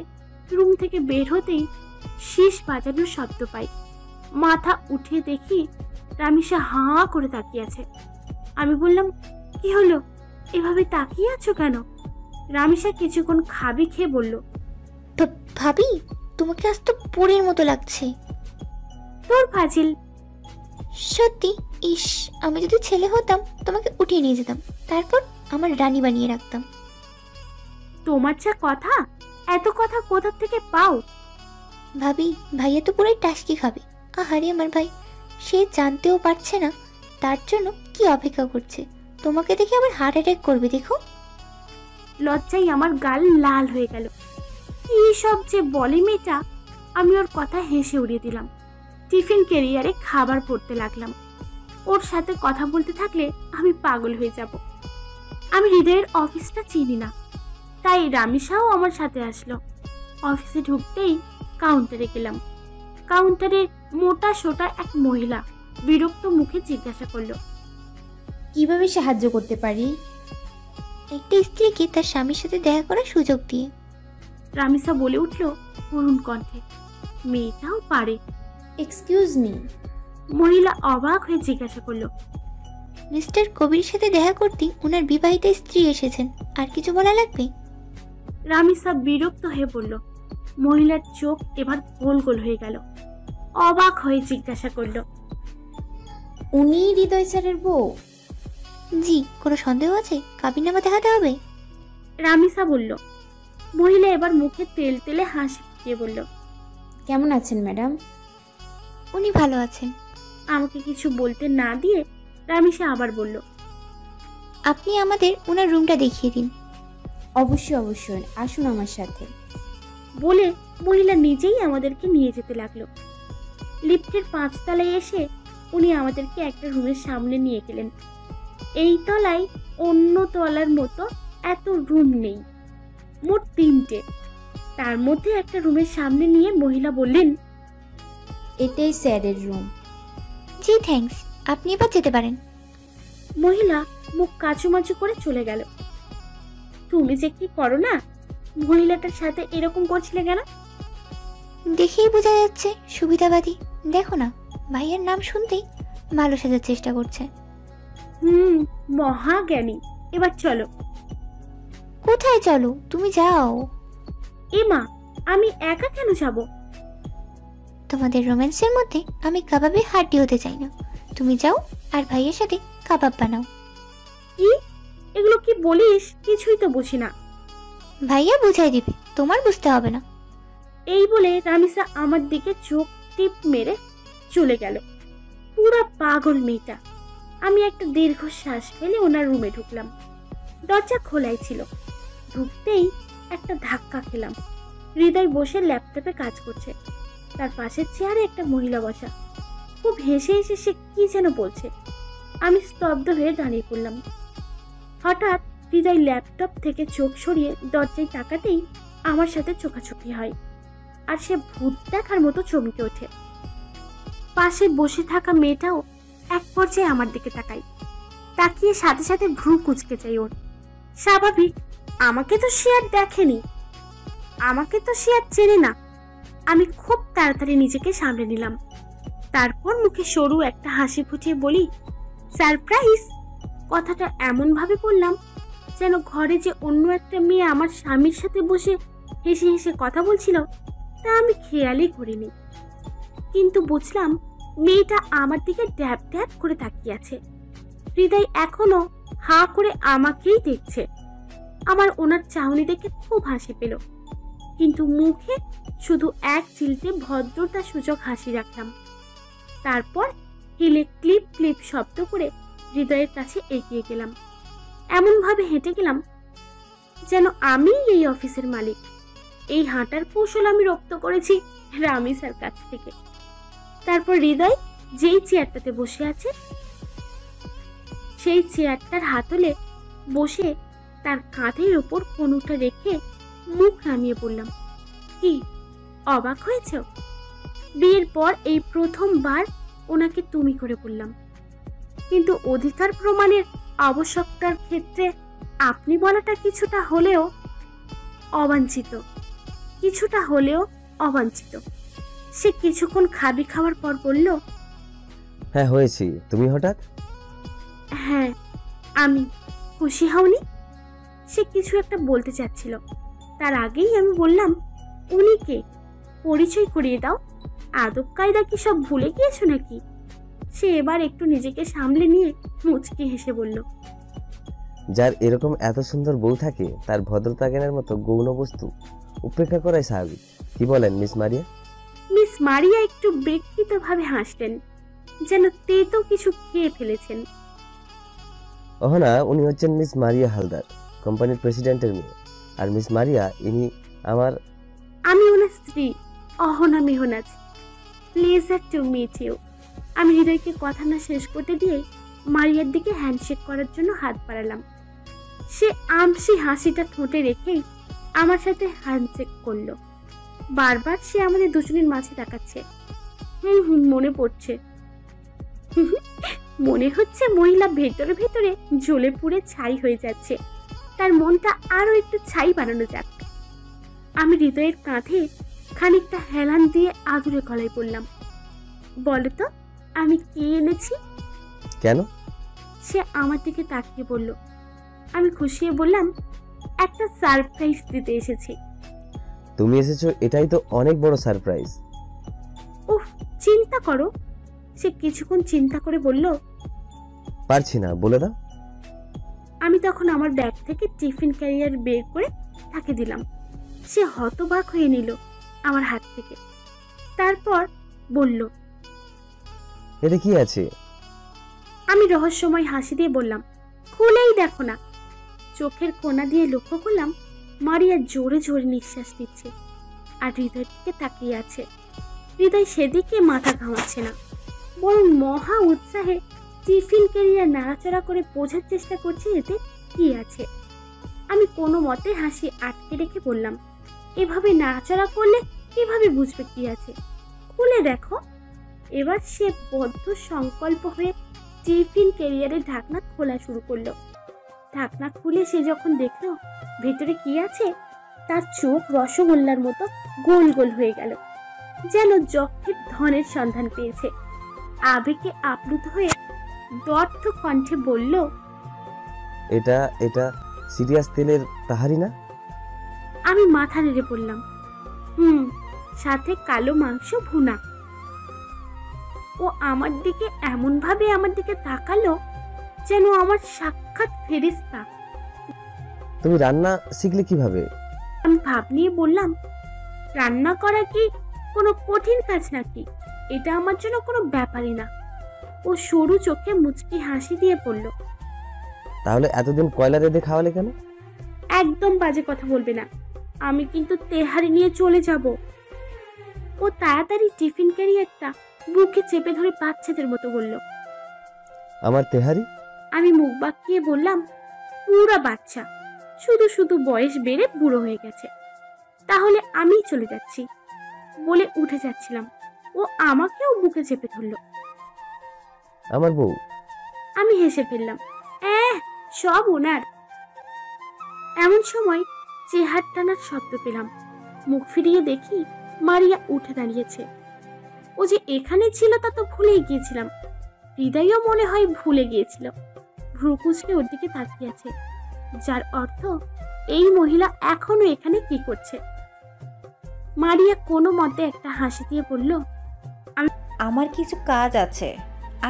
Speaker 1: রুম থেকে বের হতেই শীষ বাজানোর শব্দ পাই। মাথা উঠিয়ে দেখি রামিসা হাঁ করে তাকিয়ে আছে। আমি বললাম, কি হলো, এভাবে তাকিয়ে আছো কেন? রামিসা কিছুক্ষণ খাবি খেয়ে বলল,
Speaker 7: ভাবি, তোমাকে আজ তো পরীর মতো লাগছে।
Speaker 1: তোর ফাজিল।
Speaker 7: সত্যি? ইস, আমি যদি ছেলে হতাম তোমাকে উঠিয়ে নিয়ে যেতাম, তারপর আমার রানী বানিয়ে রাখতাম।
Speaker 1: তোমার যা কথা, এত কথা কোথা থেকে পাও?
Speaker 7: ভাবি, ভাইয়া তো পুরোই টাসকি খাবে। আহারে আমার ভাই, সে জানতেও পারছে না তার জন্য কি অপেক্ষা করছে। তোমাকে দেখে আবার হার্ট অ্যাটাক করবে, দেখো।
Speaker 1: লজ্জায় আমার গাল লাল হয়ে গেল। কি সব যে বলে মেয়েটা। আমি ওর কথা হেসে উড়িয়ে দিলাম। টিফিন ক্যারিয়ারে খাবার পড়তে লাগলাম। ওর সাথে কথা বলতে থাকলে আমি পাগল হয়ে যাব। আমি হৃদয়ের অফিসটা চিনি না, তাই রামিসাও আমার সাথে আসলো। অফিসে ঢুকতেই কাউন্টারে গেলাম। কাউন্টারে মোটা সোটা এক মহিলা বিরক্ত মুখে জিজ্ঞাসা করলো,
Speaker 8: কিভাবে সাহায্য করতে পারি?
Speaker 7: একটা স্ত্রীকে তার স্বামীর সাথে দেখা করার সুযোগ দিয়ে।
Speaker 1: রামিসা বলে উঠলো করুণ কণ্ঠে। মেয়েটাও পারে।
Speaker 8: Excuse me.
Speaker 1: মহিলা অবাক হয়ে জিজ্ঞাসা করলো,
Speaker 7: মিস্টার কবির সাথে দেখা করতে ওনার বিবাহিত স্ত্রী এসেছেন, আর কিছু বলা লাগবে?
Speaker 1: রামিসা বিরক্ত হয়ে বলল। মহিলার চোখ এবার গোল গোল হয়ে গেল। অবাক হয়ে জিজ্ঞাসা করলো,
Speaker 8: উনি হৃদয় স্যারের বউ?
Speaker 7: জি। কোনো সন্দেহ আছে? কাবিননামা দেখাতে হবে?
Speaker 1: রামিসা বলল। মহিলা এবার মুখে তেল তেলে হাসি ফুটিয়ে বলল,
Speaker 8: কেমন আছেন ম্যাডাম?
Speaker 7: উনি ভালো আছেন।
Speaker 1: আমাকে কিছু বলতে না দিয়ে রামিসা আবার বলল,
Speaker 7: আপনি আমাদের ওনার রুমটা দেখিয়ে দিন।
Speaker 8: অবশ্যই অবশ্যই, আসুন আমার সাথে।
Speaker 1: বলে মহিলা নিজেই আমাদেরকে নিয়ে যেতে লাগলো। লিফটের 5 তলায় এসে উনি আমাদেরকে একটা রুমের সামনে নিয়ে গেলেন। এই তলায় অন্য তলার মতো এত রুম নেই, মোট 3টে। তার মধ্যে একটা রুমের সামনে নিয়ে মহিলা বললেন,
Speaker 8: এটাই স্যারের রুম।
Speaker 7: জি থ্যাঙ্কস, আপনি এবার যেতে পারেন।
Speaker 1: মহিলা মুখ কাচুমাচু করে চলে গেল। তুমি যে কি করো না, মহিলাটার সাথে এরকম করছিলে কেন?
Speaker 7: দেখেই বোঝা যাচ্ছে সুবিধাবাদী। দেখো না, ভাইয়ের নাম শুনতেই ভালো সাজার চেষ্টা করছে।
Speaker 1: মহাজ্ঞানী। এবার চলো।
Speaker 7: কোথায় চলো? তুমি যাও।
Speaker 1: এমা, আমি একা কেন যাব?
Speaker 7: তোমাদের রোম্যান্সের মধ্যে আমি কাবাবে হাড্ডি হতে চাই না। তুমি যাও আর ভাইয়ের সাথে কাবাব বানাও।
Speaker 1: কি এগুলো কি বলিস? কিছুই তো বুঝি না।
Speaker 7: ভাইয়া বুঝাই দিবে, তোমার বুঝতে হবে না।
Speaker 1: এই বলে রামিসা আমার দিকে চোখ টিপ মেরে চলে গেল। পুরা পাগল মেয়েটা। আমি একটা দীর্ঘশ্বাস ফেলে ওনার রুমে ঢুকলাম। দরজা খোলাই ছিল। ঢুকতেই একটা ধাক্কা খেলাম। হৃদয় বসে ল্যাপটপে কাজ করছে। তার পাশের চেয়ারে একটা মহিলা বসা। খুব হেসে হেসে সে কি যেন বলছে। আমি স্তব্ধ হয়ে দাঁড়িয়ে পড়লাম। হঠাৎ হৃদয় ল্যাপটপ থেকে চোখ সরিয়ে দরজায় তাকাতেই আমার সাথে চোখাচোখি হয়, আর সে ভূত দেখার মতো চমকে ওঠে। পাশে বসে থাকা মেয়েটাও এক পর্যায়ে আমার দিকে তাকায়। তাকিয়ে সাথে সাথে ভ্রু কুঁচকে যায় ওর। স্বাভাবিক, আমাকে তো সে আর দেখেনি, আমাকে তো সে আর চেনে না। আমি খুব তাড়াতাড়ি নিজেকে সামলে নিলাম। তারপর মুখে সরু একটা হাসি ফুটিয়ে বলি, সারপ্রাইজ। কথাটা এমন ভাবে বললাম যেন ঘরে যে অন্য একটা মেয়ে আমার স্বামীর সাথে বসে হেসে হেসে কথা বলছিল তা আমি খেয়ালই করিনি। কিন্তু বুঝলাম মেয়েটা আমার দিকে ড্যাব ড্যাব করে তাকিয়ে আছে। হৃদয় এখনো হাঁ করে আমাকেই দেখছে। আমার ওনার চাহনি দেখে খুব হাসি পেল, কিন্তু মুখে শুধু এক চিলতে ভদ্রতা সূচক হাসি রাখলাম। তারপর হিলে ক্লিপ ক্লিপ শব্দ করে হৃদয়ের কাছে এগিয়ে গেলাম। এমনভাবে হেঁটে গেলাম যেন আমি এই অফিসের মালিক। এই হাঁটার কৌশল আমি রপ্ত করেছি রামি স্যার কাছ থেকে। তারপর হৃদয় যেই চেয়ারটাতে বসে আছে সেই চেয়ারটার হাতলে বসে তার কাঁধের ওপর কনুটা রেখে মুখ নামিয়ে পড়লাম। কি অবাক হয়েছ? বিয়ের পর এই প্রথমবার ওনাকে তুমি করে বললাম, কিন্তু অধিকার প্রমাণের আবশ্যকতার ক্ষেত্রে আপনি বলাটা কিছুটা হলেও অবাঞ্ছিত। সে কিছুক্ষণ খাবি খাওয়ার পর বলল,
Speaker 2: হ্যাঁ হয়েছি, তুমি হঠাৎ?
Speaker 1: হ্যাঁ আমি। খুশি হওনি? সে কিছু একটা বলতে চাচ্ছিল, তার আগেই আমি বললাম, উনি কে? পরিচয় করিয়ে দাও। আদব কায়দা কি সব ভুলে গিয়েছো নাকি? সে এবার একটু নিজেকে সামলে নিয়ে মুচকি হেসে বলল,
Speaker 2: যার এরকম এত সুন্দর বউ থাকে তার ভদ্রতা জ্ঞানের মতো গৌণ বস্তু উপেক্ষা করাই স্বাভাবিক। কি বলেন মিস মারিয়া?
Speaker 1: মিস মারিয়া একটু বিকৃতভাবে হাসলেন, যেন তেতো কিছু খেয়ে ফেলেছেন।
Speaker 2: অহনা, উনি হচ্ছেন মিস মারিয়া হালদার, কোম্পানির প্রেসিডেন্টের মেয়ে। আর মিস মারিয়া ইনি
Speaker 1: আমি ওনার স্ত্রী Ahona Mehnaz. Pleasure to meet you. আমি হৃদয়কে কথা না শেষ করতে দিয়ে মারিয়ার দিকে হ্যান্ডশেক করার জন্য হাত বাড়ালাম। সে আমসি হাসিটা ঠোঁটে রেখেই আমার সাথে হ্যান্ডশেক করলো। বারবার সে আমাদের দুজনের মাঝে তাকাচ্ছে। মনে পড়ছে। মনে হচ্ছে মহিলা ভেতরে ভেতরে জ্বলে পুড়ে ছাই হয়ে যাচ্ছে। তার মনটা আরো একটু ছাই বানানো যাক। আমি হৃদয়ের কাঁধে খানিকটা হেলান দিয়ে আদুরে গলায় বললাম, বলো তো আমি কি এনেছি?
Speaker 2: কেন?
Speaker 1: সে আমার দিকে তাকিয়ে বলল। আমি খুশিয়ে বললাম, একটা সারপ্রাইজ দিতে এসেছি।
Speaker 2: তুমি এসেছো এটাই তো অনেক বড় সারপ্রাইজ।
Speaker 1: উফ, চিন্তা করো। সে কিছুক্ষণ চিন্তা করে বলল,
Speaker 2: পারছি না, বলে দাও।
Speaker 1: আমি তখন আমার ব্যাগ থেকে টিফিন ক্যারিয়ার বের করে তাকে দিলাম। সে হতবাক হয়ে নিল আমার হাত থেকে। তারপর বলল,
Speaker 2: এতে কি আছে?
Speaker 1: আমি রহস্যময় হাসি দিয়ে বললাম, খুলেই দেখো না। চোখের কোণা দিয়ে লক্ষ্য করলাম মারিয়া জোরে জোরে নিঃশ্বাস দিচ্ছে আর হৃদয়ের দিকে তাকিয়ে আছে। হৃদয় সেদিকে মাথা ঘামাচ্ছে না, বরং মহা উৎসাহে টিফিন ক্যারিয়ার নাড়াচাড়া করে বোঝার চেষ্টা করছে এতে কি আছে। আমি কোনো মতে হাসি আটকে রেখে বললাম, এভাবে নাড়াচাড়া করলে কিভাবে বুঝবে কি আছে? খুলে দেখো। এবার সে বদ্ধ সংকল্প হয়ে টিফিন ক্যারিয়ারের ঢাকনা খোলা শুরু করলো। ঢাকনা খুলে সে যখন দেখলো ভেতরে কি আছে, তার চোখ রসগোল্লার মতো গোল গোল হয়ে গেল, যেন যক্ষের ধনের সন্ধান পেয়েছে। আবেগে আপ্লুত হয়ে দর্থ কণ্ঠে বলল,
Speaker 2: এটা সিরিয়াস তেলের তাহারি না?
Speaker 1: আমি মাথা নেড়ে বললাম, সাথে কালো মাংস ভুনা। ও আমার দিকে এমন ভাবে আমার দিকে তাকালো যেন আমার সাক্ষাৎ ফেরেশতা।
Speaker 2: তুমি রান্না শিখলে কিভাবে?
Speaker 1: আমি ভাব নিয়ে বললাম, রান্না করা কি কোনো কঠিন কাজ নাকি? এটা আমার জন্য কোনো ব্যাপারই না। ও সরু চোখে মুচকি হাসি দিয়ে বলল,
Speaker 2: তাহলে এতদিন কয়লা রেঁধে খাওয়ালে কেন?
Speaker 1: একদম বাজে কথা বলবে না, আমি কিন্তু তেহারি নিয়ে চলে যাব। ও তাড়াতাড়ি টিফিন ক্যারিয়ারটা বুকে চেপে ধরে বাচ্চাদের মতো বলল,
Speaker 2: আমার তেহারি?
Speaker 1: আমি মুখ বাঁকিয়ে বললাম, পুরা বাচ্চা, শুধু শুধু বয়স বেড়ে বুড়ো হয়ে গেছে। তাহলে আমি চলে যাচ্ছি বলে উঠে যাচ্ছিলাম, ও আমাকেও বুকে চেপে ধরল।
Speaker 2: আমার বউ?
Speaker 1: আমি হেসে ফেললাম, সব ওনার। এমন সময় চেহার টানার শব্দ পেলাম। মুখ ফিরিয়ে দেখি মারিয়া উঠে দাঁড়িয়েছে। ও যে এখানে ছিল তা তো ভুলেই গিয়েছিলাম। হৃদয়ও মনে হয় ভুলে গিয়েছিল। ভ্রুকুচকে ওর দিকে তাকিয়ে আছে, যার অর্থ এই মহিলা এখনো এখানে কি করছে। মারিয়া কোনো মতে একটা হাসি দিয়ে বলল,
Speaker 6: আমার কিছু কাজ আছে,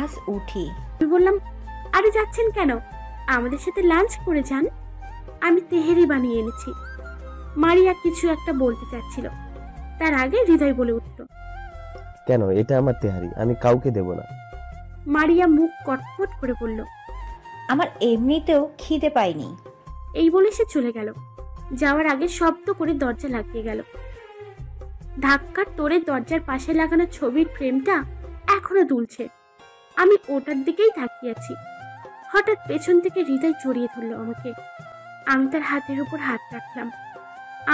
Speaker 6: আজ উঠি।
Speaker 1: আমি বললাম, আরে যাচ্ছেন কেন? আমাদের সাথে লাঞ্চ করে যান, আমি তেহেরি বানিয়ে এনেছি। মারিয়া কিছু একটা বলতে চাচ্ছিল, তার আগে হৃদয় বলে উঠল,
Speaker 2: কেন? এটা আমার তেহারি, আমি কাউকে দেব না।
Speaker 1: মারিয়া মুখ কটফট করে বলল,
Speaker 6: আমার এমনিতেও খিদে পাইনি।
Speaker 1: এই বলে সে চলে গেল। যাওয়ার আগে শব্দ করে দরজা লাগিয়ে গেল। ধাক্কার তোড়ে দরজার পাশে লাগানো ছবির ফ্রেমটা এখনো দুলছে। আমি ওটার দিকেই তাকিয়ে আছি। হঠাৎ পেছন থেকে হৃদয় জড়িয়ে ধরলো আমাকে। আমি তার হাতের উপর হাত রাখলাম।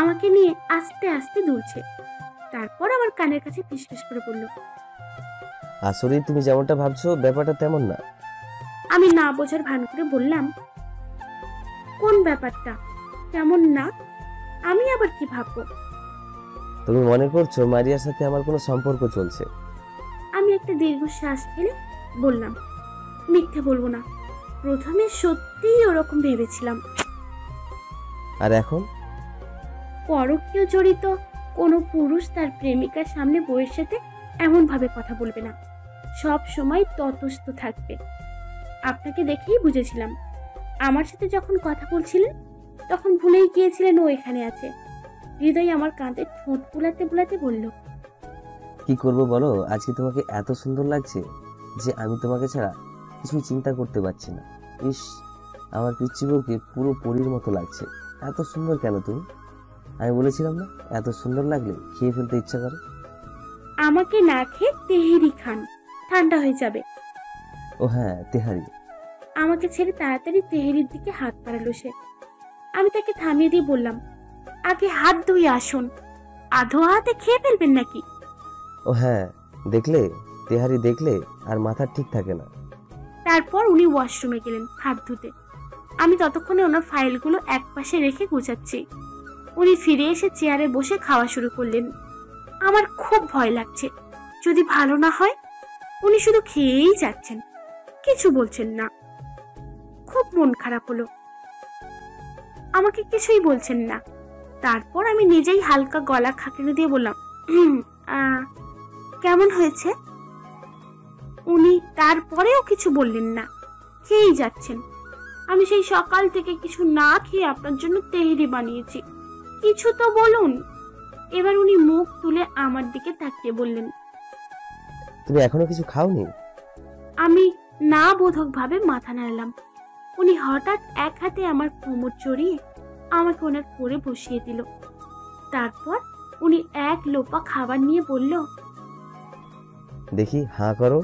Speaker 1: আমাকে নিয়ে আস্তে আস্তে দুলছে। তারপর আমার কানের কাছে ফিসফিস করে বলল,
Speaker 2: আসলে তুমি যেমনটা ভাবছো ব্যাপারটা তেমন না।
Speaker 1: আমি না বোঝার ভান করে বললাম, কোন ব্যাপারটা কেমন না? আমি আবার কি ভাববো?
Speaker 2: তুমি মনে করছো মারিয়ার সাথে আমার কোনো সম্পর্ক চলছে?
Speaker 1: আমি একটা দীর্ঘশ্বাস ফেলে বললাম, মিথ্যে বলবো না, প্রথমে সত্যিই ওরকম ভেবেছিলাম।
Speaker 2: আর এখন?
Speaker 1: পরকীয় জড়িত কোনো পুরুষ তার প্রেমিকার সামনে বউয়ের সাথে এমন ভাবে কথা বলবে না, সব সময় তটস্থ থাকবে। আপনাকে দেখেই বুঝেছিলাম। আমার সাথে যখন কথা বলছিলেন তখন ভুলেই গিয়েছিলেন ও এখানে আছে। হৃদয় আমার কাঁধে ঠোঁট বুলাতে বুলাতে বলল,
Speaker 2: কি করবো বলো, আজকে তোমাকে এত সুন্দর লাগছে যে আমি তোমাকে ছাড়া কিছুই চিন্তা করতে পারছি না। ইস, আমার পিচ্চি বউকে পুরো পরীর মতো লাগছে। এত সুন্দর কেন তুমি? আমি বলেছিলাম না এত সুন্দর লাগলে খেয়ে ফেলতে ইচ্ছা করে।
Speaker 1: আমাকে না খেয়ে তেহেরি খান, ঠান্ডা হয়ে যাবে।
Speaker 2: ও হ্যাঁ, তেহারি।
Speaker 1: আমাকে ছেড়ে তাড়াতাড়ি তেহেরির দিকে হাত বাড়ালো সে। আমি তাকে থামিয়ে দিয়ে বললাম, আগে হাত ধুয়ে আসুন, আধো হাতে খেয়ে ফেলবেন নাকি?
Speaker 2: ও হ্যাঁ, দেখলে তেহারি দেখলে আর মাথা ঠিক থাকে না।
Speaker 1: তারপর উনি ওয়াশরুমে গেলেন হাত ধুতে। আমি ততক্ষণে ওনার ফাইলগুলো একপাশে রেখে গোছাচ্ছি। উনি ফিরে এসে চেয়ারে বসে খাওয়া শুরু করলেন। আমার খুব ভয় লাগছে, যদি ভালো না হয়। উনি শুধু খেয়েই যাচ্ছেন, কিছু বলছেন না। খুব মন খারাপ হলো, আমাকে কিছুই বলছেন না। তারপর আমি নিজেই হালকা গলা খাঁকিয়ে দিয়ে বললাম, কেমন হয়েছে? উনি তারপরেও কিছু বললেন না, খেয়েই যাচ্ছেন। আমি সেই সকাল থেকে কিছু না খেয়ে আপনার জন্য তেহেরি বানিয়েছি, কিছু তো বলুন। এবার উনি মুখ তুলে আমার দিকে তাকিয়ে বললেন,
Speaker 2: তুমি এখনো কিছু খাওনি?
Speaker 1: আমি না বোধক ভাবে মাথা নাড়লাম। উনি হঠাৎ এক হাতে আমার কোমর জড়িয়ে আমাকে ওনার কোলে বসিয়ে দিল। তারপর উনি এক লোপা খাবার নিয়ে বলল,
Speaker 2: দেখি হাঁ করো।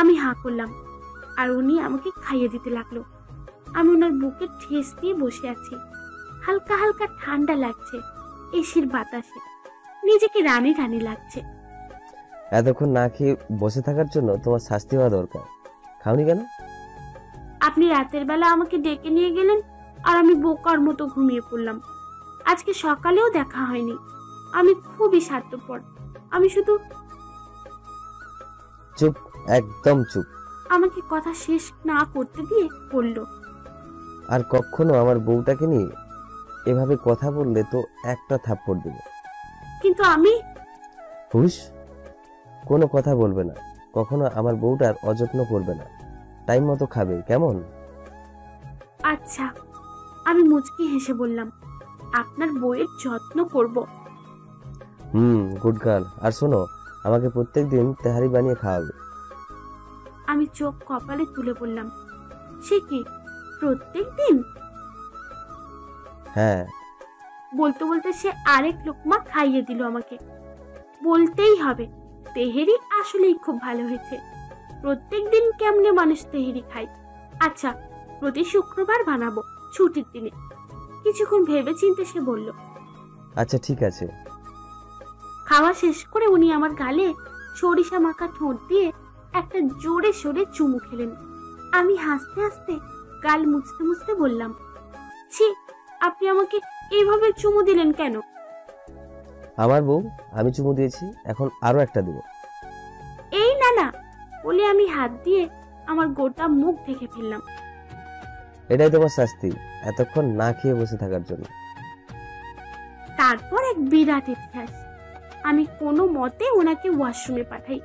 Speaker 1: আমি হাঁ করলাম আর উনি আমাকে খাইয়ে দিতে লাগলো। আমি ওনার বুকে ঠেস দিয়ে বসে আছি। হালকা হালকা ঠান্ডা লাগছে এসির বাতাসে, নিজেকে রানী রানী লাগছে।
Speaker 2: এতক্ষণ না খেয়ে বসে থাকার জন্য তোমার শাস্তি হওয়া দরকার। খাওনি কেন?
Speaker 1: আপনি রাতের বেলা আমাকে ডেকে নিয়ে গেলেন আর আমি বোকার মতো ঘুমিয়ে পড়লাম। আজকে সকালেও দেখা হয়নি। আমি খুবই স্বার্থপর। আমি শুধু।
Speaker 2: চুপ, একদম চুপ।
Speaker 1: আমাকে কথা শেষ না করতে দিয়ে বলল,
Speaker 2: আর কখনো আমার বউটাকে নিয়ে এভাবে কথা বললে তো একটা থাপ্পড় দেব।
Speaker 1: কিন্তু আমি।
Speaker 2: হুশ, কোনো কথা বলবে না, কখনো আমার বউটার অযত্ন করবে না, টাইম মতো খাবে, কেমন?
Speaker 1: আচ্ছা, আমি মুচকি হেসে বললাম, আপনার বউয়ের যত্ন করব।
Speaker 2: Good girl. আর শোনো, আমাকে প্রত্যেকদিন তেহারি বানিয়ে খাওয়াবে।
Speaker 1: আমি চোখ কপালে তুলে বললাম, সে কি প্রত্যেক দিন?
Speaker 2: হ্যাঁ।
Speaker 1: বলতে বলতে সে আরেক লোকমা খাইয়ে দিল আমাকে। বলতেই হবে, তেহেরি আসলেই খুব ভালো হয়েছে। প্রত্যেক দিন কেমনে মানুষ তেহেরি খায়? আচ্ছা, প্রতি শুক্রবার বানাবো, ছুটির দিনে। কিছুক্ষণ ভেবে চিন্তে সে বলল,
Speaker 2: আচ্ছা ঠিক আছে।
Speaker 1: খাওয়া শেষ করে উনি আমার গালে সরিষা মাখা ঠোঁট দিয়ে একটা জোরে সোরে চুমু খেলেন। আমি হাসতে হাসতে গাল মুছতে মুছতে বললাম, ছি, আপনি আমাকে এইভাবে চুমু দিলেন কেন?
Speaker 2: আমার বউ, আমি চুমু দিয়েছি, এখন আরো একটা দেব।
Speaker 1: এই না না বলে আমি হাত দিয়ে আমার গোটা মুখ ঢেকে ফেললাম।
Speaker 2: এটাই তোমার শাস্তি, এতক্ষণ না খেয়ে বসে থাকার জন্য।
Speaker 1: তারপর এক বিরাট ইতিহাস। আমি কোনো মতে ওনাকে ওয়াশরুমে পাঠাই,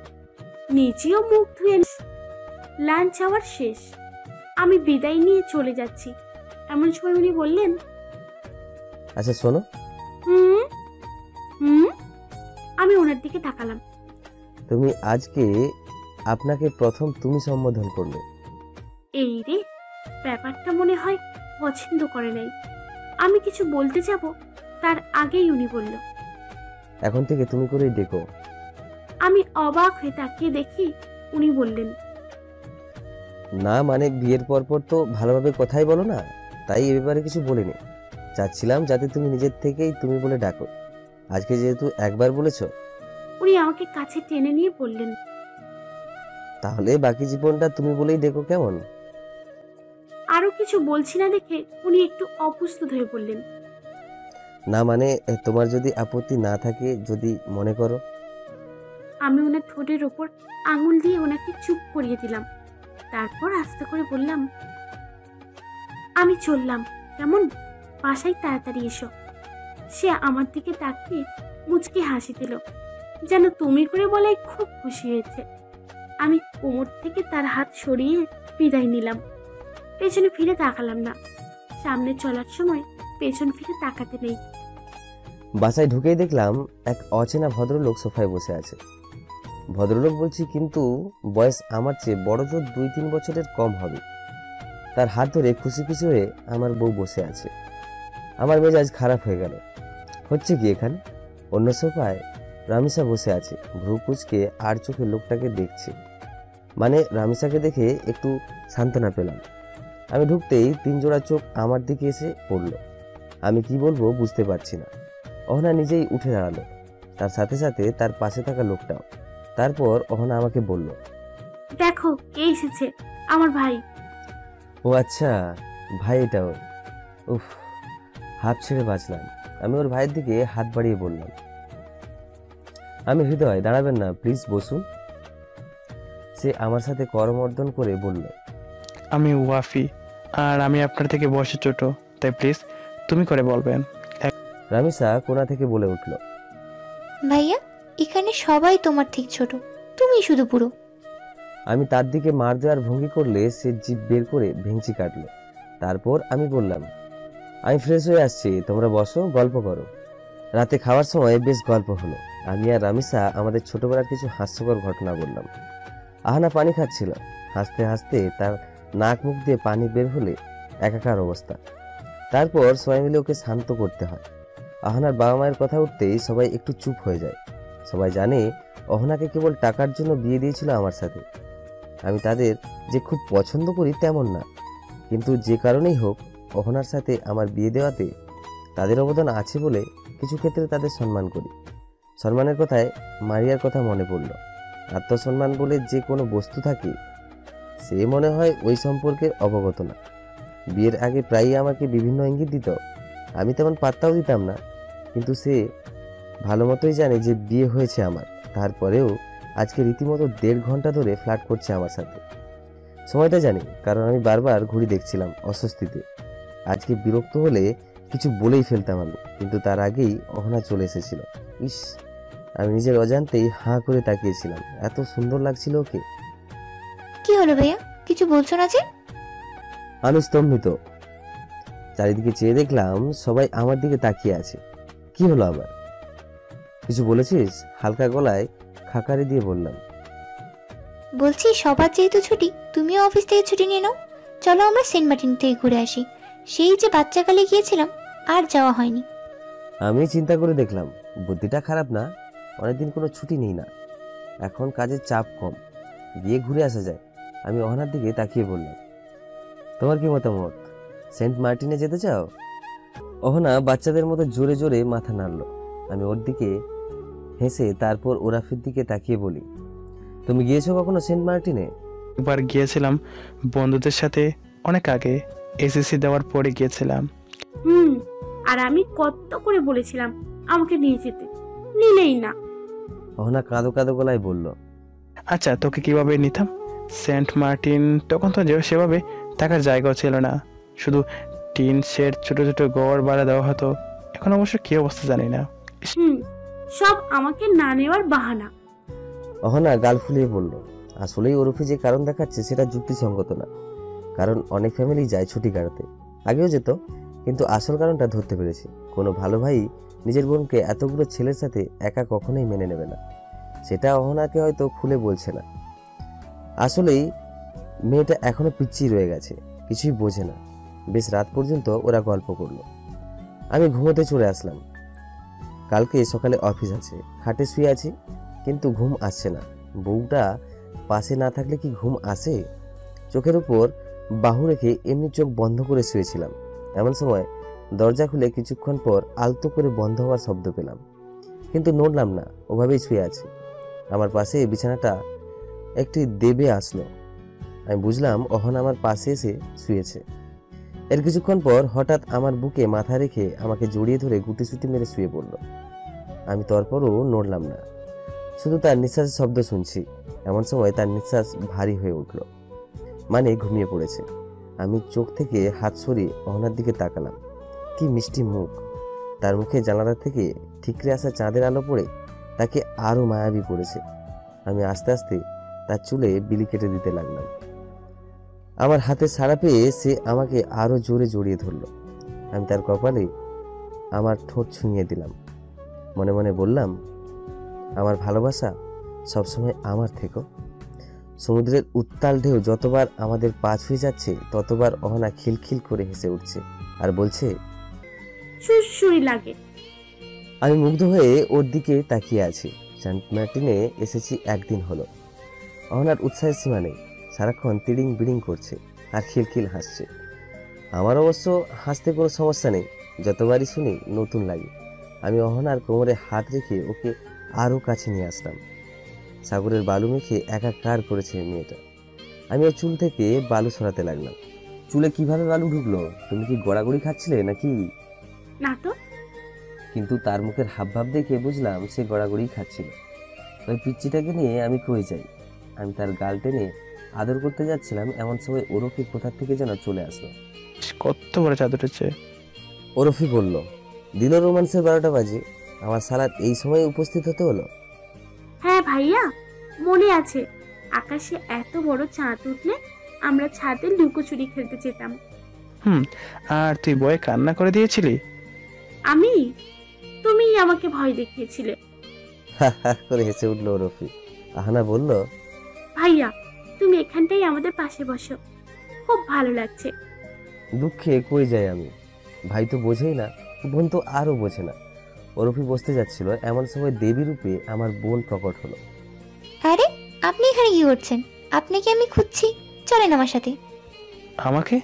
Speaker 1: নিজেও মুখ ধুয়ে। লাঞ্চ আওয়ার শেষ, আমি বিদায় নিয়ে চলে যাচ্ছি। এমন সময় উনি বললেন,
Speaker 2: আচ্ছা শোনো।
Speaker 1: হুম হুম আমি ওনার দিকে তাকালাম।
Speaker 2: তুমি আজকে আপনাকে প্রথম তুমি সম্বোধন করলে।
Speaker 1: এই রে, ব্যাপারটা মনে হয় পছন্দ করে নাই। আমি কিছু বলতে যাব তার আগেই উনি বলল,
Speaker 2: এখন থেকে তুমি করেই ডেকো।
Speaker 1: আমি অবাক হয়ে তাকিয়ে দেখি উনি বললেন,
Speaker 2: না মানে বিয়ের পর তো ভালোভাবে কথাই বলো না, তাই এ ব্যাপারে কিছু বলিনি। চাচ্ছিলাম যাতে তুমি নিজের থেকেই তুমি বলে ডাকো। আজকে যেহেতু একবার বলেছো,
Speaker 1: উনি আমাকে কাছে টেনে নিয়ে বললেন,
Speaker 2: তাহলে বাকি জীবনটা তুমি বলেই ডেকো, কেমন?
Speaker 1: আরো কিছু বলছি না দেখে উনি একটু অপ্রস্তুত হয়ে বললেন,
Speaker 2: না মানে তোমার যদি আপত্তি না থাকে, যদি মনে করো।
Speaker 1: আমি ওনার ঠোঁটের ওপর আঙুল দিয়ে ওনাকে চুপ করিয়ে দিলাম। তারপর আস্তে করে বললাম, আমি চললাম, কেমন? বাসায় তাড়াতাড়ি এসো। সে আমার দিকে তাকিয়ে মুচকি হাসি দিল, যেন তুমি করে বলায় খুব খুশি হয়েছে। আমি কোমর থেকে তার হাত সরিয়ে বিদায় নিলাম। পেছনে ফিরে তাকালাম না। সামনে চলার সময় পেছন ফিরে তাকাতে নেই।
Speaker 2: বাসায় ঢুকেই দেখলাম এক অচেনা ভদ্রলোক সোফায় বসে আছে। ভদ্রলোক বলছি, কিন্তু বয়স আমার চেয়ে বড় জোর 2-3 বছরের কম হবে। তার হাত ধরে খুশি খুশি হয়ে আমার বউ বসে আছে। আমার মেজাজ খারাপ হয়ে গেল। হচ্ছে কি এখানে? অন্য সোফায় রামিসা বসে আছে, ভ্রু কুঁচকে আর চোখে লোকটাকে দেখছে। মানে রামিসাকে দেখে একটু সান্ত্বনা পেলাম। আমি ঢুকতেই 3 জোড়া চোখ আমার দিকে এসে পড়ল। আমি কি বলবো বুঝতে পারছি না। অহনা নিজেই উঠে দাঁড়ালো, তার সাথে সাথে তার পাশে থাকা লোকটাও। তারপর অহনা আমাকে বলল,
Speaker 1: দেখো কে এসেছে, আমার ভাই।
Speaker 2: ও আচ্ছা, ভাই এটাও। উফ, হাফ ছেড়ে বাঁচলাম। আমি ওর ভাইয়ের দিকে হাত বাড়িয়ে বললাম, আমি হৃদয়, দাঁড়াবেন না প্লিজ, বসুন। সে আমার সাথে করমর্দন করে বলল,
Speaker 3: আমি ওয়াফি, আর আমি আপনার থেকে বয়সে ছোট, তাই প্লিজ তুমি করে বলবেন।
Speaker 2: রামিসা কোণা থেকে বলে উঠল,
Speaker 7: ভাইয়া, এখানে সবাই তোমার থেকে ছোট, তুমি শুধু পুরো।
Speaker 2: আমি তার দিকে মার দেওয়ার ভঙ্গি করলে সে জিভ বের করে ভেঙচি কাটলো। তারপর আমি বললাম, আমি ফ্রেশ হয়ে আসছি, তোমরা বসো, গল্প করো। রাতে খাওয়ার সময় বেশ গল্প হলো। আমি আর রামিসা আমাদের ছোটবেলার কিছু হাস্যকর ঘটনা বললাম। আহানা পানি খাচ্ছিল। হাসতে হাসতে তার নাক মুখ দিয়ে পানি বের হলে একাকার অবস্থা। তারপর সবাই মিলে ওকে শান্ত করতে হয়। আহানার বাবা মায়ের কথা উঠতেই সবাই একটু চুপ হয়ে যায়। সবাই জানে অহনাকে কেবল টাকার জন্য বিয়ে দিয়েছিল আমার সাথে। আমি তাদের যে খুব পছন্দ করি তেমন না, কিন্তু যে কারণেই হোক অহনার সাথে আমার বিয়ে দেওয়াতে তাদের অবদান আছে বলে কিছু ক্ষেত্রে তাদের সম্মান করি। সম্মানের কথায় মারিয়ার কথা মনে পড়ল। আত্মসম্মান বলে যে কোনো বস্তু থাকে, সে মনে হয় ওই সম্পর্কে অবগত না। বিয়ের আগে প্রায়ই আমাকে বিভিন্ন ইঙ্গিত দিত, আমি তেমন পাত্তাও দিতাম না, কিন্তু সে ভালো মতোই জানে যে বিয়ে হয়েছে আমার। তারপরেও আজকে রীতিমতো 1.5 ঘন্টা ধরে ফ্লার্ট করছে আমার সাথে। সময়টা জানি, কারণ আমি বারবার ঘড়ি দেখছিলাম অস্বস্তিতে। আজকে বিরক্ত হলে কিছু বলেই ফেলতাম আমি, কিন্তু তার আগেই অহনা চলে এসেছিল। ইস, আমি নিজের অজান্তেই হাঁ করে তাকিয়েছিলাম, এত সুন্দর লাগছিল ওকে।
Speaker 7: কি হলো ভাইয়া, কিছু বলছো না যে?
Speaker 2: আমি স্তম্ভিত। চারিদিকে চেয়ে দেখলাম সবাই আমার দিকে তাকিয়ে আছে। কি হলো আবার? কিছু বলেছিস? হালকা গলায় খাকারি দিয়ে বললাম।
Speaker 7: বলছি সবার যেহেতু ছুটি, তুমিও অফিস থেকে ছুটি নিয়ে নাও। চলো আমরা সেন্ট মার্টিন থেকে ঘুরে আসি। সেই যে বাচ্চাকালে গিয়েছিলাম, আর যাওয়া হয়নি।
Speaker 2: আমি চিন্তা করে দেখলাম বুদ্ধিটা খারাপ না। অনেকদিন কোনো ছুটি নেই না, এখন কাজের চাপ কম, গিয়ে ঘুরে আসা যায়। আমি অহনার দিকে তাকিয়ে বললাম, তোমার কি মতামত? সেন্ট মার্টিনে যেতে চাও? অহনা বাচ্চাদের মতো জোরে জোরে মাথা নাড়ল। আমি ওর দিকে হেসে তারপর ওরাফির দিকে তাকিয়ে বলি, তুমি গিয়েছো কখনো সেন্ট মার্টিনে?
Speaker 3: একবার গিয়েছিলাম বন্ধুদের সাথে, অনেক আগে, এসএসসি দেওয়ার পরে গিয়েছিলাম।
Speaker 1: আর আমি কত করে বলেছিলাম আমাকে নিয়ে যেতে, নিলেই না।
Speaker 2: অহনা কাঁদো কাঁদো গলায় বলল,
Speaker 3: আচ্ছা তোকে কিভাবে নিতাম? সেন্ট মার্টিন তখন তো সেভাবে থাকার জায়গাও ছিল না, শুধু টিন শেড, ছোট ছোট ঘর ভাড়া দেওয়া হতো। এখন অবশ্য কি অবস্থা জানি না।
Speaker 1: সব আমাকে না নেওয়ার বাহানা।
Speaker 2: অহনা গাল ফুলিয়ে বলল, আসলেই ওরফে যে কারণ দেখাচ্ছে সেটা যুক্তিসঙ্গত না। কারণ অনেক ফ্যামিলি যায় ছুটি কাটাতে, আগেও যেত, কিন্তু আসল কারণটা ধরতে পেরেছি। কোনো ভালো ভাই নিজের বোনকে এতগুলো ছেলের সাথে একা কখনোই মেনে নেবে না। সেটা অহনাকে হয়তো খুলে বলছে না। আসলেই মেয়েটা এখনো পিচ্ছি রয়ে গেছে, কিছুই বোঝে না। বেশ রাত পর্যন্ত ওরা গল্প করলো। আমি ঘুমোতে চলে আসলাম। কালকে সকালে অফিস আছে। খাটে শুয়ে আছি, কিন্তু ঘুম আসছে না। বউটা পাশে না থাকলে কি ঘুম আসে? চোখের উপর বাহু রেখে এমনি চোখ বন্ধ করে শুয়েছিলাম। এমন সময় দরজা খুলে কিছুক্ষণ পর আলতো করে বন্ধ হওয়ার শব্দ পেলাম, কিন্তু নড়লাম না, ওভাবেই শুয়ে আছি। আমার পাশে বিছানাটা একটি দেবে আসলো। আমি বুঝলাম অহনা আমার পাশে এসে শুয়েছে। এর কিছুক্ষণ পর হঠাৎ আমার বুকে মাথা রেখে আমাকে জড়িয়ে ধরে গুটিসুটি মেরে শুয়ে পড়ল। আমি তারপরও নড়লাম না, শুধু তার নিঃশ্বাসের শব্দ শুনছি। এমন সময় তার নিঃশ্বাস ভারী হয়ে উঠল, মানে ঘুমিয়ে পড়েছে। আমি চোখ থেকে হাত সরিয়ে অহনার দিকে তাকালাম। কি মিষ্টি মুখ! তার মুখে জানালা থেকে ঠিকরে আসা চাঁদের আলো পড়ে তাকে আরো মায়াবী পড়েছে। আমি আস্তে আস্তে তার চুলে বিলি কেটে দিতে লাগলাম। আমার হাতে সাড়া পেয়ে সে আমাকে আরো জোরে জড়িয়ে ধরল। আমি তার কপালে আমার ঠোঁট ছুঁয়ে দিলাম। মনে মনে বললাম, আমার ভালোবাসা সবসময় আমার থেকো। সমুদ্রের উত্তাল ঢেউ যতবার আমাদের পা ছুঁয়ে যাচ্ছে, ততবার অহনা খিলখিল করে হেসে উঠছে আর বলছে,
Speaker 1: সুরসুরি লাগে।
Speaker 2: আমি মুগ্ধ হয়ে ওর দিকে তাকিয়ে আছি। সেন্ট মার্টিনে এসেছি একদিন হলো। অহনার উৎসাহের সীমা নেই, সারাক্ষণ তিড়িং বিড়িং করছে আর খিলখিল হাসছে। আমার অবশ্য হাসতে কোনো সমস্যা নেই, যতবারই শুনি নতুন লাগে। আমি অহনার কোমরে হাত রেখে ওকে আরও কাছে নিয়ে আসলাম। সাগরের বালু মেখে একাকার করেছে মেয়েটা। আমি ওর চুল থেকে বালু সরাতে লাগলাম। চুলে কিভাবে বালু ঢুকলো? তুমি কি গড়াগড়ি খাচ্ছিলে নাকি?
Speaker 1: না তো।
Speaker 2: কিন্তু তার মুখের হাবভাব দেখে বুঝলাম সে গড়াগড়ি খাচ্ছিল। ওই পিচ্চিটাকে নিয়ে আমি কই যাই। আমি তার গাল টেনে আদর করতে যাচ্ছিলাম, এমন সময় ওরফি কোথা থেকে যেন চলে আসলো।
Speaker 3: কত বড় চাঁদ উঠেছে!
Speaker 2: ওরফি বলল, দিল রোমান্সের 12টা বাজে, আমার সালাদ এই সময় উপস্থিত হতে হলো।
Speaker 1: হ্যাঁ ভাইয়া, মনে আছে আকাশে এত বড় চাঁদ উঠলে আমরা ছাদে লুকোচুরি খেলতে যেতাম।
Speaker 3: আর তুই বয়ে কান্না করে দিয়েছিলি?
Speaker 1: আমি? তুমিই আমাকে ভয় দেখিয়েছিলে।
Speaker 2: হা হা করে হেসে উঠলো ওরফি। আহানা বলল,
Speaker 1: ভাইয়া তুমি এখানটাই আমাদের পাশে বসো, খুব ভালো লাগছে।
Speaker 2: দুঃখে কই যাই আমি? ভাই তো বোঝেই না, বোন তো আরো বোঝে না। ওরফি বসতে যাচ্ছিল, এমন সময় দেবী রূপে আমার বোন প্রকট হলো।
Speaker 7: আরে আপনি এখানে কি করছেন? আপনাকে আমি খুঁজছি, চলেন আমার সাথে।
Speaker 3: আমাকে?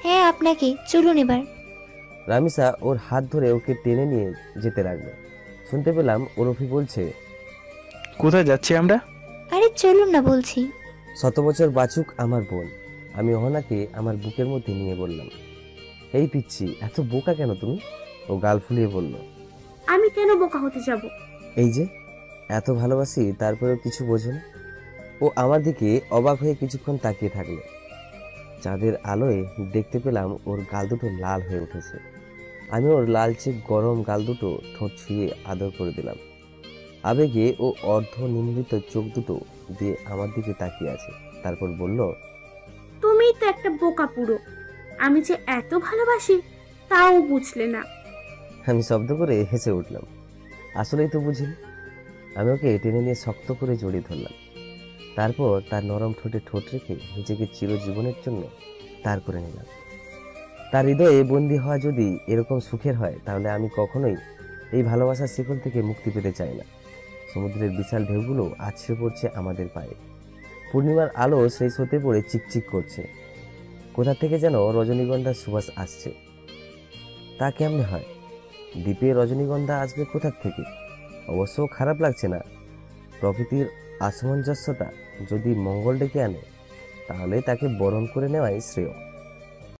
Speaker 7: হ্যাঁ আপনাকে, চলুন এবার।
Speaker 2: রামিসা ওর হাত ধরে ওকে টেনে নিয়ে যেতে লাগলো। শুনতে পেলাম ওরফি বলছে,
Speaker 3: কোথায় যাচ্ছি আমরা?
Speaker 7: আরে চলুন না বলছি।
Speaker 2: 100 বছর বাঁচুক আমার বোন। আমি অহনাকে আমার বুকের মধ্যে নিয়ে বললাম, এই পিচ্ছি, এত বোকা কেন তুমি? ও গাল ফুলিয়ে বলল,
Speaker 1: আমি কেন বোকা হতে যাব?
Speaker 2: এই যে এত ভালোবাসি তারপরেও কিছু বোঝো না। ও আমার দিকে অবাক হয়ে কিছুক্ষণ তাকিয়ে থাকলো। চাঁদের আলোয় দেখতে পেলাম ওর গাল দুটো লাল হয়ে উঠেছে। আমি ওর লালচে গরম গাল দুটো ঠোঁট ছুঁয়ে আদর করে দিলাম। আবেগে ও অর্ধ নিমৃত চোখ দুটো দিয়ে আমার দিকে তাকিয়ে আছে। তারপর বলল,
Speaker 1: তুমিই তো একটা বোকা পুরো। আমি যে এত ভালোবাসি তাও বুঝলে না।
Speaker 2: আমি শব্দ করে হেসে উঠলাম। আসলেই তো বুঝিনি। আমি ওকে টেনে নিয়ে শক্ত করে জড়িয়ে ধরলাম। তারপর তার নরম ঠোঁটে ঠোঁট রেখে নিজেকে চিরজীবনের জন্য তার করে নিলাম। তার হৃদয়ে বন্দী হওয়া যদি এরকম সুখের হয়, তাহলে আমি কখনোই এই ভালোবাসার শিকল থেকে মুক্তি পেতে চাই না। সমুদ্রের বিশাল ঢেউগুলো আছড়ে পড়ছে আমাদের পায়ে। পূর্ণিমার আলো সেই স্রোতে পড়ে চিকচিক করছে। কোথা থেকে যেন রজনীগন্ধার সুবাস আসছে। তা কেমনে হয়? দ্বীপে রজনীগন্ধা আসবে কোথা থেকে? অবশ্য খারাপ লাগছে না। প্রকৃতির অসামঞ্জস্যতা যদি মঙ্গল ডেকে আনে, তাহলে তাকে বরণ করে নেওয়াই শ্রেয়।